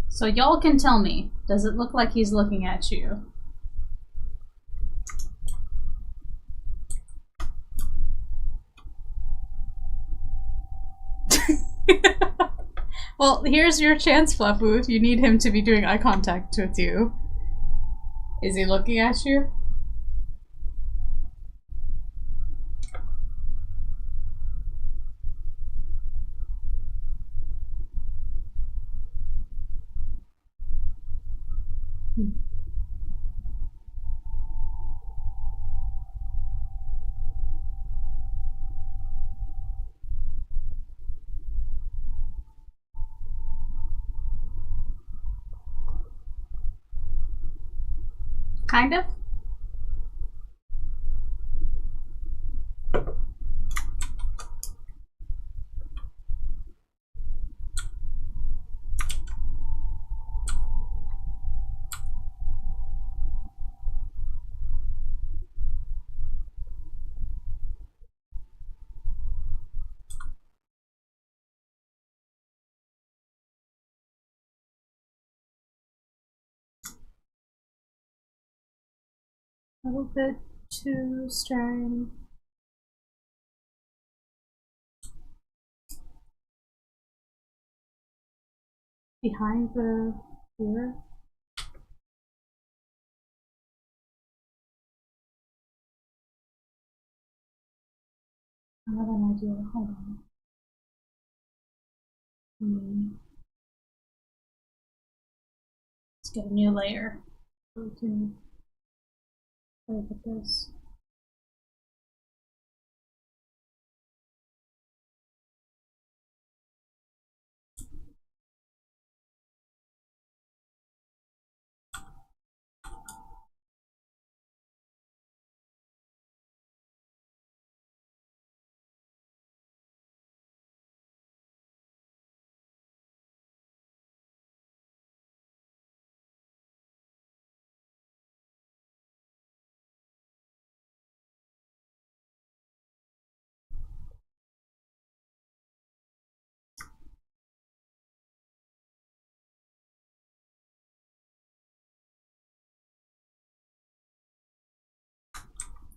So y'all can tell me, does it look like he's looking at you? Well, here's your chance, Flapu. You need him to be doing eye contact with you. Is he looking at you? Kind of? A little bit too staring. Behind the ear. I have an idea. Hold on. Let's get a new layer so we can play with this.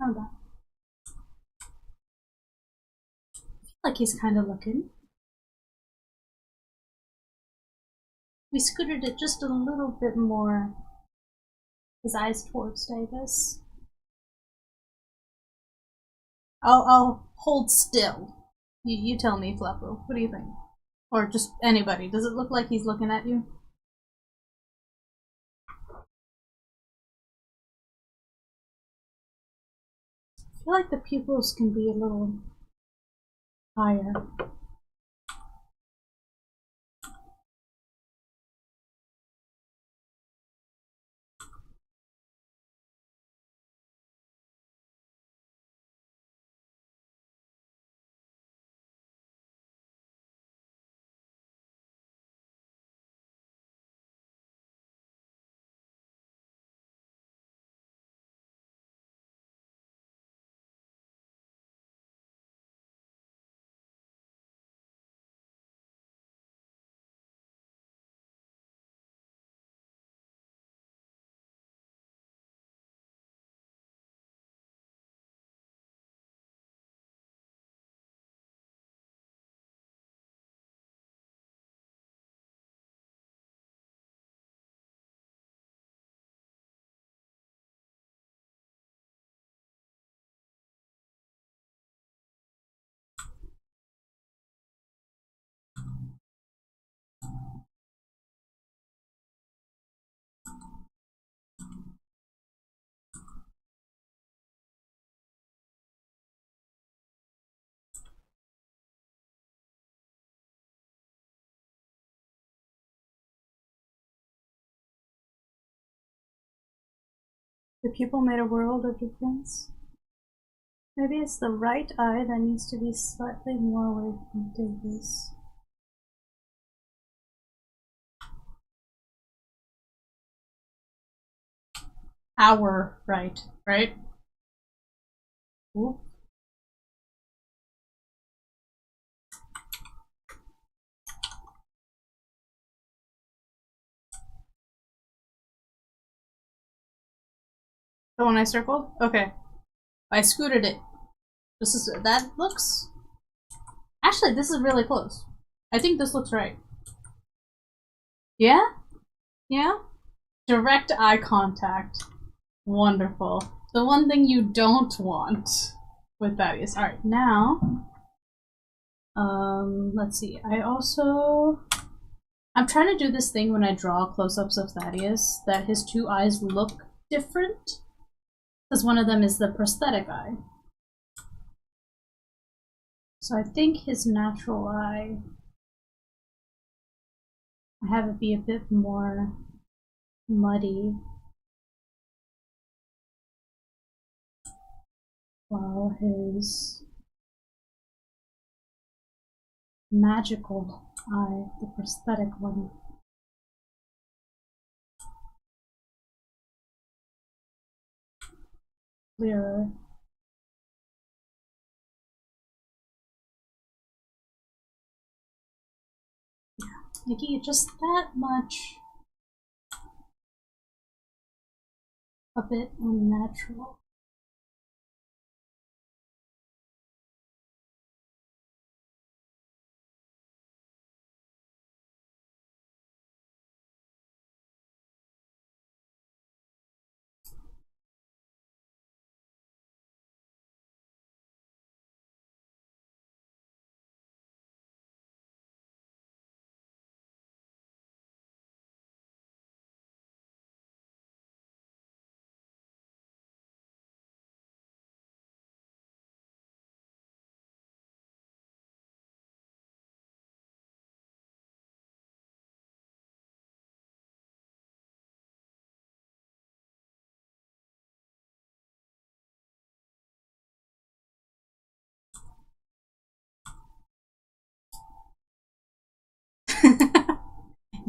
Hold on. I feel like he's kind of looking. We scooted it just a little bit more. His eyes towards Davis. I'll hold still. You tell me, Flappo. What do you think? Or just anybody. Does it look like he's looking at you? I feel like the pupils can be a little higher. The pupil made a world of difference. Maybe it's the right eye that needs to be slightly more away from Davis. Our right, right? Ooh. The one I circled? Okay. I scooted it. That looks... Actually, this is really close. I think this looks right. Yeah? Yeah? Direct eye contact. Wonderful. The one thing you don't want with Thaddeus. Alright, now... let's see. I'm trying to do this thing when I draw close-ups of Thaddeus, that his two eyes look different. Because one of them is the prosthetic eye. So I think his natural eye, I have it be a bit more muddy, while his magical eye, the prosthetic one, clearer. Making it just that much a bit unnatural.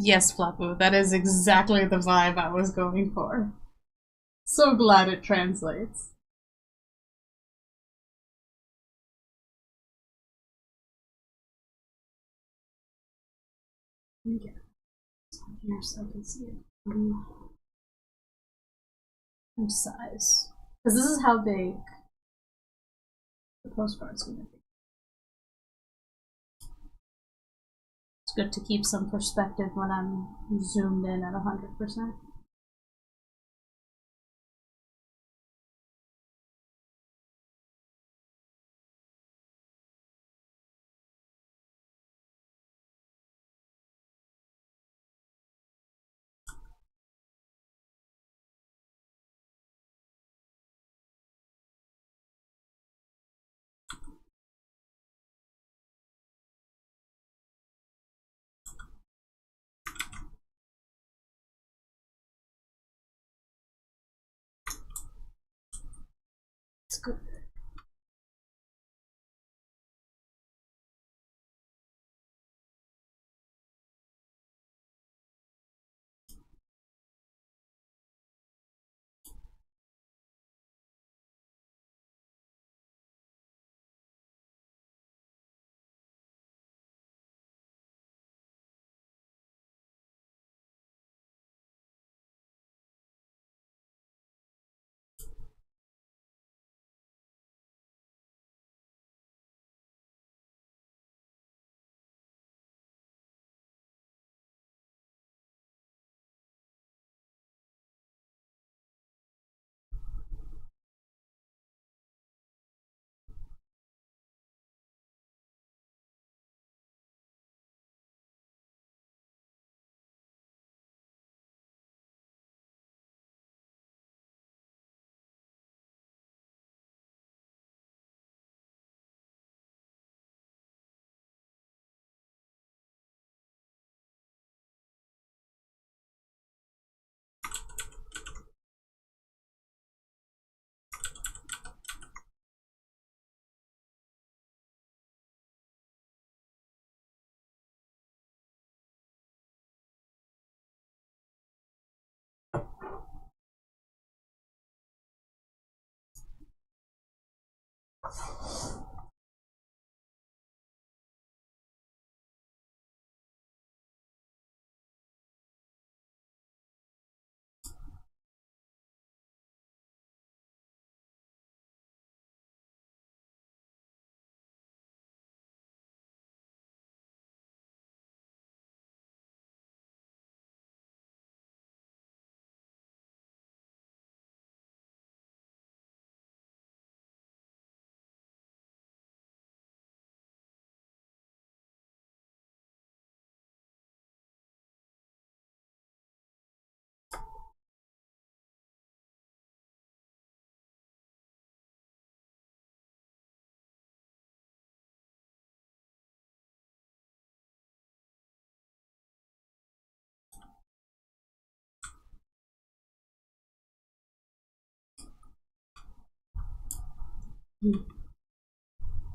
Yes, Flapu, that is exactly the vibe I was going for. So glad it translates. Yeah, here so I can see it from size. Because this is how big the postcard's gonna be. It's good to keep some perspective when I'm zoomed in at 100%. It's good.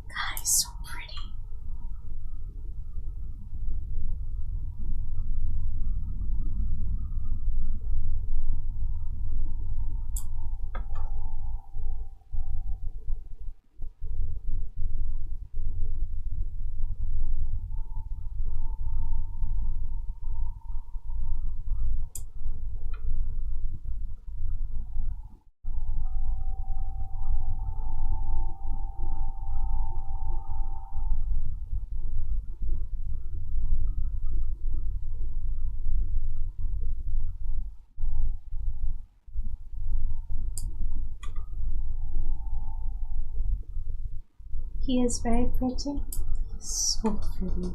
God, he's so pretty. He is very pretty. So pretty.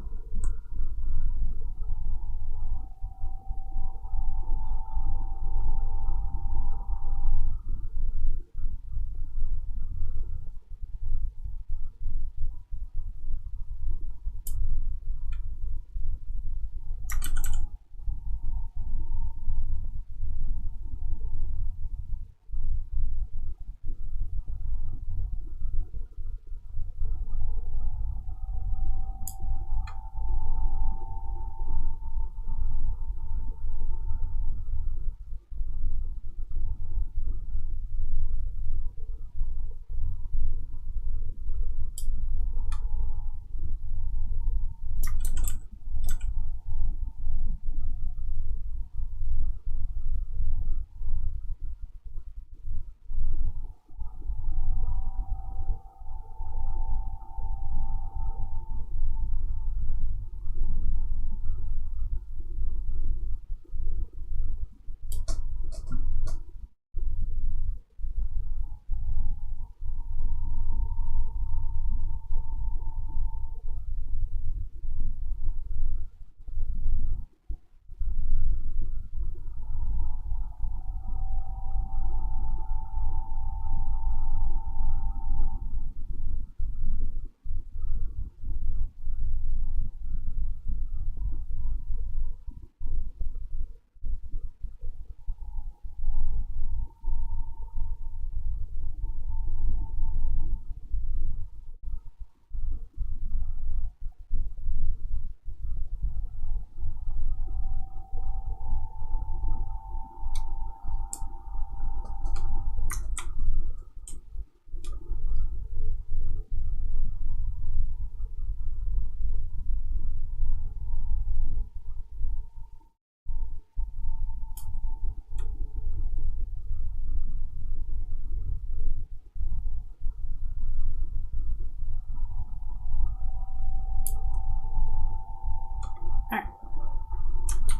Alright.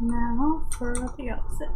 Now for the outfit.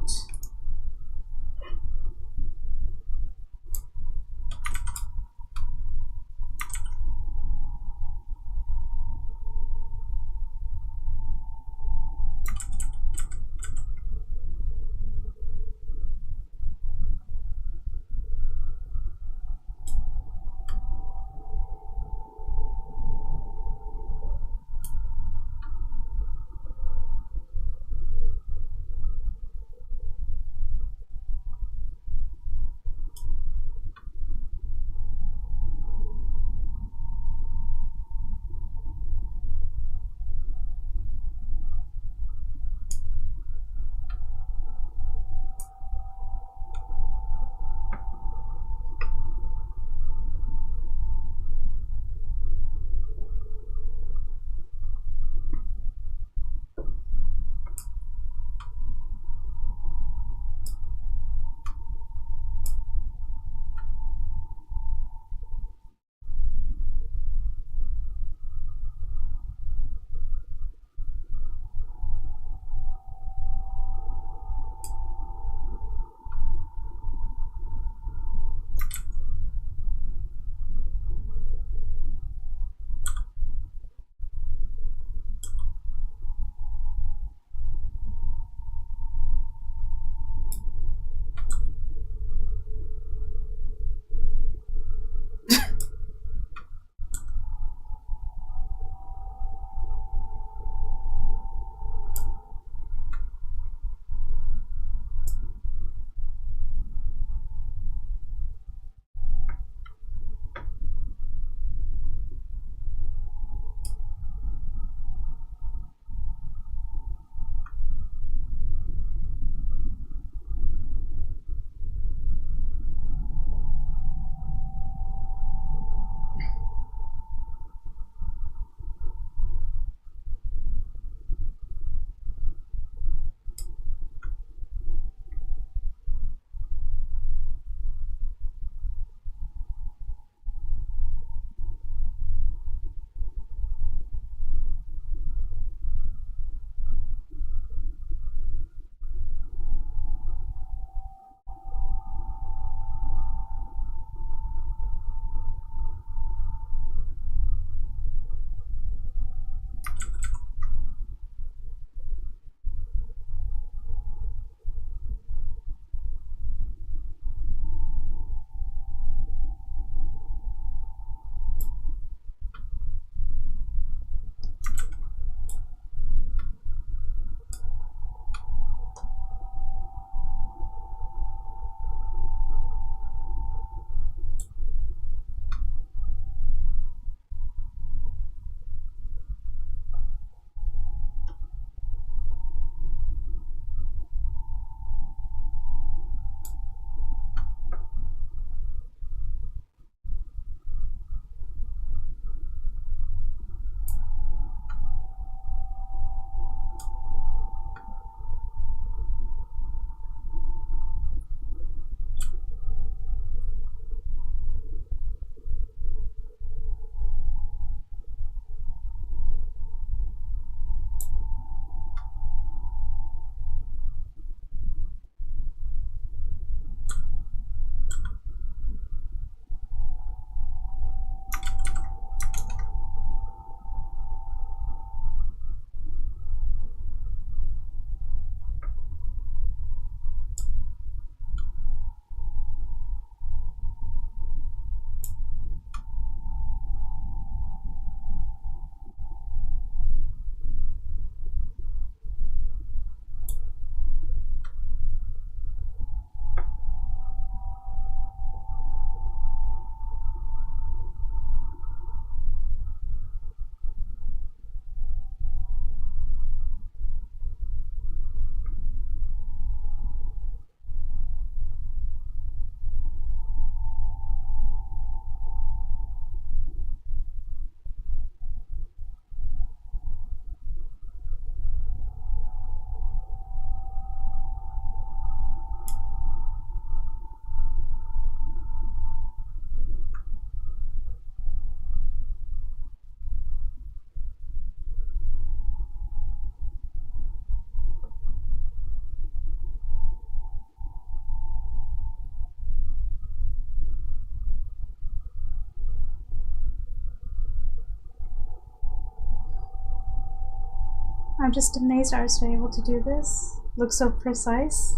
I'm just amazed I was able to do this. Looks so precise.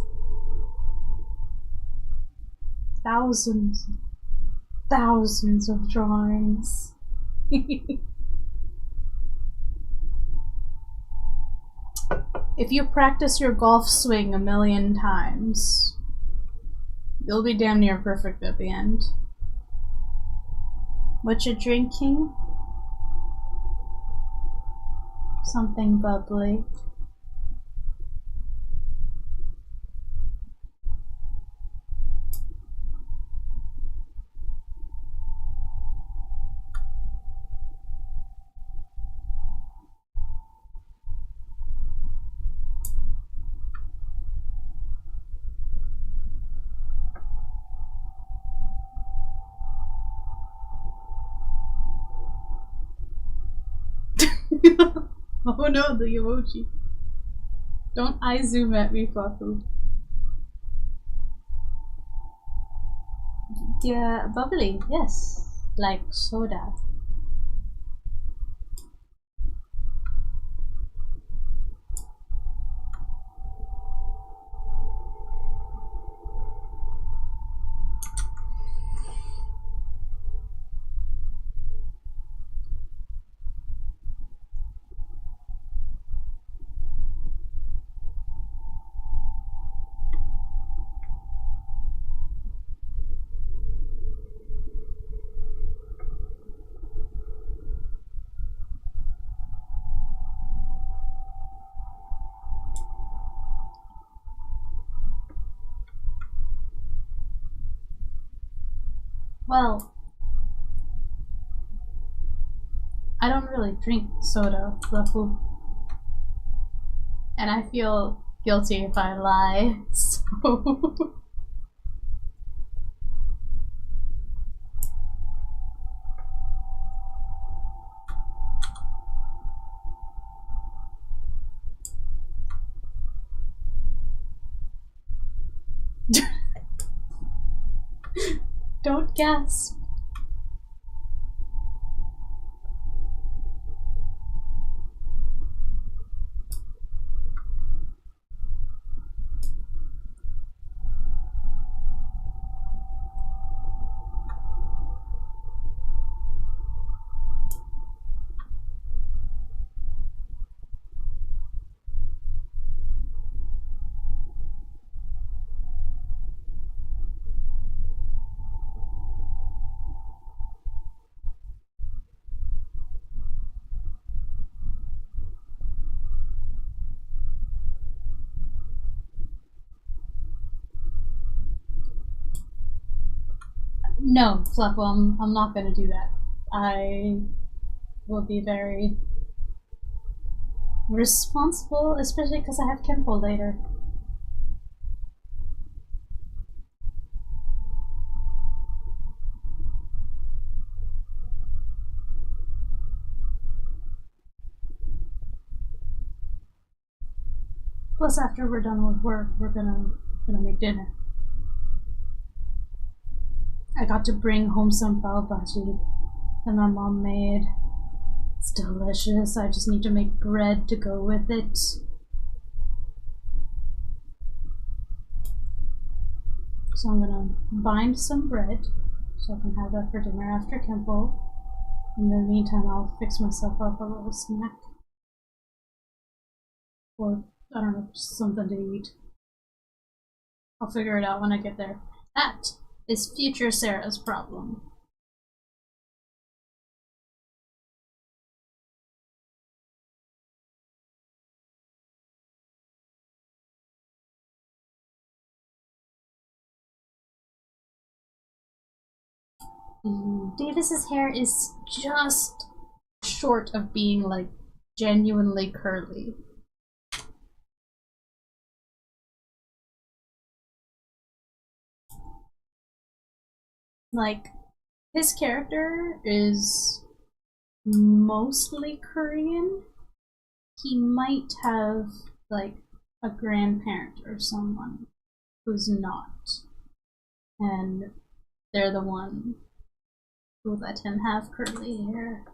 Thousands of drawings. If you practice your golf swing a million times, you'll be damn near perfect at the end. What you drinking? Something bubbly. Oh no, the emoji. Don't eye zoom at me, Fafu. Yeah, bubbly, yes. Like soda. Well, I don't really drink soda, Fluffle. And I feel guilty if I lie, so... Don't gasp. No, Fluffle, I'm not gonna do that. I will be very responsible, especially because I have Kempo later. Plus, after we're done with work, we're gonna make dinner. I got to bring home some pav bhaji that my mom made. It's delicious. I just need to make bread to go with it. So I'm gonna bind some bread so I can have that for dinner after Kempo. In the meantime, I'll fix myself up a little snack. Or, I don't know, just something to eat. I'll figure it out when I get there. That is future Sera's problem. Davis's hair is just short of being like genuinely curly. Like, his character is mostly Korean. He might have like a grandparent or someone who's not, and they're the one who let him have curly hair.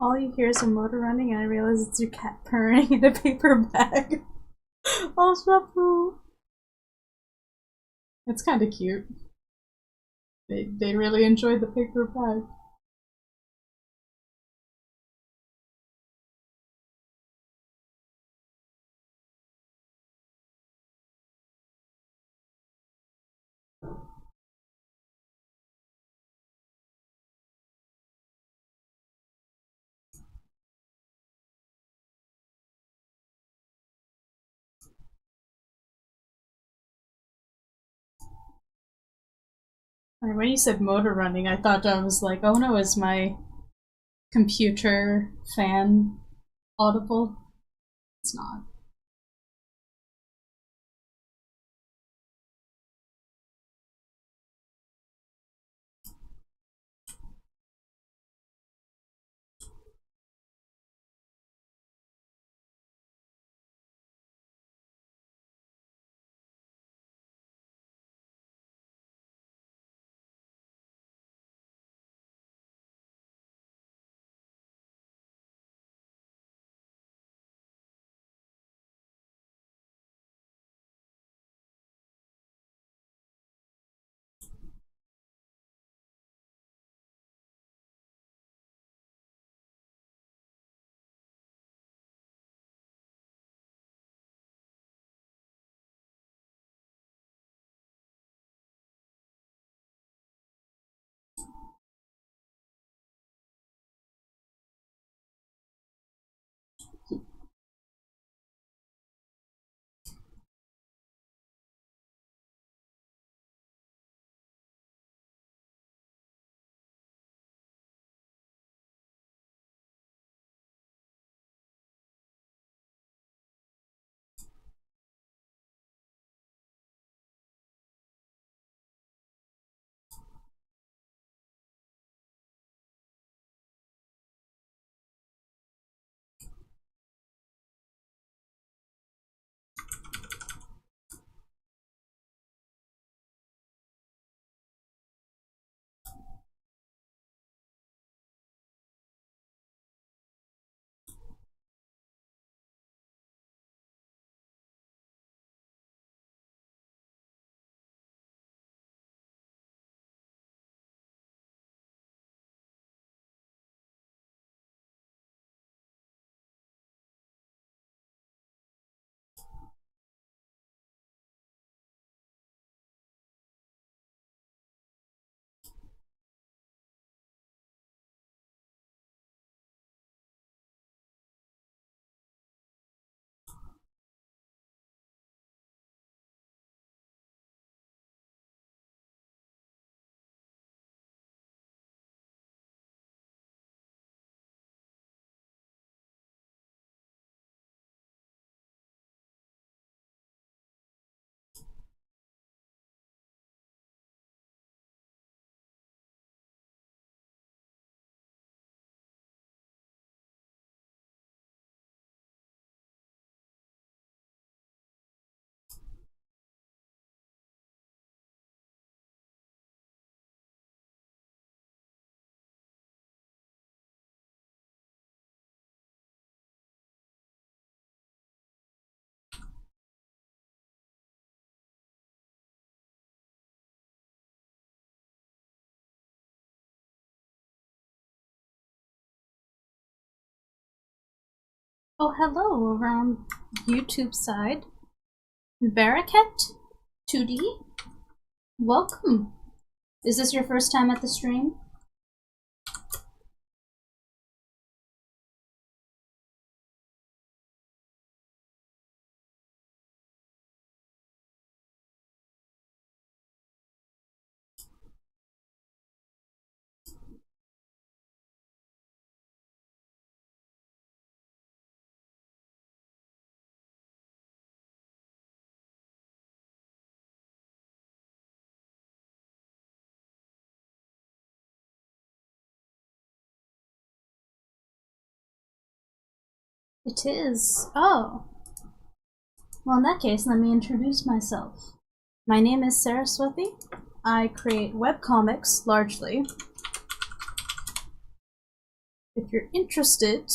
All you hear is a motor running, and I realize it's your cat purring in a paper bag. Oh, Swapu! It's kind of cute. They really enjoyed the paper bag. When you said motor running, I thought I was like, oh no, is my computer fan audible? It's not. Oh, hello around YouTube side. Baraket 2D, welcome. Is this your first time at the stream? It is. Oh. Well, in that case, let me introduce myself. My name is Saraswati. I create webcomics, largely. if you're interested,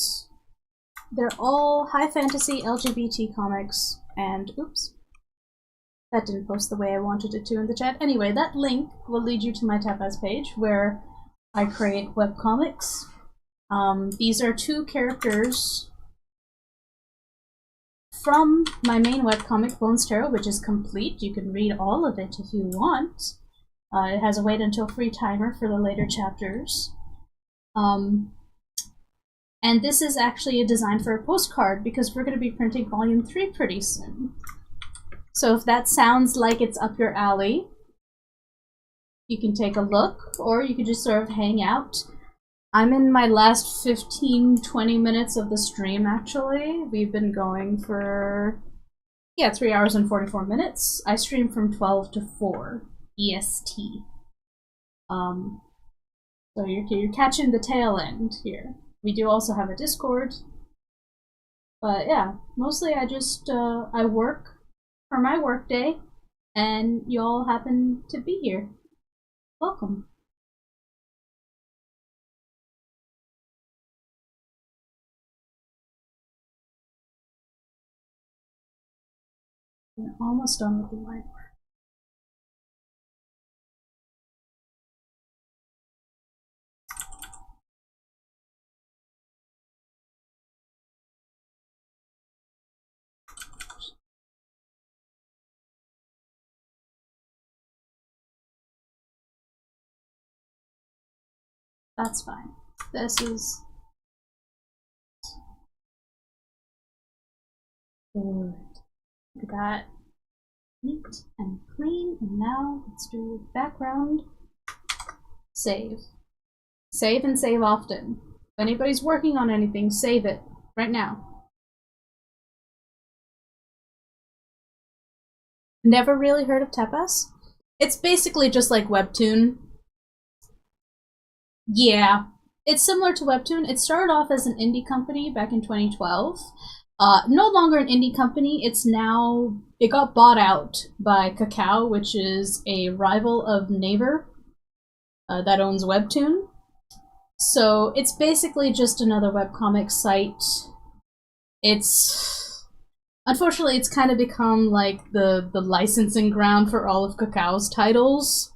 they're all high fantasy LGBT comics, and oops, that didn't post the way I wanted it to in the chat. Anyway, that link will lead you to my Tapas page where I create webcomics. These are 2 characters from my main webcomic, Bones Tarot, which is complete. You can read all of it if you want. It has a wait until free timer for the later chapters. And this is actually a design for a postcard because we're going to be printing volume 3 pretty soon. So if that sounds like it's up your alley, you can take a look, or you can just sort of hang out. I'm in my last 15-20 minutes of the stream, actually. We've been going for, 3 hours and 44 minutes. I stream from 12 to 4 EST. So you're catching the tail end here. We do also have a Discord. But yeah, mostly I just, I work for my work day, and y'all happen to be here. Welcome. We're almost done with the line work. That's fine. This is good. Look at that. Neat and clean. And now let's do background. Save. Save and save often. If anybody's working on anything, save it right now. Never really heard of Tapas? It's basically just like Webtoon. Yeah, it's similar to Webtoon. It started off as an indie company back in 2012. No longer an indie company. It got bought out by Kakao, which is a rival of Naver that owns Webtoon. So it's basically just another webcomic site. Unfortunately, it's kind of become like the licensing ground for all of Kakao's titles.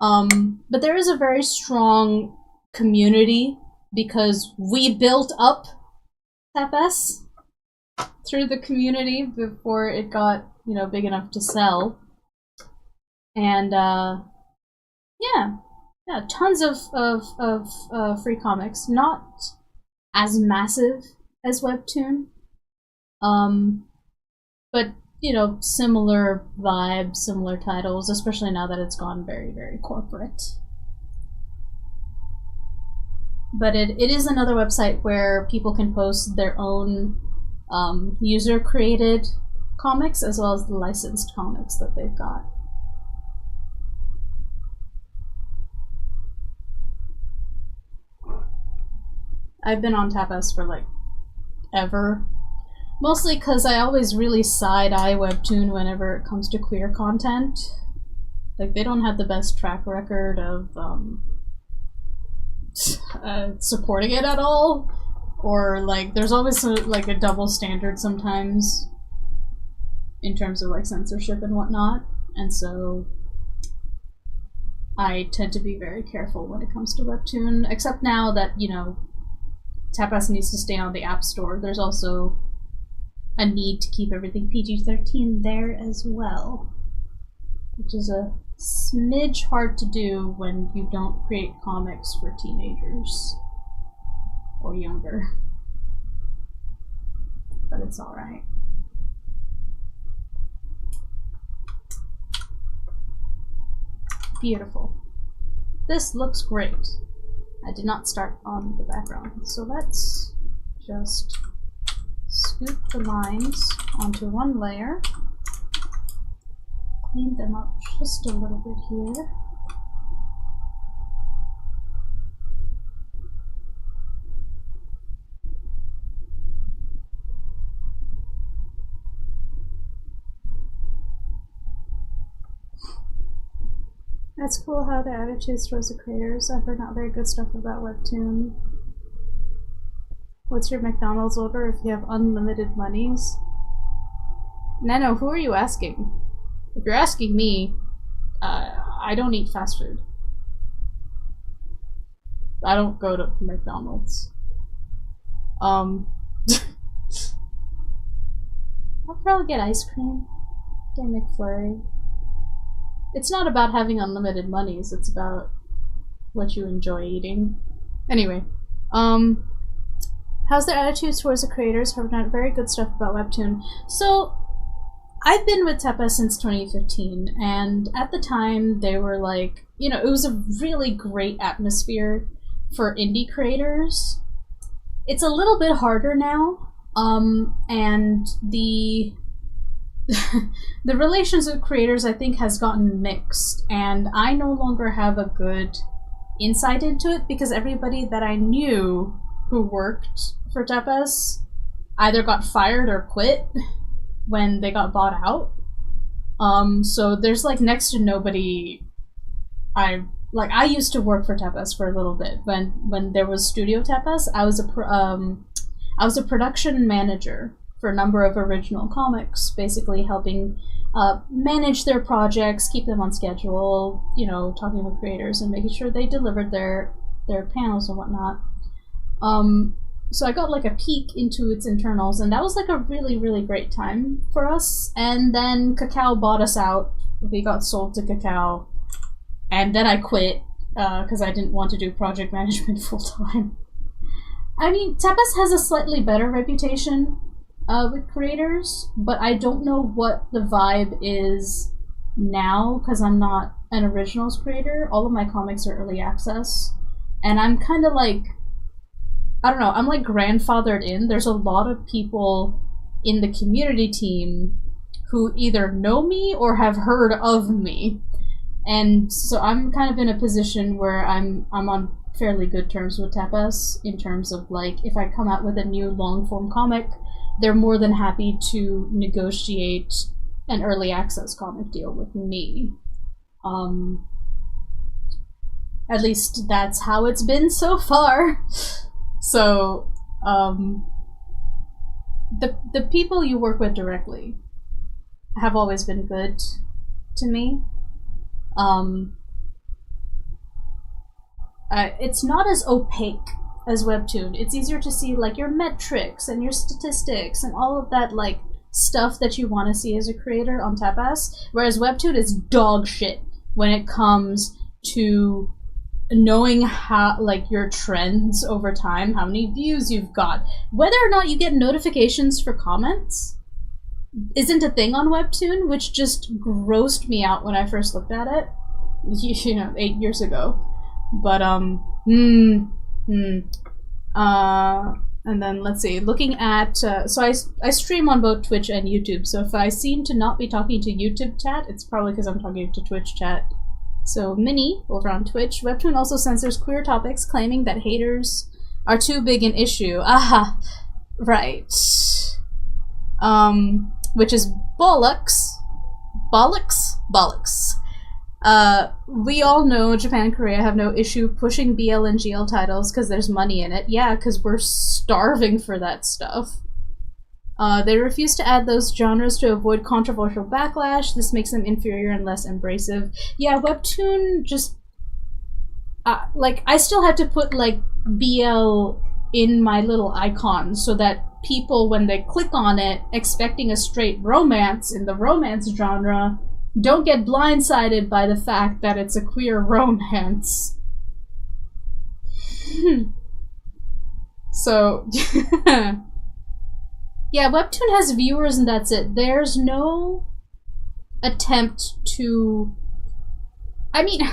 But there is a very strong community because we built up Tapas through the community before it got, big enough to sell. And yeah, tons of free comics. Not as massive as Webtoon, but similar vibes, similar titles, especially now that it's gone very, very corporate. But it is another website where people can post their own user-created comics as well as the licensed comics that they've got. I've been on Tapas for like ever. Mostly because I always really side-eye Webtoon whenever it comes to queer content. Like, they don't have the best track record of supporting it at all. Or, like, there's always a double standard sometimes in terms of, like, censorship and whatnot. And so I tend to be very careful when it comes to Webtoon. Except now that, Tapas needs to stay on the App Store. There's also a need to keep everything PG-13 there as well, which is a smidge hard to do when you don't create comics for teenagers or younger. But it's alright. Beautiful. This looks great. I did not start on the background, so let's just scoop the lines onto one layer, clean them up just a little bit here. That's cool how the attitudes towards the creators. I've heard not very good stuff about Webtoon. What's your McDonald's order if you have unlimited monies? Nano, who are you asking? If you're asking me, I don't eat fast food. I don't go to McDonald's. I'll probably get ice cream. Get McFlurry. It's not about having unlimited monies, it's about what you enjoy eating. Anyway, how's their attitudes towards the creators? Have done very good stuff about Webtoon. So, I've been with Tepa since 2015, and at the time they were like, you know, it was a really great atmosphere for indie creators. It's a little bit harder now, and the the relations with creators, I think, has gotten mixed, and I no longer have a good insight into it because everybody that I knew who worked for Tepes either got fired or quit when they got bought out. So there's like next to nobody. I used to work for Tepes for a little bit when there was Studio Tepes. I was a production manager for a number of original comics, basically helping manage their projects, keep them on schedule, you know, talking with creators and making sure they delivered their panels and whatnot. So I got like a peek into its internals, and that was like a really, really great time for us. And then Kakao bought us out. We got sold to Kakao. And then I quit because I didn't want to do project management full time. I mean, Tepes has a slightly better reputation with creators, but I don't know what the vibe is now because I'm not an originals creator. All of my comics are early access, and I'm kind of like, I don't know, I'm like grandfathered in. There's a lot of people in the community team who either know me or have heard of me. And so I'm kind of in a position where I'm on fairly good terms with Tepes in terms of like, if I come out with a new long form comic, they're more than happy to negotiate an early access comic deal with me. At least that's how it's been so far. So, the people you work with directly have always been good to me. It's not as opaque as Webtoon. It's easier to see like your metrics and your statistics and all of that like stuff that you want to see as a creator on Tepes, whereas Webtoon is dog shit when it comes to knowing how, like, your trends over time, how many views you've got, whether or not you get notifications for comments isn't a thing on Webtoon, which just grossed me out when I first looked at it, you know, 8 years ago. But and then let's see, looking at so I stream on both Twitch and YouTube, so if I seem to not be talking to YouTube chat, it's probably because I'm talking to Twitch chat. So Minnie over on Twitch, Webtoon also censors queer topics, claiming that haters are too big an issue. Aha, right. Which is bollocks. Bollocks. We all know Japan and Korea have no issue pushing BL and GL titles because there's money in it. Yeah, because we're starving for that stuff. They refuse to add those genres to avoid controversial backlash. This makes them inferior and less embracive. Yeah, Webtoon just... like, I still have to put, like, BL in my little icon so that people, when they click on it, expecting a straight romance in the romance genre, don't get blindsided by the fact that it's a queer romance. So... yeah, Webtoon has viewers and that's it. There's no attempt to... I mean,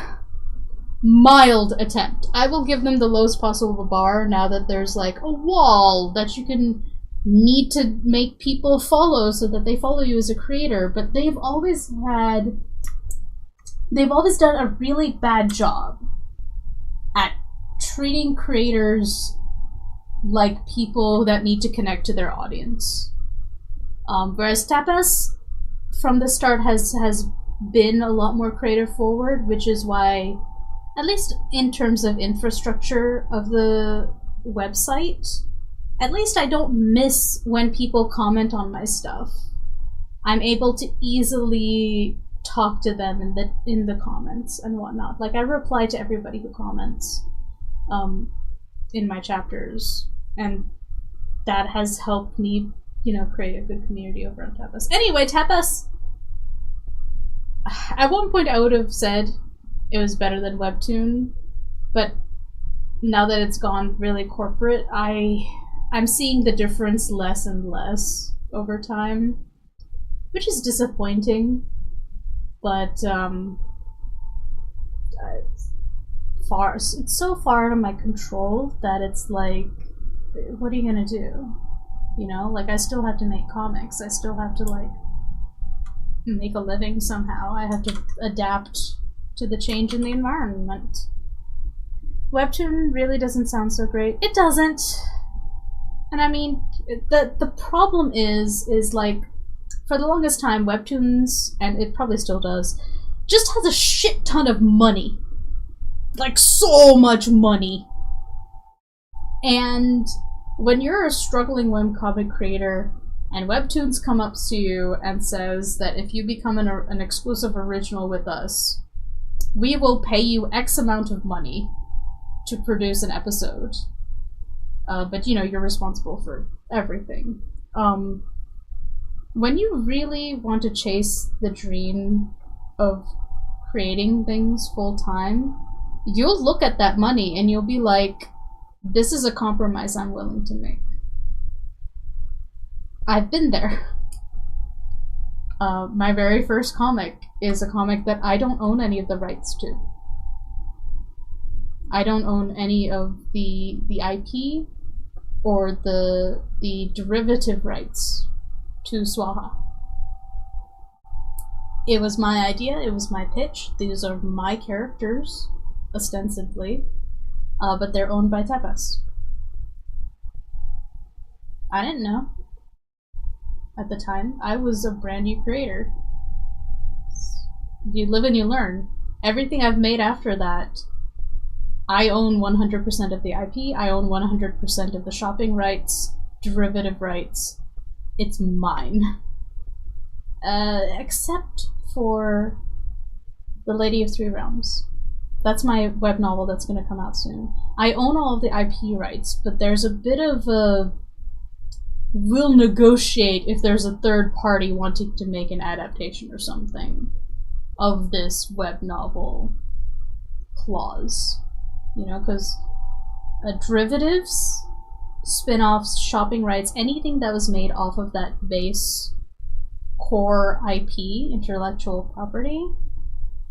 mild attempt. I will give them the lowest possible bar now that there's like a wall that you can need to make people follow so that they follow you as a creator. But they've always done a really bad job at treating creators like people that need to connect to their audience. Whereas Tepes, from the start, has been a lot more creator forward, which is why, at least in terms of infrastructure of the website, at least I don't miss when people comment on my stuff. I'm able to easily talk to them in the comments and whatnot. Like, I reply to everybody who comments in my chapters, and that has helped me, create a good community over on Tapas. Anyway, Tapas, at one point I would have said it was better than Webtoon, but now that it's gone really corporate, I'm seeing the difference less and less over time, which is disappointing, but it's so far out of my control that it's like, what are you gonna do? Like, I still have to make comics. I still have to, like, make a living somehow. I have to adapt to the change in the environment. Webtoon really doesn't sound so great. It doesn't. And I mean, the problem is like, for the longest time, Webtoons, and it probably still does, just has a shit ton of money. Like, so much money. And when you're a struggling webcomic creator, and Webtoons come up to you and says that if you become an exclusive original with us, we will pay you X amount of money to produce an episode. But you're responsible for everything. When you really want to chase the dream of creating things full time, you'll look at that money and you'll be like, this is a compromise I'm willing to make. I've been there. My very first comic is a comic that I don't own any of the rights to. I don't own any of the IP or the derivative rights to Swaha. It was my idea, it was my pitch, these are my characters, ostensibly, but they're owned by Tapas. I didn't know. At the time, I was a brand new creator. You live and you learn. Everything I've made after that, I own 100% of the IP, I own 100% of the shopping rights, derivative rights. It's mine. Except for The Lady of Three Realms. That's my web novel that's going to come out soon. I own all of the IP rights, but there's a bit of a we'll negotiate if there's a third party wanting to make an adaptation or something of this web novel clause. Because derivatives, spin-offs, shopping rights, anything that was made off of that base core IP, intellectual property,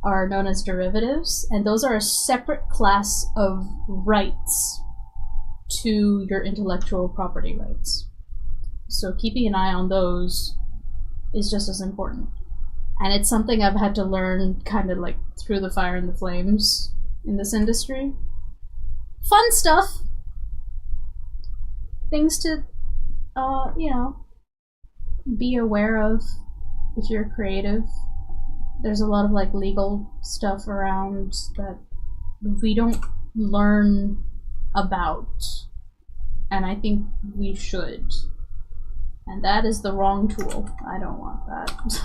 are known as derivatives, and those are a separate class of rights to your intellectual property rights. So keeping an eye on those is just as important. And it's something I've had to learn kind of like through the fire and the flames in this industry. Fun stuff! Things to, be aware of if you're creative. There's a lot of like legal stuff around that we don't learn about, and I think we should. And that is the wrong tool. I don't want that.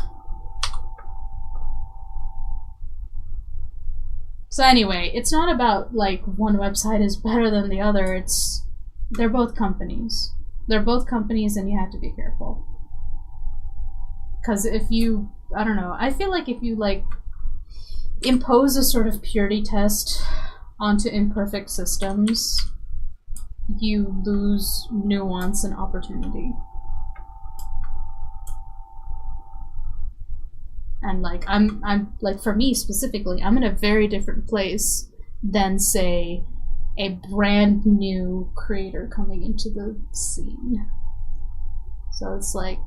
So anyway, it's not about like one website is better than the other. They're both companies. They're both companies, and you have to be careful. Because if you, I don't know, I feel like if you like impose a sort of purity test onto imperfect systems, you lose nuance and opportunity. And like I'm like, for me specifically, I'm in a very different place than, say, a brand new creator coming into the scene. So it's like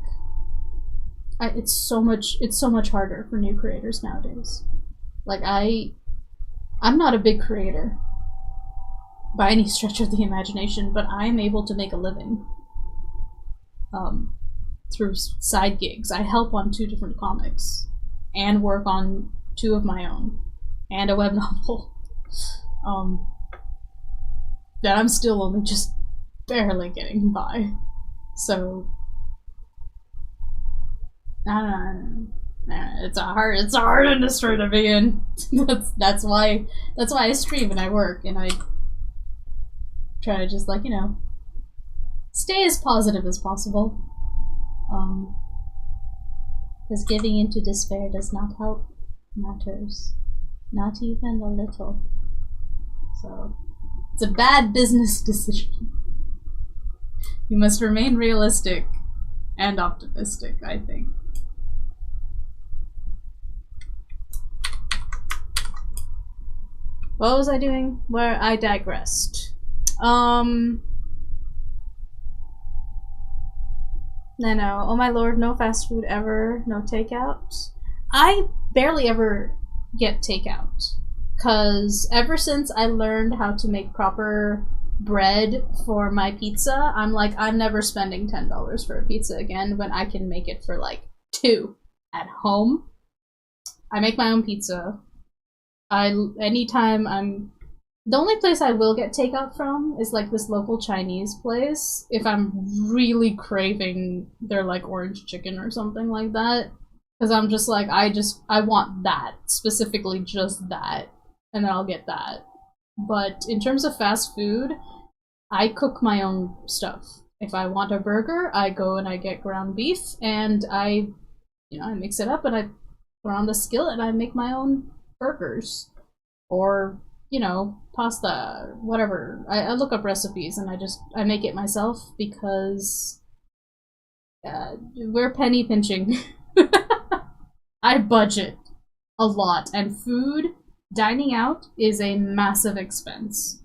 it's so much harder for new creators nowadays. Like I'm not a big creator by any stretch of the imagination, but I am able to make a living through side gigs. I help on 2 different comics and work on 2 of my own and a web novel that I'm still only just barely getting by. So I don't know. It's a hard industry to be in. that's why I stream and I work and I try to just, like, you know, stay as positive as possible. Because giving into despair does not help matters. Not even a little. So, it's a bad business decision. You must remain realistic and optimistic, I think. What was I doing? Where I digressed. No. Oh my lord, no fast food ever, no takeout. I barely ever get takeout. Cause ever since I learned how to make proper bread for my pizza, I'm like, I'm never spending $10 for a pizza again when I can make it for like $2 at home. I make my own pizza. The only place I will get takeout from is like this local Chinese place if I'm really craving their like orange chicken or something like that. Because I'm just like, I want that, specifically just that, and then I'll get that. But in terms of fast food, I cook my own stuff. If I want a burger, I go and I get ground beef, and I mix it up and I put on the skillet and I make my own burgers. Or, pasta, whatever. I look up recipes and I make it myself because we're penny pinching. I budget a lot, and dining out is a massive expense.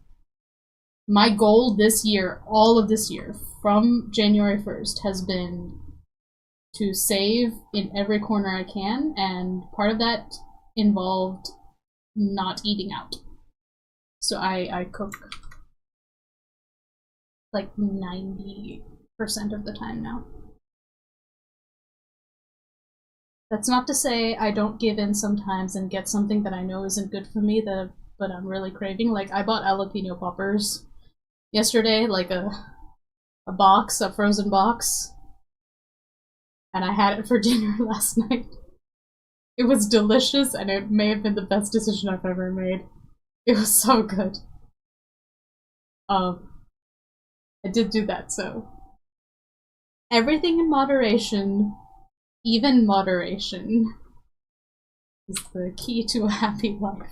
My goal this year, all of this year, from January 1st, has been to save in every corner I can, and part of that involved not eating out. So I cook like 90% of the time now. That's not to say I don't give in sometimes and get something that I know isn't good for me but I'm really craving. Like, I bought jalapeno poppers yesterday, like a frozen box, and I had it for dinner last night. It was delicious, and it may have been the best decision I've ever made. It was so good. I did do that, so everything in moderation, even moderation, is the key to a happy life.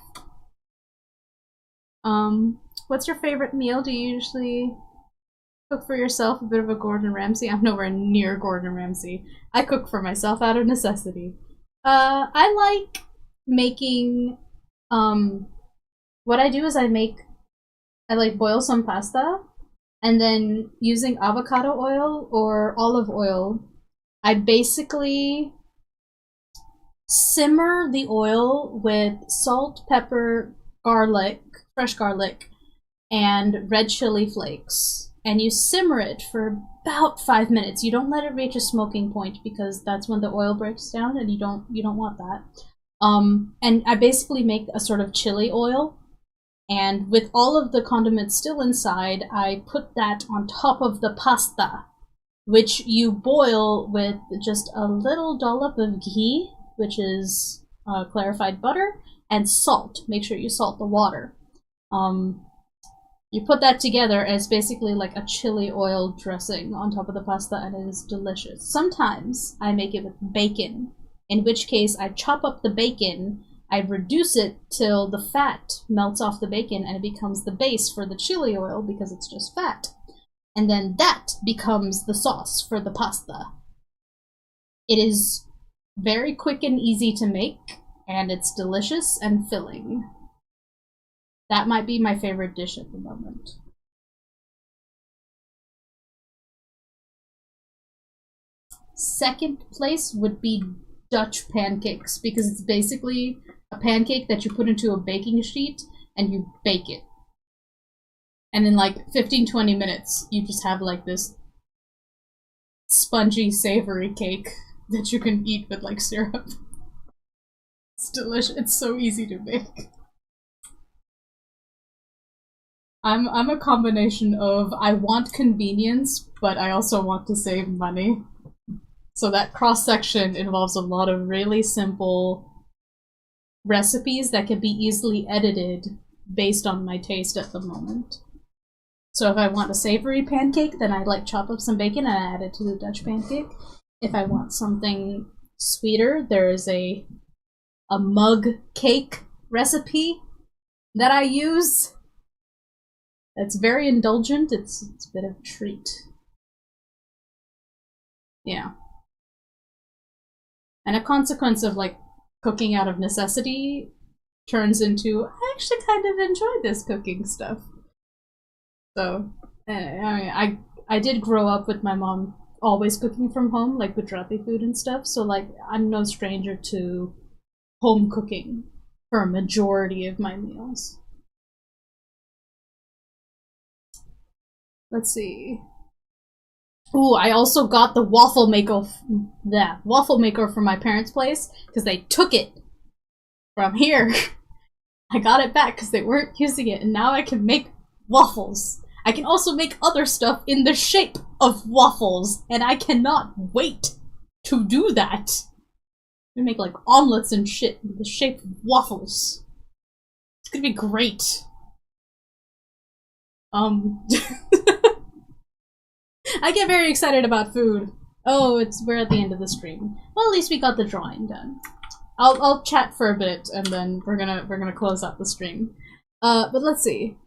What's your favorite meal? Do you usually cook for yourself? A bit of a Gordon Ramsay? I'm nowhere near Gordon Ramsay. I cook for myself out of necessity. I like making, what I do is I boil some pasta, and then using avocado oil or olive oil, I basically simmer the oil with salt, pepper, garlic, fresh garlic, and red chili flakes. And you simmer it for about 5 minutes. You don't let it reach a smoking point because that's when the oil breaks down, and you don't want that. And I basically make a sort of chili oil, and with all of the condiments still inside, I put that on top of the pasta, which you boil with just a little dollop of ghee, which is clarified butter, and salt. Make sure you salt the water. You put that together as basically like a chili oil dressing on top of the pasta, and it is delicious. Sometimes I make it with bacon, in which case I chop up the bacon, I reduce it till the fat melts off the bacon and it becomes the base for the chili oil because it's just fat. And then that becomes the sauce for the pasta. It is very quick and easy to make, and it's delicious and filling. That might be my favorite dish at the moment. Second place would be Dutch pancakes, because it's basically a pancake that you put into a baking sheet and you bake it. And in like 15-20 minutes, you just have like this spongy, savory cake that you can eat with like syrup. It's delicious. It's so easy to make. I'm a combination of I want convenience, but I also want to save money. So that cross-section involves a lot of really simple recipes that can be easily edited based on my taste at the moment. So if I want a savory pancake, then I like chop up some bacon and I add it to the Dutch pancake. If I want something sweeter, there is a mug cake recipe that I use. It's very indulgent. It's a bit of a treat. Yeah. And a consequence of like cooking out of necessity turns into I actually kind of enjoy this cooking stuff. So I mean, I did grow up with my mom always cooking from home, like Gujarati food and stuff. So like I'm no stranger to home cooking for a majority of my meals. Let's see. Ooh, I also got the waffle maker from my parents' place because they took it from here. I got it back because they weren't using it, and now I can make waffles. I can also make other stuff in the shape of waffles, and I cannot wait to do that. I make like omelets and shit in the shape of waffles. It's gonna be great. I get very excited about food. Oh, we're at the end of the stream. Well, at least we got the drawing done. I'll chat for a bit and then we're gonna close out the stream. But let's see.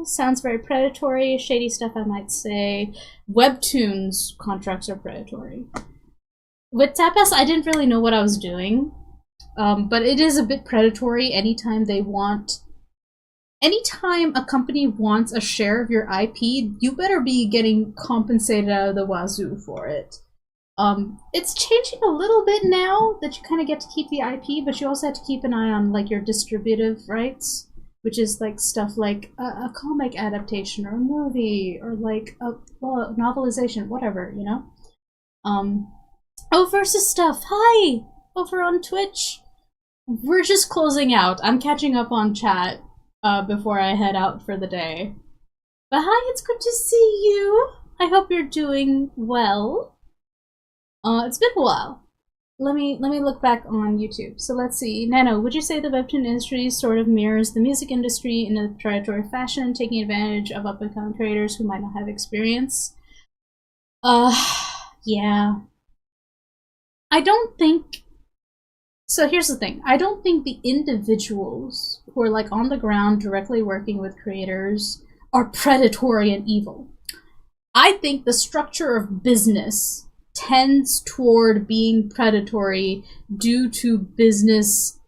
Sounds very predatory. Shady stuff, I might say. Webtoons contracts are predatory. With Tapas, I didn't really know what I was doing. But it is a bit predatory anytime a company wants a share of your IP, you better be getting compensated out of the wazoo for it. It's changing a little bit now that you kind of get to keep the IP, but you also have to keep an eye on like your distributive rights, which is like stuff like a comic adaptation or a movie or like a novelization, whatever, you know. Oh, versus stuff. Hi, over on Twitch. We're just closing out. I'm catching up on chat before I head out for the day. But hi, it's good to see you. I hope you're doing well. It's been a while. Let me look back on YouTube. So let's see. Nano, would you say the webtoon industry sort of mirrors the music industry in a predatory fashion, taking advantage of up-and-coming creators who might not have experience? Yeah. I don't think... So here's the thing. I don't think the individuals who are like on the ground directly working with creators are predatory and evil. I think the structure of business tends toward being predatory due to business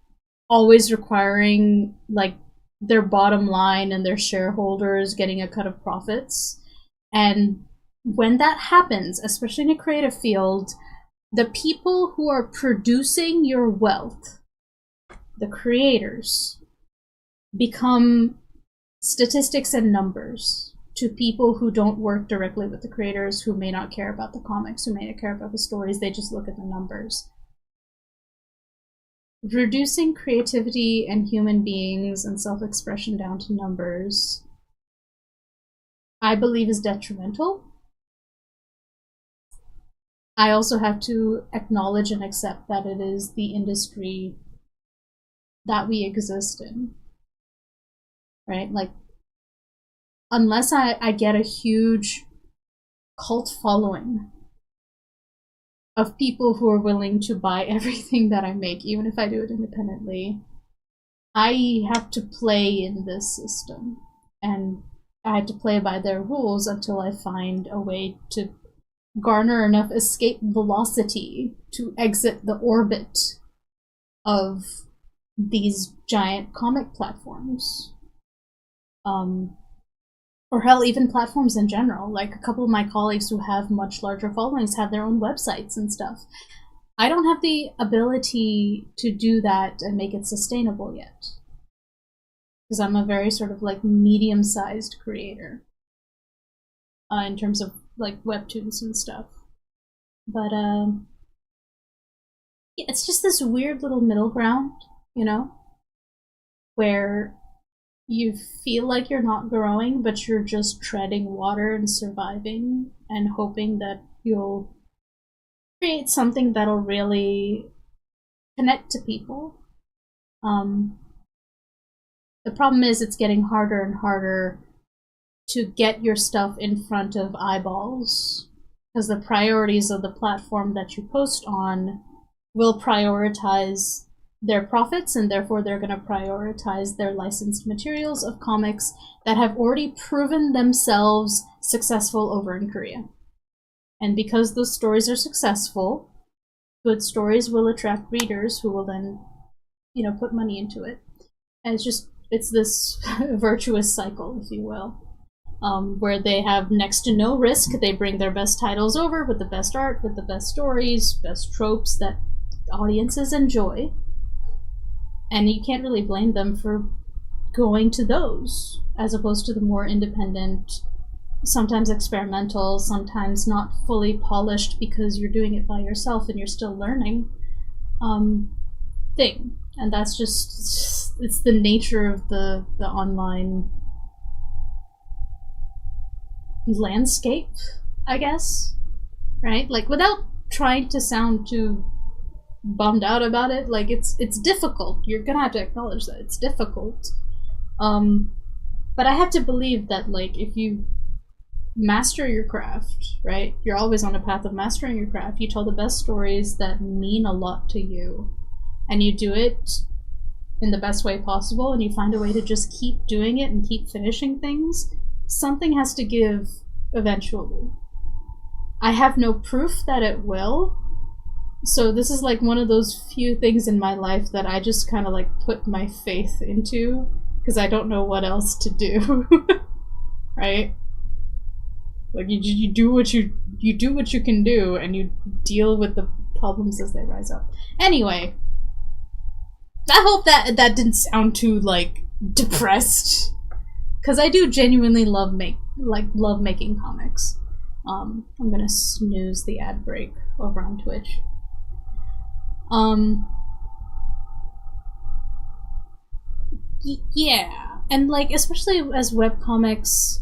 always requiring like their bottom line and their shareholders getting a cut of profits. And when that happens, especially in a creative field, the people who are producing your wealth, the creators, become statistics and numbers to people who don't work directly with the creators, who may not care about the comics, who may not care about the stories, they just look at the numbers. Reducing creativity and human beings and self-expression down to numbers, I believe, is detrimental. I also have to acknowledge and accept that it is the industry that we exist in. Right? Like, unless I get a huge cult following of people who are willing to buy everything that I make, even if I do it independently, I have to play in this system. And I have to play by their rules until I find a way to garner enough escape velocity to exit the orbit of these giant comic platforms. Or hell, even platforms in general. Like a couple of my colleagues who have much larger followings have their own websites and stuff. I don't have the ability to do that and make it sustainable yet. Because I'm a very sort of like medium-sized creator. In terms of like webtoons and stuff. But yeah, it's just this weird little middle ground, you know? where you feel like you're not growing, but you're just treading water and surviving and hoping that you'll create something that'll really connect to people. The problem is it's getting harder and harder to get your stuff in front of eyeballs, because the priorities of the platform that you post on will prioritize their profits, and therefore they're going to prioritize their licensed materials of comics that have already proven themselves successful over in Korea. And because those stories are successful, good stories will attract readers who will then, put money into it. And it's this virtuous cycle, if you will, where they have next to no risk. They bring their best titles over with the best art, with the best stories, best tropes that audiences enjoy. And you can't really blame them for going to those, as opposed to the more independent, sometimes experimental, sometimes not fully polished because you're doing it by yourself and you're still learning, thing. And that's just, it's the nature of the online landscape, I guess, right? Like, without trying to sound too bummed out about it, like, it's difficult. You're gonna have to acknowledge that it's difficult. But I have to believe that, like, if you master your craft, right? You're always on a path of mastering your craft. You tell the best stories that mean a lot to you, and you do it in the best way possible, and you find a way to just keep doing it and keep finishing things, something has to give eventually. I have no proof that it will, so this is like one of those few things in my life that I just kind of like put my faith into, because I don't know what else to do. Right? Like, you do what you do what you can do, and you deal with the problems as they rise up. Anyway, I hope that didn't sound too, like, depressed, because I do genuinely love making comics. I'm gonna snooze the ad break over on Twitch. Yeah, and, like, especially as webcomics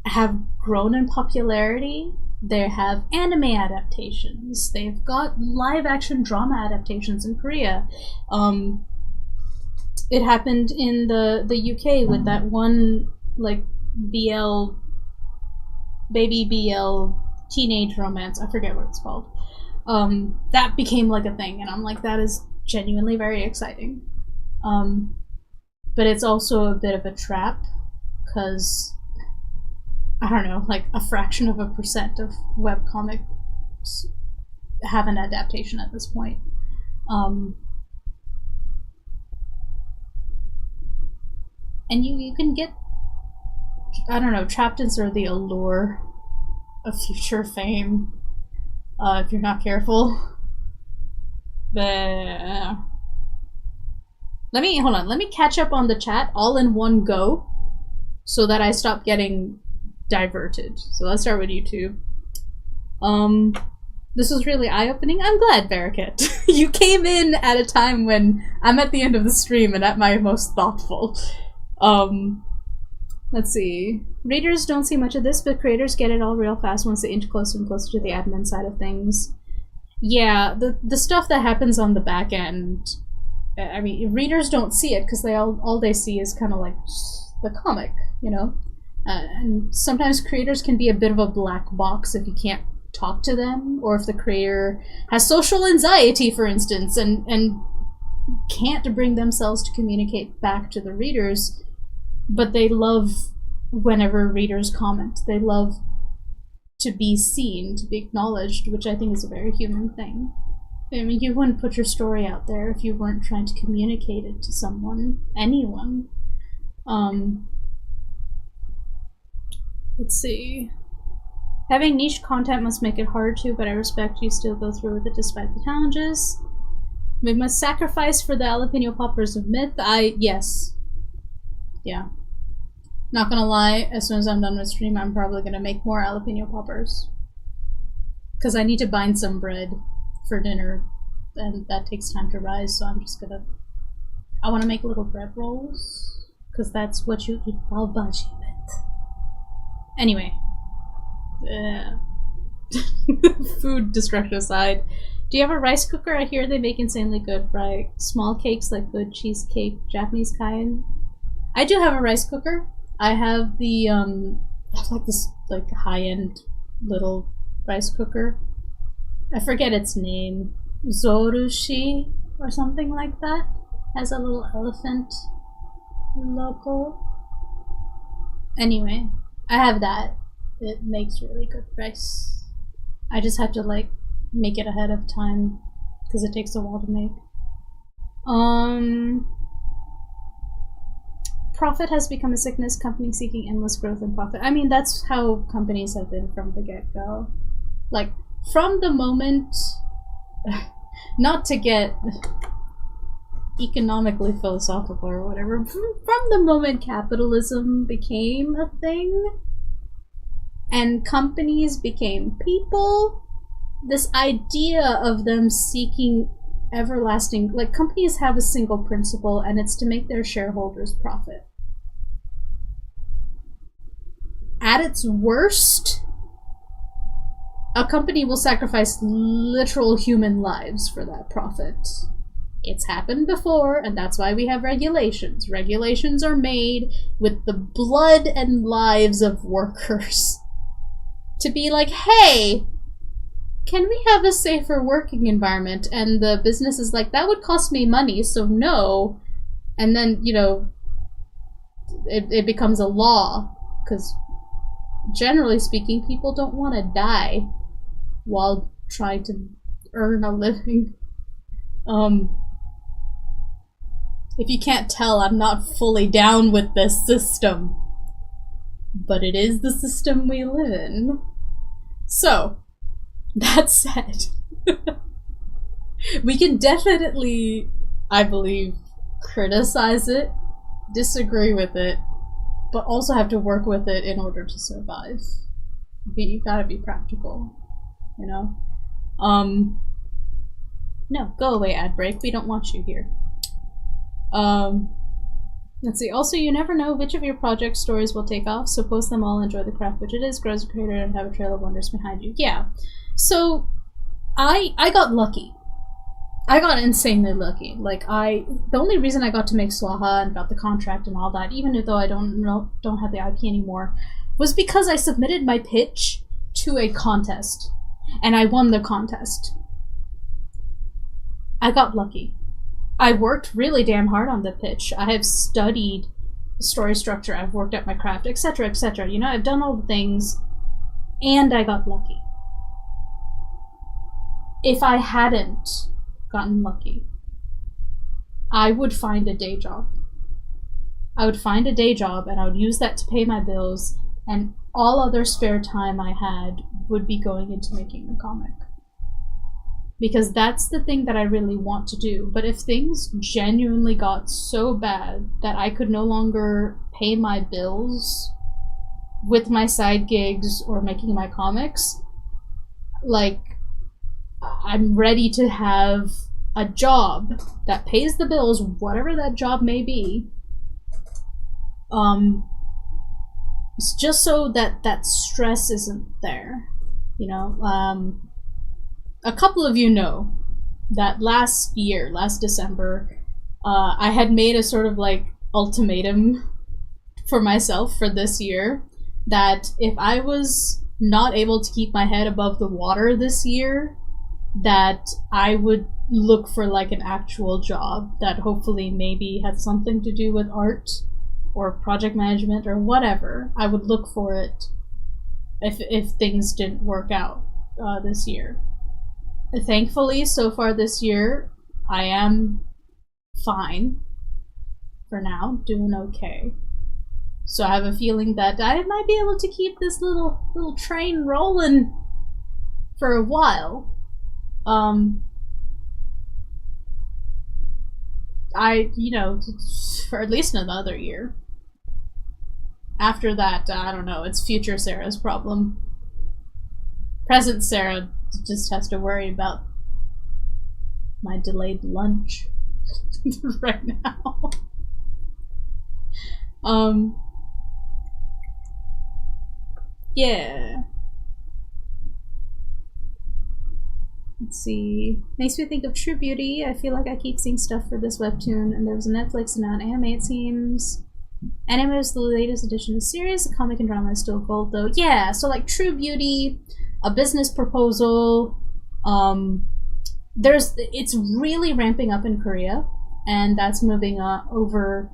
have grown in popularity, they have anime adaptations, they've got live action drama adaptations in Korea. It happened in the UK with that one, like, baby BL teenage romance, I forget what it's called. That became like a thing, and I'm like, that is genuinely very exciting. But it's also a bit of a trap, because, I don't know, like, a fraction of a percent of webcomics have an adaptation at this point. And you can get, I don't know, trapped in sort of the allure of future fame, if you're not careful. But let me catch up on the chat all in one go, so that I stop getting diverted. So let's start with YouTube. This was really eye-opening. I'm glad, Baraket. You came in at a time when I'm at the end of the stream and at my most thoughtful. Let's see. Readers don't see much of this, but creators get it all real fast once they inch closer and closer to the admin side of things. Yeah, the stuff that happens on the back end, I mean, readers don't see it because all they see is kind of like the comic, you know? And sometimes creators can be a bit of a black box if you can't talk to them, or if the creator has social anxiety, for instance, and can't bring themselves to communicate back to the readers, but they love whenever readers comment. They love to be seen, to be acknowledged, which I think is a very human thing. I mean, you wouldn't put your story out there if you weren't trying to communicate it to someone, anyone. Let's see. Having niche content must make it hard too, but I respect you still go through with it despite the challenges. We must sacrifice for the jalapeno poppers of myth. Yes. Yeah. Not gonna lie, as soon as I'm done with stream, I'm probably gonna make more jalapeno poppers. Because I need to bind some bread for dinner, and that takes time to rise, so I'm just gonna... I want to make little bread rolls, because that's what you eat while budget. Anyway. Food destruction aside. Do you have a rice cooker? I hear they make insanely good small cakes, like good cheesecake, Japanese kind. I do have a rice cooker. I have the, I have like this, like, high-end little rice cooker. I forget its name. Zorushi or something like that. Has a little elephant logo. Anyway, I have that. It makes really good rice. I just have to, like, make it ahead of time because it takes a while to make. Profit has become a sickness, company seeking endless growth and profit. I mean, that's how companies have been from the get-go. Like, from the moment, not to get economically philosophical or whatever, from the moment capitalism became a thing and companies became people, this idea of them seeking everlasting, like, companies have a single principle, and it's to make their shareholders profit. At its worst, a company will sacrifice literal human lives for that profit. It's happened before, and that's why we have regulations. Regulations are made with the blood and lives of workers. To be like, hey, can we have a safer working environment? And the business is like, that would cost me money, so no. And then, you know, it becomes a law, because generally speaking, people don't want to die while trying to earn a living. If you can't tell, I'm not fully down with this system. But it is the system we live in. So, that said, we can definitely, I believe, criticize it, disagree with it, but also have to work with it in order to survive. You gotta be practical, you know? No, go away, ad break. We don't want you here. Let's see. Also, you never know which of your project stories will take off, so post them all, enjoy the craft which it is, grow as a creator, and have a trail of wonders behind you. Yeah. So, I got lucky. I got insanely lucky. Like, the only reason I got to make Swaha and got the contract and all that, even though I don't have the IP anymore, was because I submitted my pitch to a contest, and I won the contest. I got lucky. I worked really damn hard on the pitch. I have studied story structure, I've worked at my craft, etc., etc. You know, I've done all the things, and I got lucky. If I hadn't gotten lucky, I would find a day job. I would find a day job, and I would use that to pay my bills, and all other spare time I had would be going into making a comic. Because that's the thing that I really want to do. But if things genuinely got so bad that I could no longer pay my bills with my side gigs or making my comics, like, I'm ready to have a job that pays the bills, whatever that job may be, just so that that stress isn't there, you know? A couple of you know that last December, I had made a sort of like ultimatum for myself for this year that if I was not able to keep my head above the water this year, that I would look for like an actual job that hopefully maybe had something to do with art or project management or whatever. I would look for it if things didn't work out this year. Thankfully, so far this year, I am fine for now, doing okay. So I have a feeling that I might be able to keep this little train rolling for a while. For at least another year. After that, I don't know, it's future Sera's problem. Present Sera just has to worry about my delayed lunch. right now. Yeah. Let's see. Makes me think of True Beauty. I feel like I keep seeing stuff for this webtoon, and there was a Netflix and now an anime, it seems. Anime is the latest edition of the series. The comic and drama is still gold, though. Yeah, so like True Beauty, A Business Proposal. It's really ramping up in Korea, and that's moving over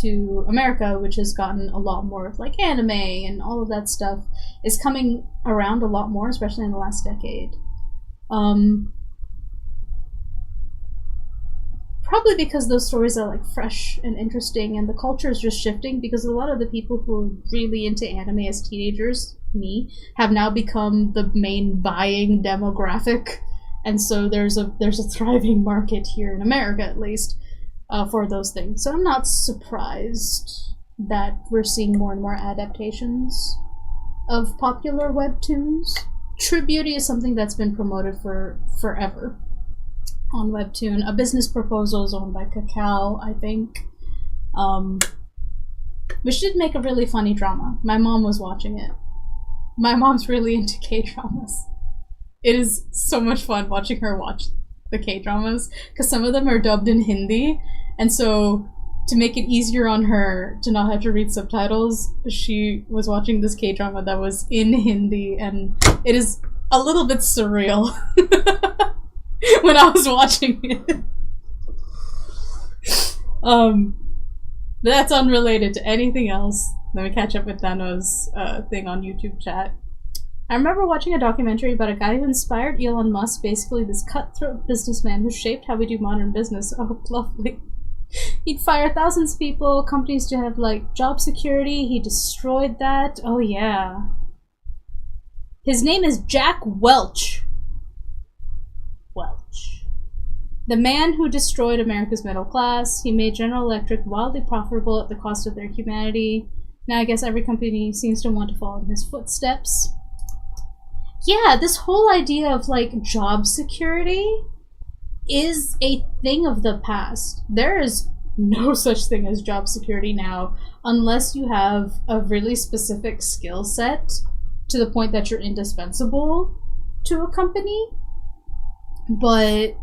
to America, which has gotten a lot more of like anime and all of that stuff is coming around a lot more, especially in the last decade. Probably because those stories are like fresh and interesting, and the culture is just shifting because a lot of the people who were really into anime as teenagers, me, have now become the main buying demographic, and so there's a thriving market here in America at least for those things. So I'm not surprised that we're seeing more and more adaptations of popular webtoons. True Beauty is something that's been promoted for forever on Webtoon. A Business Proposal is owned by Kakao, I think. Which did make a really funny drama. My mom was watching it. My mom's really into K-dramas. It is so much fun watching her watch the K-dramas, because some of them are dubbed in Hindi, and so to make it easier on her to not have to read subtitles, she was watching this K-drama that was in Hindi, and it is a little bit surreal when I was watching it. That's unrelated to anything else. Let me catch up with Dano's thing on YouTube chat. I remember watching a documentary about a guy who inspired Elon Musk, basically this cutthroat businessman who shaped how we do modern business. Oh, lovely. He'd fire thousands of people, companies to have, like, job security. He destroyed that. Oh, yeah. His name is Jack Welch. Welch. The man who destroyed America's middle class. He made General Electric wildly profitable at the cost of their humanity. Now I guess every company seems to want to follow in his footsteps. Yeah, this whole idea of, like, job security is a thing of the past. There is no such thing as job security now unless you have a really specific skill set to the point that you're indispensable to a company. But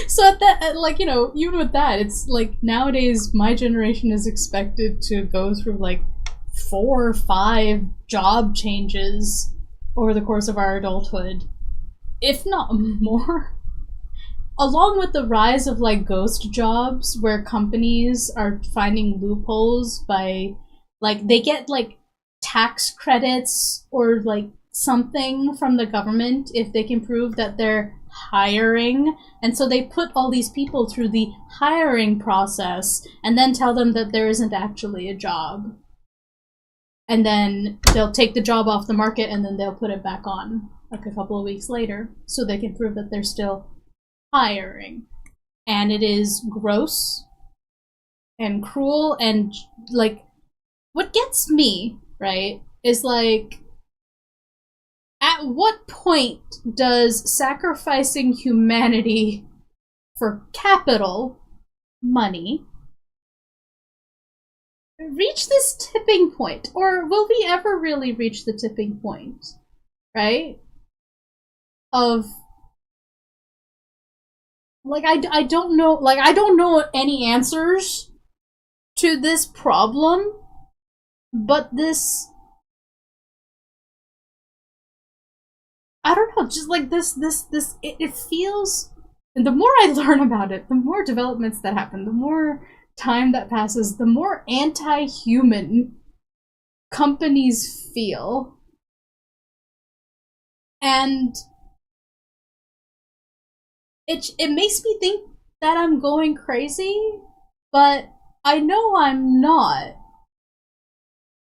so at that, like, you know, even with that, it's like nowadays my generation is expected to go through like 4 or 5 job changes over the course of our adulthood, if not more. Along with the rise of like ghost jobs where companies are finding loopholes by like they get like tax credits or like something from the government if they can prove that they're hiring, and so they put all these people through the hiring process and then tell them that there isn't actually a job. And then they'll take the job off the market and then they'll put it back on like a couple of weeks later so they can prove that they're still hiring. And it is gross and cruel, and like what gets me, right, is like at what point does sacrificing humanity for capital, money, reach this tipping point? Or will we ever really reach the tipping point, right? Of like I don't know, like I don't know any answers to this problem, but this, I don't know, just like this it feels, and the more I learn about it, the more developments that happen, the more time that passes, the more anti-human companies feel. And it makes me think that I'm going crazy, but I know I'm not.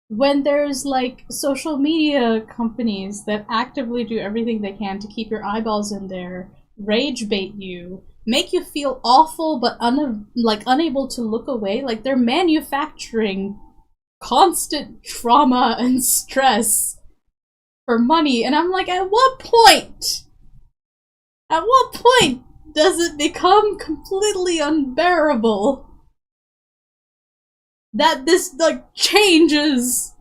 When there's like social media companies that actively do everything they can to keep your eyeballs in there, rage bait you, make you feel awful but unable to look away, like they're manufacturing constant trauma and stress for money, and I'm like, at what point At what point does it become completely unbearable that this, like, changes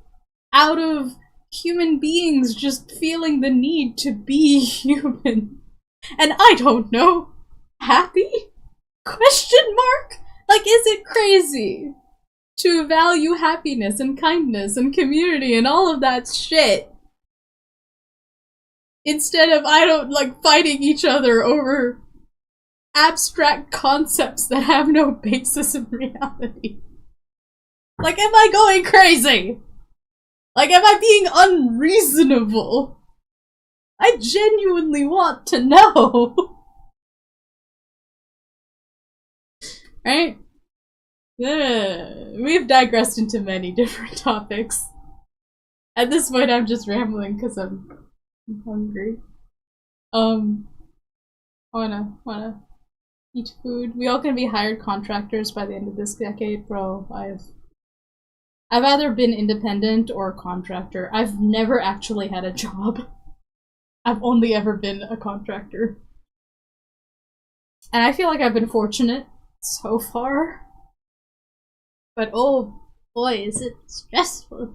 out of human beings just feeling the need to be human? And I don't know, happy? Question mark? Like, is it crazy to value happiness and kindness and community and all of that shit instead of, fighting each other over abstract concepts that have no basis in reality? Like, am I going crazy? Like, am I being unreasonable? I genuinely want to know. Right? We've digressed into many different topics. At this point, I'm just rambling because I'm hungry. I wanna eat food. We all can be hired contractors by the end of this decade, bro. I've either been independent or a contractor. I've never actually had a job. I've only ever been a contractor. And I feel like I've been fortunate so far. But oh boy, is it stressful.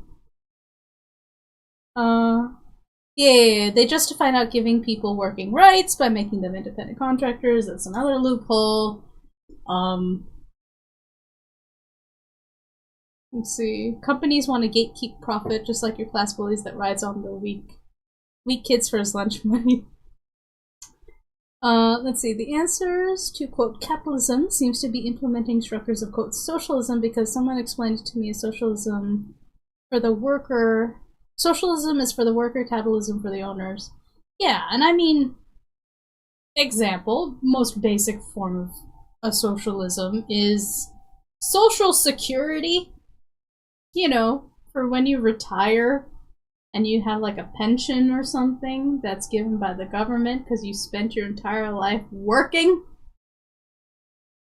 Yeah, they justify not giving people working rights by making them independent contractors. That's another loophole. Let's see. Companies want to gatekeep profit, just like your class bullies that rides on the weak kids for his lunch money. Let's see. The answers to, quote, capitalism seems to be implementing structures of, quote, socialism, because someone explained it to me as socialism for the worker. Socialism is for the worker, capitalism for the owners. Yeah, and I mean, example, most basic form of a socialism is social security. You know, for when you retire and you have like a pension or something that's given by the government because you spent your entire life working.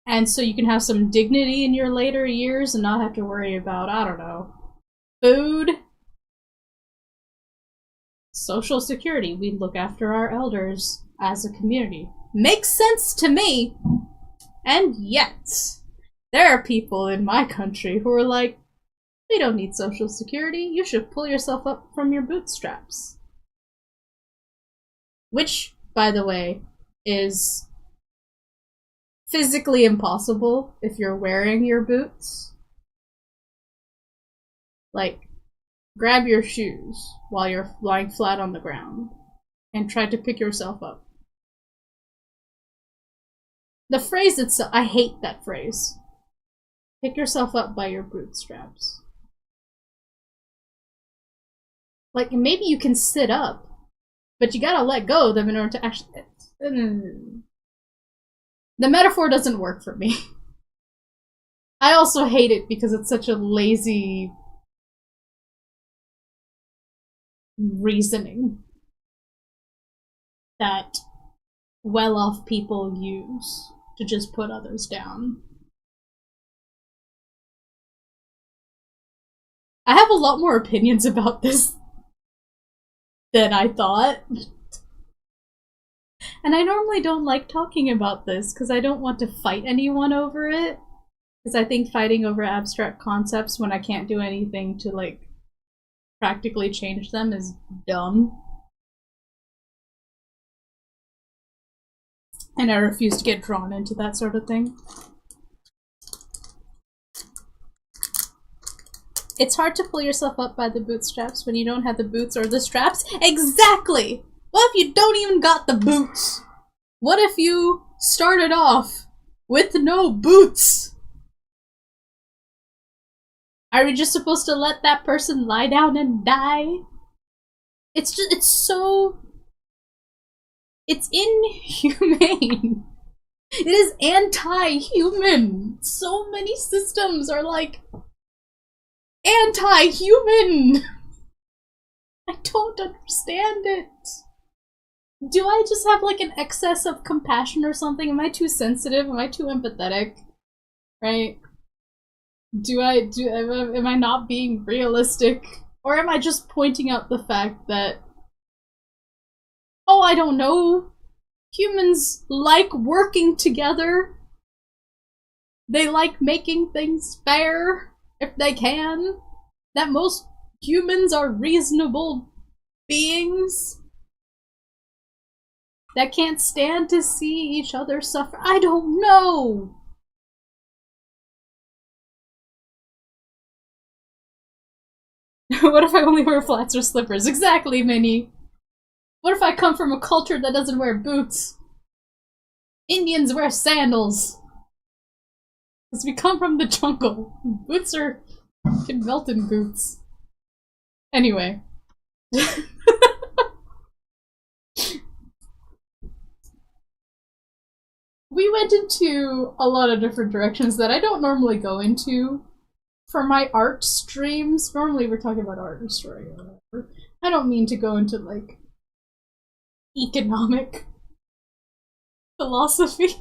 And so you can have some dignity in your later years and not have to worry about, I don't know, food. Social security. We look after our elders as a community. Makes sense to me. And yet, there are people in my country who are like, we don't need social security. You should pull yourself up from your bootstraps. Which, by the way, is physically impossible if you're wearing your boots. Like, grab your shoes while you're lying flat on the ground and try to pick yourself up. The phrase itself, I hate that phrase. Pick yourself up by your bootstraps. Like, maybe you can sit up, but you gotta let go of them in order to actually... The metaphor doesn't work for me. I also hate it because it's such a lazy reasoning that well-off people use to just put others down. I have a lot more opinions about this than I thought. And I normally don't like talking about this because I don't want to fight anyone over it. Because I think fighting over abstract concepts when I can't do anything to, like, practically change them is dumb. And I refuse to get drawn into that sort of thing. It's hard to pull yourself up by the bootstraps when you don't have the boots or the straps. Exactly! What if you don't even got the boots? What if you started off with no boots? Are we just supposed to let that person lie down and die? It's inhumane. It is anti-human. So many systems are like anti-human. I don't understand it. Do I just have like an excess of compassion or something? Am I too sensitive? Am I too empathetic? Right? Am I not being realistic? Or am I just pointing out the fact that, oh, I don't know, Humans like working together. They like making things fair, if they can. That most humans are reasonable beings that can't stand to see each other suffer. I don't know! What if I only wear flats or slippers? Exactly, Minnie! What if I come from a culture that doesn't wear boots? Indians wear sandals! Because we come from the jungle. Boots can melt in boots. Anyway. We went into a lot of different directions that I don't normally go into for my art streams. Normally we're talking about art or story or whatever. I don't mean to go into, like, economic philosophy.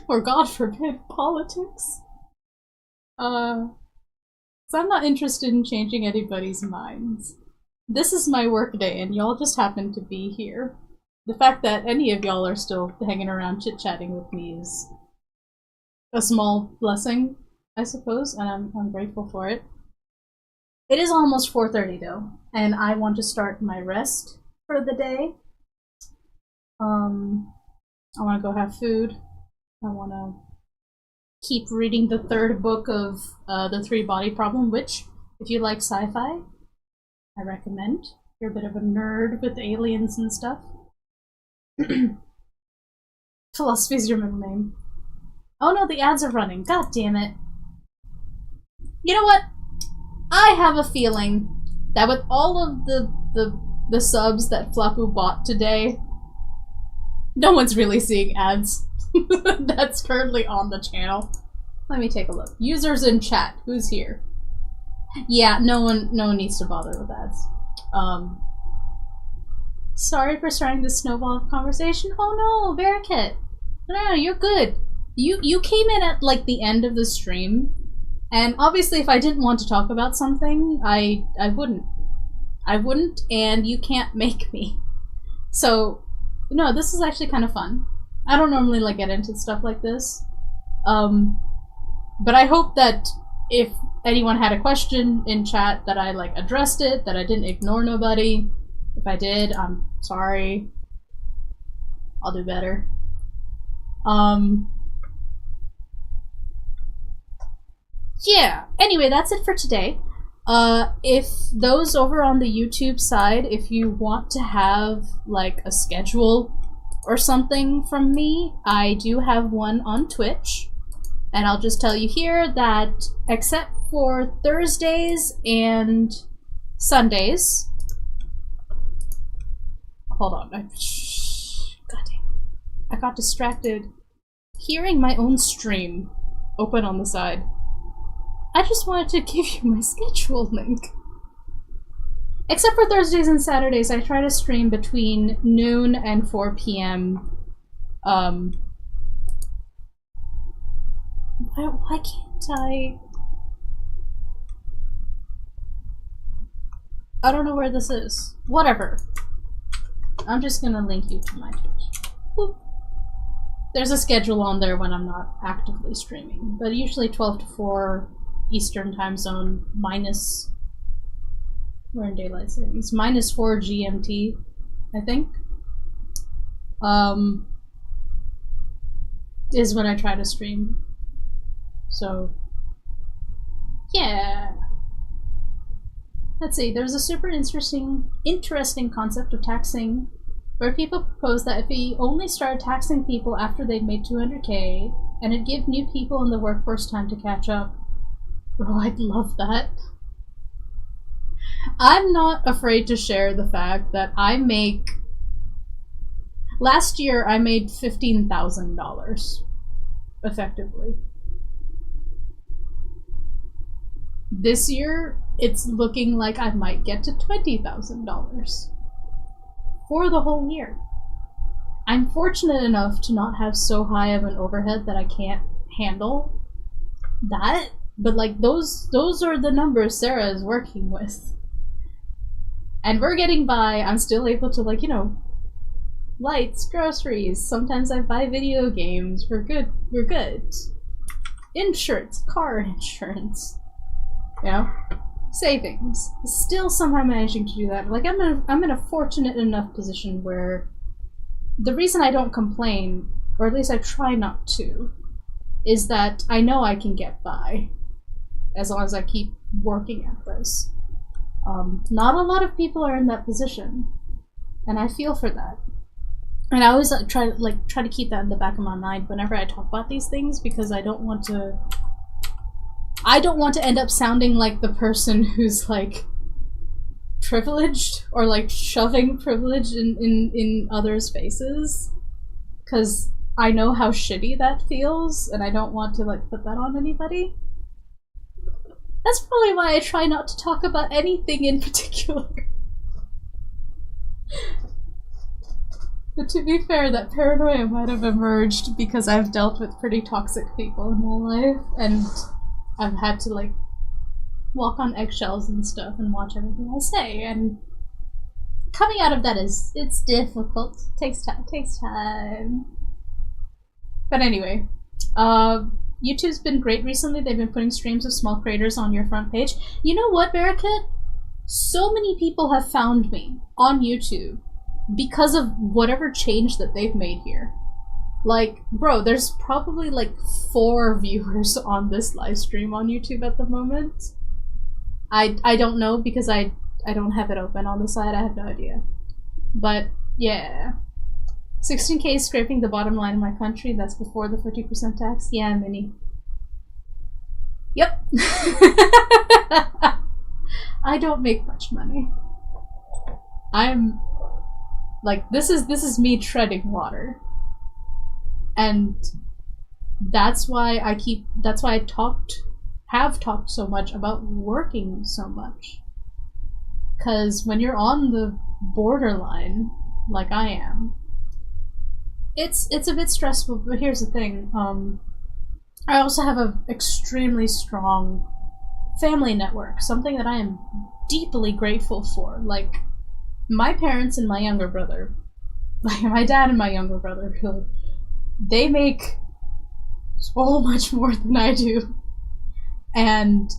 Or, God forbid, politics. So I'm not interested in changing anybody's minds. This is my work day, and y'all just happen to be here. The fact that any of y'all are still hanging around chit-chatting with me is a small blessing, I suppose, and I'm grateful for it. It is almost 4:30 though, and I want to start my rest for the day. I want to go have food. I want to keep reading the third book of The Three Body Problem, which, if you like sci-fi, I recommend. If you're a bit of a nerd with aliens and stuff. Philosophy is your middle name. Oh no, the ads are running. God damn it. You know what? I have a feeling that with all of the subs that Flapu bought today, no one's really seeing ads. That's currently on the channel. Let me take a look. Users in chat, who's here? Yeah, no one needs to bother with ads. Sorry for starting this snowball conversation. Oh no, Bearcat. No, you're good. You came in at like the end of the stream, and obviously if I didn't want to talk about something, I wouldn't. I wouldn't, and you can't make me. So, no, this is actually kind of fun. I don't normally like get into stuff like this. But I hope that if anyone had a question in chat that I like addressed it, that I didn't ignore nobody. If I did, I'm sorry. I'll do better. Yeah, anyway, that's it for today. If those over on the YouTube side, if you want to have like a schedule or something from me, I do have one on Twitch. And I'll just tell you here that except for Thursdays and Sundays, hold on, God damn, I got distracted hearing my own stream open on the side. I just wanted to give you my schedule link. Except for Thursdays and Saturdays, I try to stream between noon and 4 p.m. Why can't I? I don't know where this is. Whatever. I'm just gonna link you to my Twitch. Boop. There's a schedule on there when I'm not actively streaming, but usually 12 to 4 Eastern time zone minus. We're in daylight savings. Minus 4 GMT, I think. Is when I try to stream. So, yeah. Let's see, there's a super interesting concept of taxing where people propose that if we only started taxing people after they'd made 200K, and it'd give new people in the workforce time to catch up. Bro, I'd love that. I'm not afraid to share the fact that I make... Last year, I made $15,000, effectively. This year, it's looking like I might get to $20,000 for the whole year. I'm fortunate enough to not have so high of an overhead that I can't handle that, but like those are the numbers Sera is working with. And we're getting by. I'm still able to, like, you know, lights, groceries. Sometimes I buy video games. We're good. Insurance, car insurance. You know? Savings. Still somehow managing to do that. Like, I'm in a fortunate enough position where the reason I don't complain, or at least I try not to, is that I know I can get by as long as I keep working at this. Not a lot of people are in that position, and I feel for that. And I always try to keep that in the back of my mind whenever I talk about these things, because I don't want to end up sounding like the person who's like privileged or like shoving privilege in others' faces, because I know how shitty that feels, and I don't want to like put that on anybody. That's probably why I try not to talk about anything in particular. But to be fair, that paranoia might have emerged because I've dealt with pretty toxic people in my life, and I've had to like walk on eggshells and stuff and watch everything I say, and coming out of that it's difficult. Takes time. But anyway, YouTube's been great recently. They've been putting streams of small creators on your front page. You know what, Barricade? So many people have found me on YouTube because of whatever change that they've made here. Like, bro, there's probably like 4 viewers on this live stream on YouTube at the moment. I don't know because I don't have it open on the side. I have no idea. But yeah. 16K is scraping the bottom line in my country. That's before the 50% tax. Yeah, Minnie. Yep. I don't make much money. I'm like, this is me treading water. And that's why I have talked so much about working so much. 'Cause when you're on the borderline, like I am, it's a bit stressful, but here's the thing. I also have an extremely strong family network, something that I am deeply grateful for. Like, my parents and my younger brother, like my dad and my younger brother, they make so much more than I do. And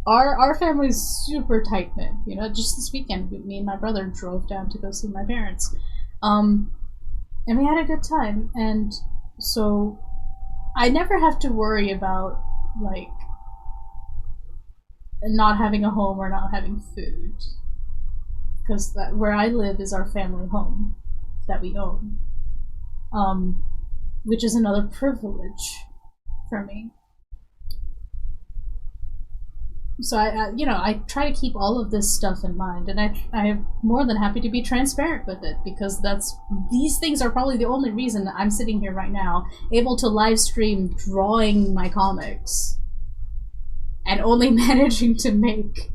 our family's super tight-knit. You know, just this weekend, me and my brother drove down to go see my parents. And we had a good time, and so I never have to worry about, like, not having a home or not having food. Because where I live is our family home that we own. Which is another privilege for me. So I try to keep all of this stuff in mind, and I am more than happy to be transparent with it, because these things are probably the only reason I'm sitting here right now, able to live stream drawing my comics, and only managing to make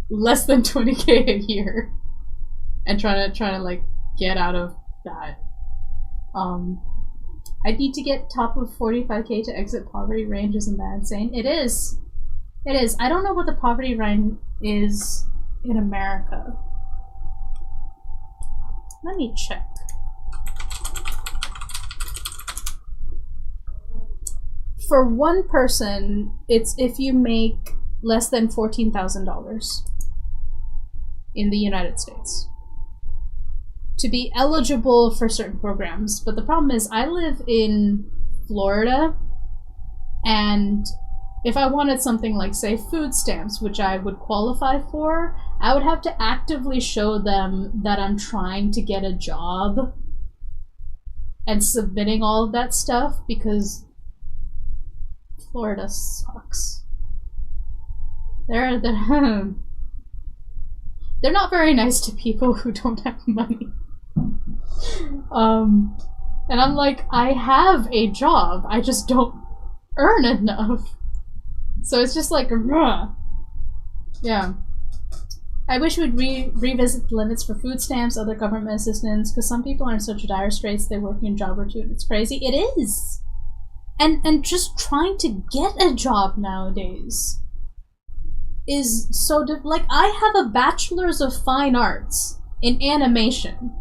less than 20K a year, and trying to like get out of that. I need to get top of 45K to exit poverty range. Isn't that insane? It is. It is. I don't know what the poverty line is in America. Let me check. For one person, it's if you make less than $14,000 in the United States to be eligible for certain programs. But the problem is, I live in Florida, and if I wanted something like, say, food stamps, which I would qualify for, I would have to actively show them that I'm trying to get a job and submitting all of that stuff, because Florida sucks. They're not very nice to people who don't have money. And I'm like, I have a job, I just don't earn enough. So it's just like, yeah. I wish we'd revisit the limits for food stamps, other government assistance, because some people are in such dire straits they work in a job or two, and it's crazy. It is! And just trying to get a job nowadays is so like, I have a bachelor's of fine arts in animation,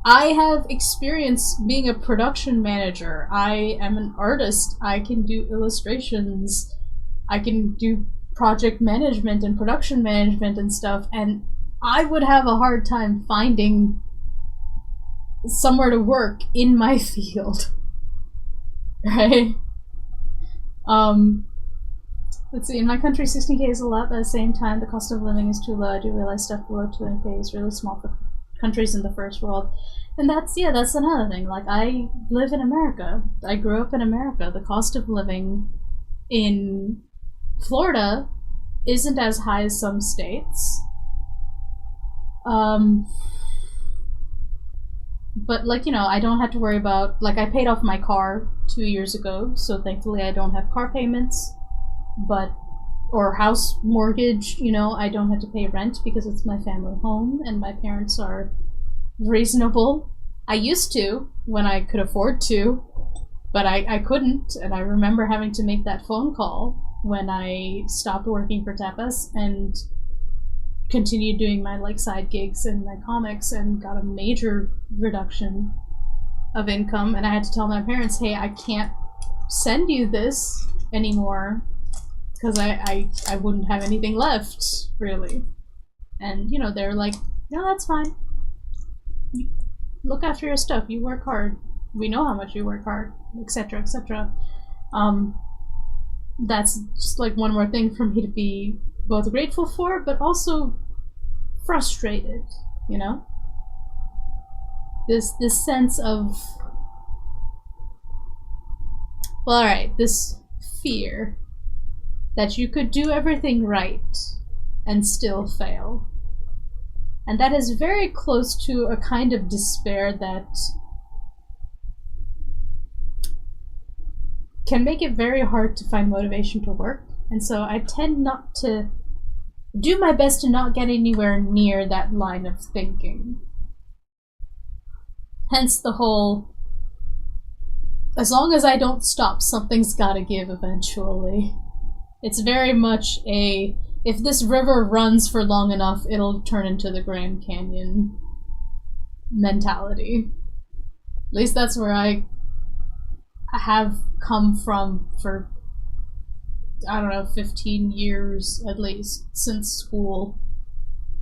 I have experience being a production manager. I am an artist. I can do illustrations. I can do project management and production management and stuff, and I would have a hard time finding somewhere to work in my field. Right? Let's see, in my country 16k is a lot, but at the same time the cost of living is too low. I do realize stuff below 20k is really small for countries in the first world. And that's another thing. Like, I live in America. I grew up in America. The cost of living in Florida isn't as high as some states. But, like, you know, I don't have to worry about, like, I paid off my car 2 years ago, so thankfully I don't have car payments, or house mortgage, you know, I don't have to pay rent because it's my family home, and my parents are reasonable. I used to, when I could afford to, but I couldn't, and I remember having to make that phone call when I stopped working for Tapas and continued doing my like side gigs and my comics and got a major reduction of income, and I had to tell my parents, hey, I can't send you this anymore because I wouldn't have anything left, really. And, you know, they're like, no, that's fine. Look after your stuff. You work hard. We know how much you work hard, etc., etc. That's just like one more thing for me to be both grateful for, but also frustrated, you know? This sense of, well, alright, this fear that you could do everything right and still fail. And that is very close to a kind of despair that can make it very hard to find motivation to work. And so I tend not to do my best to not get anywhere near that line of thinking. Hence the whole, as long as I don't stop, something's gotta give eventually. It's very much a, if this river runs for long enough, it'll turn into the Grand Canyon mentality. At least that's where I have come from for, I don't know, 15 years at least, since school.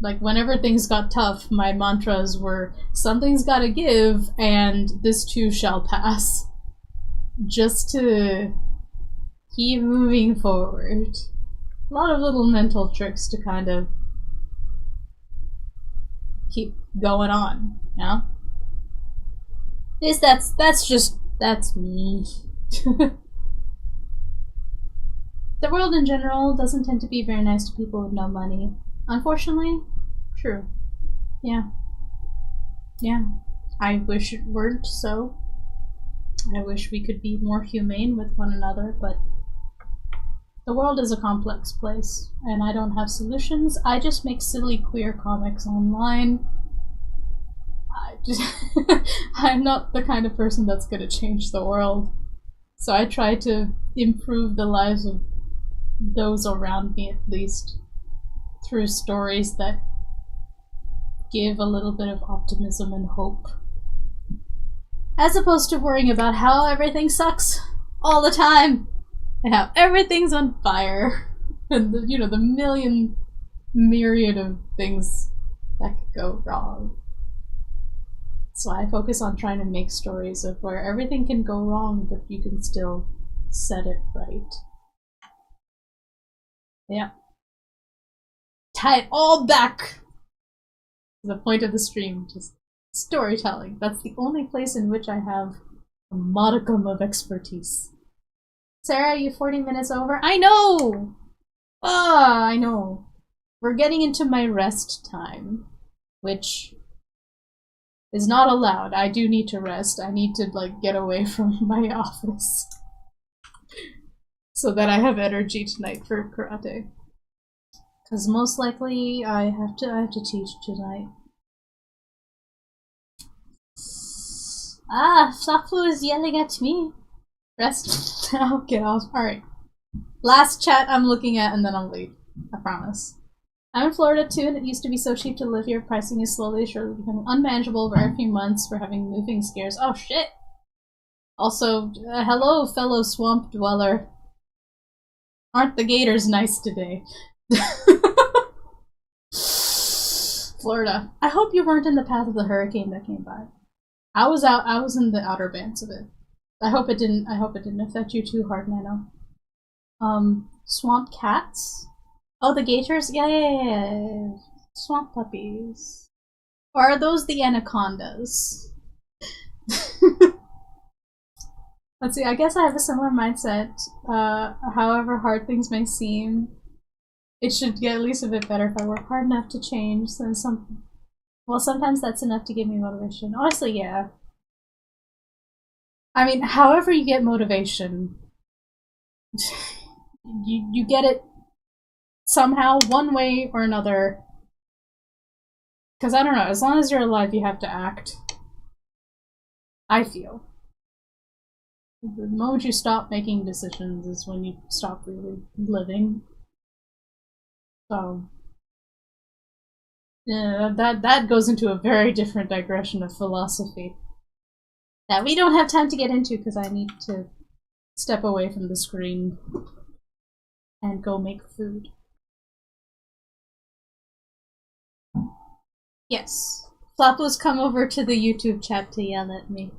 Like, whenever things got tough, my mantras were, something's gotta give, and this too shall pass. Just to keep moving forward. A lot of little mental tricks to kind of keep going on, you know? That's me. The world in general doesn't tend to be very nice to people with no money. Unfortunately, true. Yeah. Yeah. I wish it weren't so. I wish we could be more humane with one another, but the world is a complex place, and I don't have solutions. I just make silly queer comics online. I'm not the kind of person that's gonna change the world. So I try to improve the lives of those around me, at least, through stories that give a little bit of optimism and hope. As opposed to worrying about how everything sucks all the time, and how everything's on fire, and the, you know, the myriad of things that could go wrong. So I focus on trying to make stories of where everything can go wrong, but you can still set it right. Yeah. Tie it all back to the point of the stream, just storytelling. That's the only place in which I have a modicum of expertise. Sarah, you 40 minutes over? I know! I know. We're getting into my rest time, which is not allowed. I do need to rest. I need to, like, get away from my office so that I have energy tonight for karate. Because most likely I have to teach tonight. Safu is yelling at me. Rest now, get off. Alright. Last chat I'm looking at and then I'll leave. I promise. I'm in Florida too, and it used to be so cheap to live here. Pricing is slowly, surely becoming unmanageable over a few months for having moving scares. Oh shit! Also, hello, fellow swamp dweller. Aren't the gators nice today? Florida. I hope you weren't in the path of the hurricane that came by. I was in the outer bands of it. I hope it didn't affect you too hard, Nano. Swamp cats? Oh, the gators? Yeah. Swamp puppies. Or are those the anacondas? Let's see, I guess I have a similar mindset. However hard things may seem, it should get at least a bit better if I work hard enough to change. Well, sometimes that's enough to give me motivation. Honestly, yeah. I mean, however you get motivation, you get it somehow, one way or another. Because I don't know, as long as you're alive, you have to act. I feel. The moment you stop making decisions is when you stop really living. So, yeah, that goes into a very different digression of philosophy that we don't have time to get into because I need to step away from the screen and go make food. Yes, Floppo's come over to the YouTube chat to yell at me.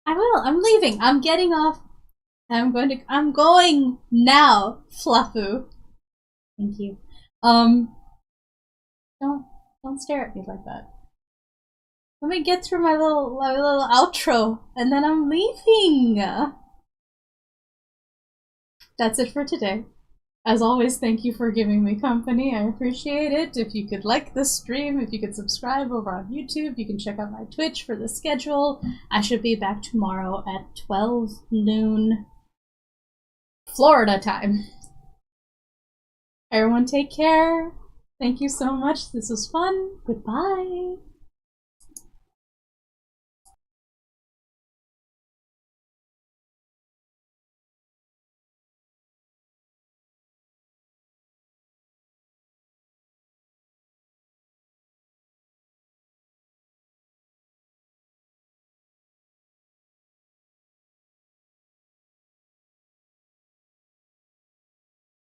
I will. I'm leaving. I'm getting off. I'm going now, Fluffu. Thank you. Don't stare at me like that. Let me get through my little outro, and then I'm leaving. That's it for today. As always, thank you for giving me company. I appreciate it. If you could like this stream, if you could subscribe over on YouTube, you can check out my Twitch for the schedule. I should be back tomorrow at 12 noon Florida time. Everyone take care. Thank you so much. This was fun. Goodbye.